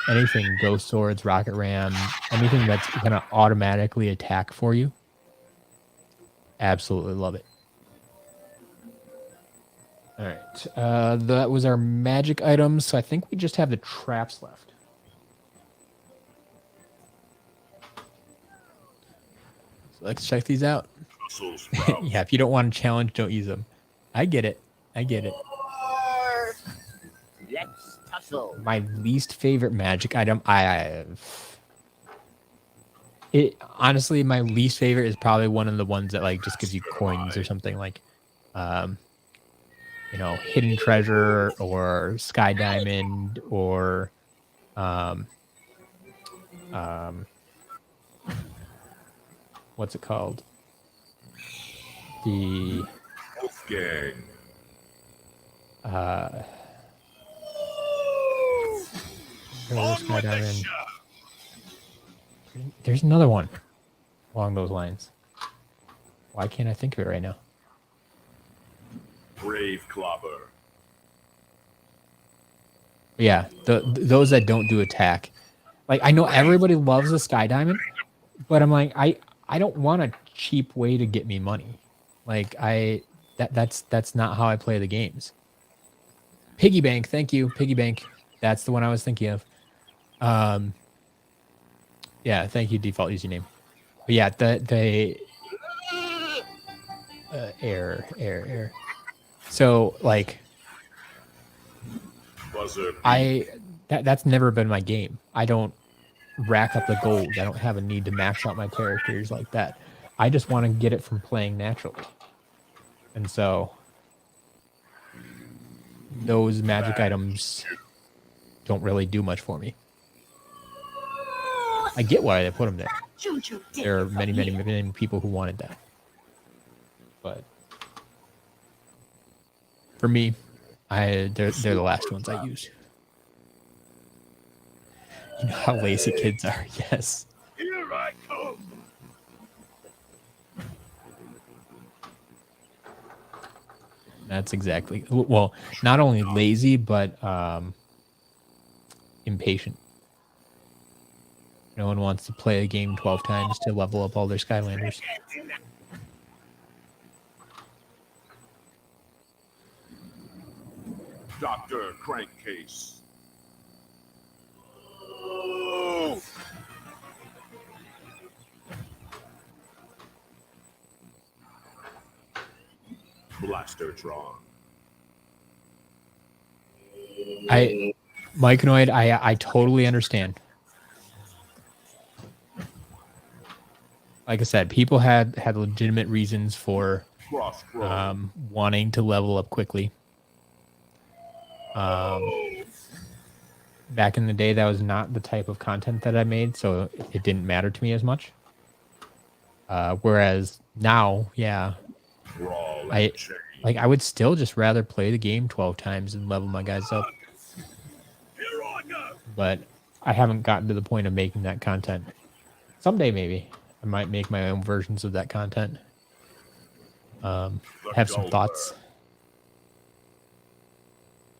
Anything, Ghost Swords, Rocket Ram, anything that's going to automatically attack for you. Absolutely love it. All right. That was our magic items. So I think we just have the traps left. So let's check these out. Yeah, if you don't want to challenge, don't use them. I get it. Let's tussle. My least favorite magic item, honestly, my least favorite is probably one of the ones that like just gives you coins or something, like hidden treasure or sky diamond or what's it called? The Wolfgang. Sky diamond. There's another one along those lines. Why can't I think of it right now? Brave Clobber. Yeah, those that don't do attack. Like, I know everybody loves a sky diamond, but I'm like, I don't want a cheap way to get me money. Like, that's not how I play the games. Piggy bank, thank you, piggy bank. That's the one I was thinking of. Yeah, thank you, default username. But yeah, the error. So like, Buzzer that's never been my game. I don't rack up the gold. I don't have a need to max out my characters like that. I just want to get it from playing naturally. And so those magic items don't really do much for me. I get why they put them there. There are many people who wanted that. But for me, they're the last ones I use. You know how lazy kids are, yes. Here I come. That's exactly, well, not only lazy, but impatient. No one wants to play a game 12 times to level up all their Skylanders. Dr. Crankcase. Blastertron. Myconoid, I totally understand. Like I said, people had legitimate reasons for wanting to level up quickly. Back in the day, that was not the type of content that I made, so it didn't matter to me as much. Whereas now, yeah, I would still just rather play the game 12 times and level my guys up. But I haven't gotten to the point of making that content. Someday, maybe I might make my own versions of that content. Have some thoughts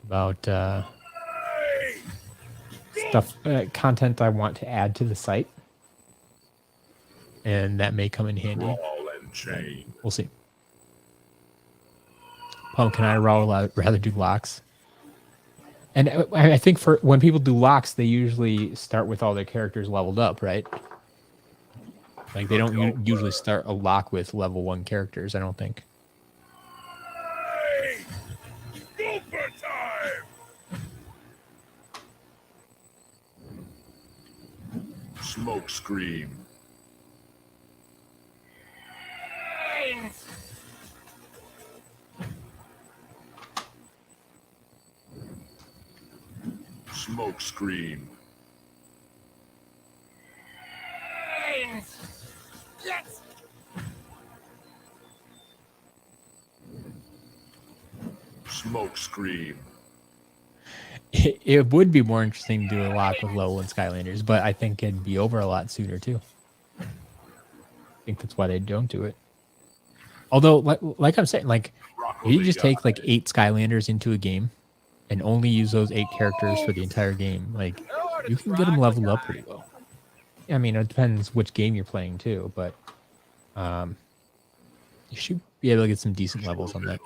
about stuff, content I want to add to the site, and that may come in handy. We'll see. Pumpkin, I rather do locks. And I think for when people do locks, they usually start with all their characters leveled up, right? Like they don't usually start a lock with level 1 characters, I don't think. Super time! Smoke scream. Smoke scream. Yes. Smoke scream. It would be more interesting to do a lock with level 1 Skylanders, but I think it'd be over a lot sooner too. I think that's why they don't do it. Although, like I'm saying, like if you just take like 8 Skylanders into a game and only use those 8 characters for the entire game, like you can get them leveled up pretty well. I mean, it depends which game you're playing too, but you should be able to get some decent levels on that.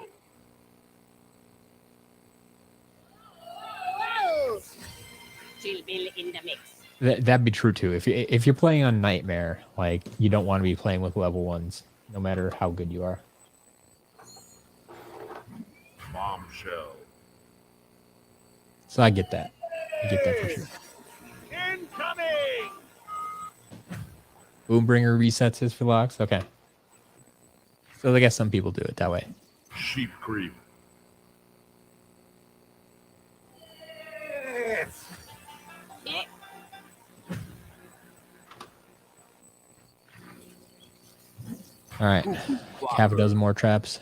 In the mix. That'd be true too. If you're playing on Nightmare, like you don't want to be playing with level 1s, no matter how good you are. Bombshell. So I get that. I get that for sure. Incoming! Boombringer resets his for locks. Okay. So I guess some people do it that way. Sheep creep. All right. Half a dozen more traps.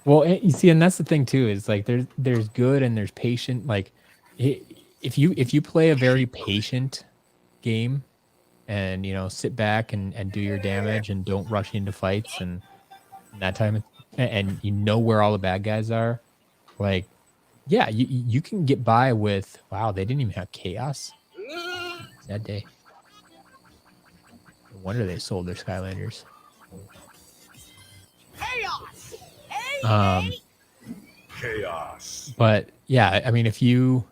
Well, you see, and that's the thing too, is like there's good and there's patient. Like if you play a very patient game and sit back and do your damage and don't rush into fights and that time, and you know where all the bad guys are, like yeah, you can get by with, wow, they didn't even have chaos that day. No wonder they sold their Skylanders. Chaos. Chaos. But yeah, I mean, if you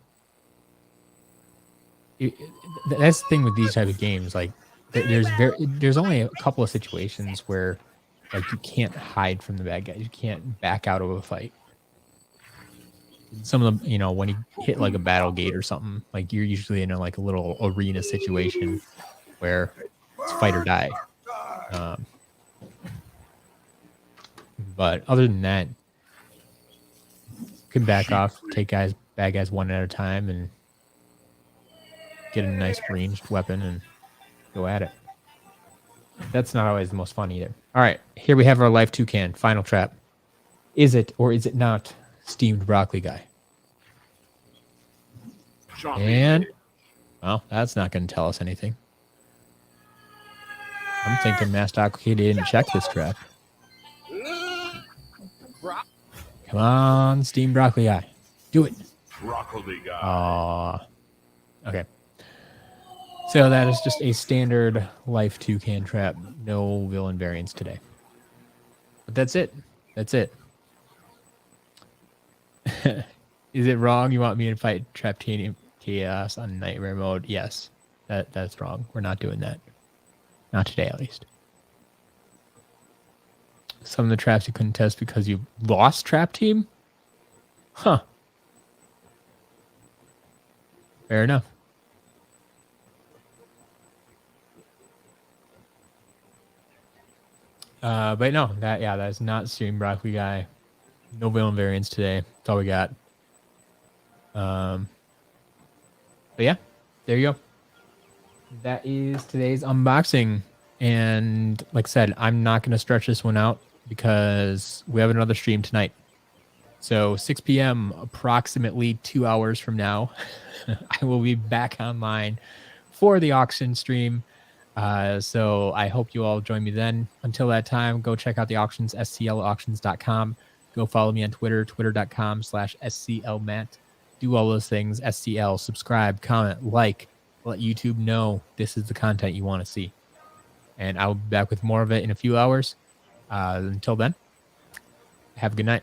that's the thing with these type of games. Like, there's only a couple of situations where like you can't hide from the bad guys. You can't back out of a fight. Some of them, when you hit like a battle gate or something, like you're usually in a little arena situation where it's fight or die. But other than that, you can back off, take bad guys one at a time, and get a nice ranged weapon and go at it. That's not always the most fun either. All right, here we have our life toucan final trap. Is it or is it not steamed broccoli guy? And well, that's not going to tell us anything. I'm thinking Master Aqua didn't check this trap. Come on, steamed broccoli guy, do it. Broccoli guy. Okay. So that is just a standard life toucan trap. No villain variants today. But that's it. That's it. Is it wrong? You want me to fight Traptanium Chaos on Nightmare mode? Yes. That's wrong. We're not doing that. Not today, at least. Some of the traps you couldn't test because you lost Trap Team? Huh. Fair enough. But no, that is not Stream Broccoli Guy. No villain variants today. That's all we got. But yeah, there you go. That is today's unboxing. And like I said, I'm not going to stretch this one out because we have another stream tonight. So 6 p.m., approximately 2 hours from now, I will be back online for the auction stream. So I hope you all join me then. Until that time, go check out the auctions, sclauctions.com. Go follow me on Twitter, twitter.com/sclmatt. Do all those things, SCL, subscribe, comment, like, let YouTube know this is the content you want to see. And I'll be back with more of it in a few hours. Until then, have a good night.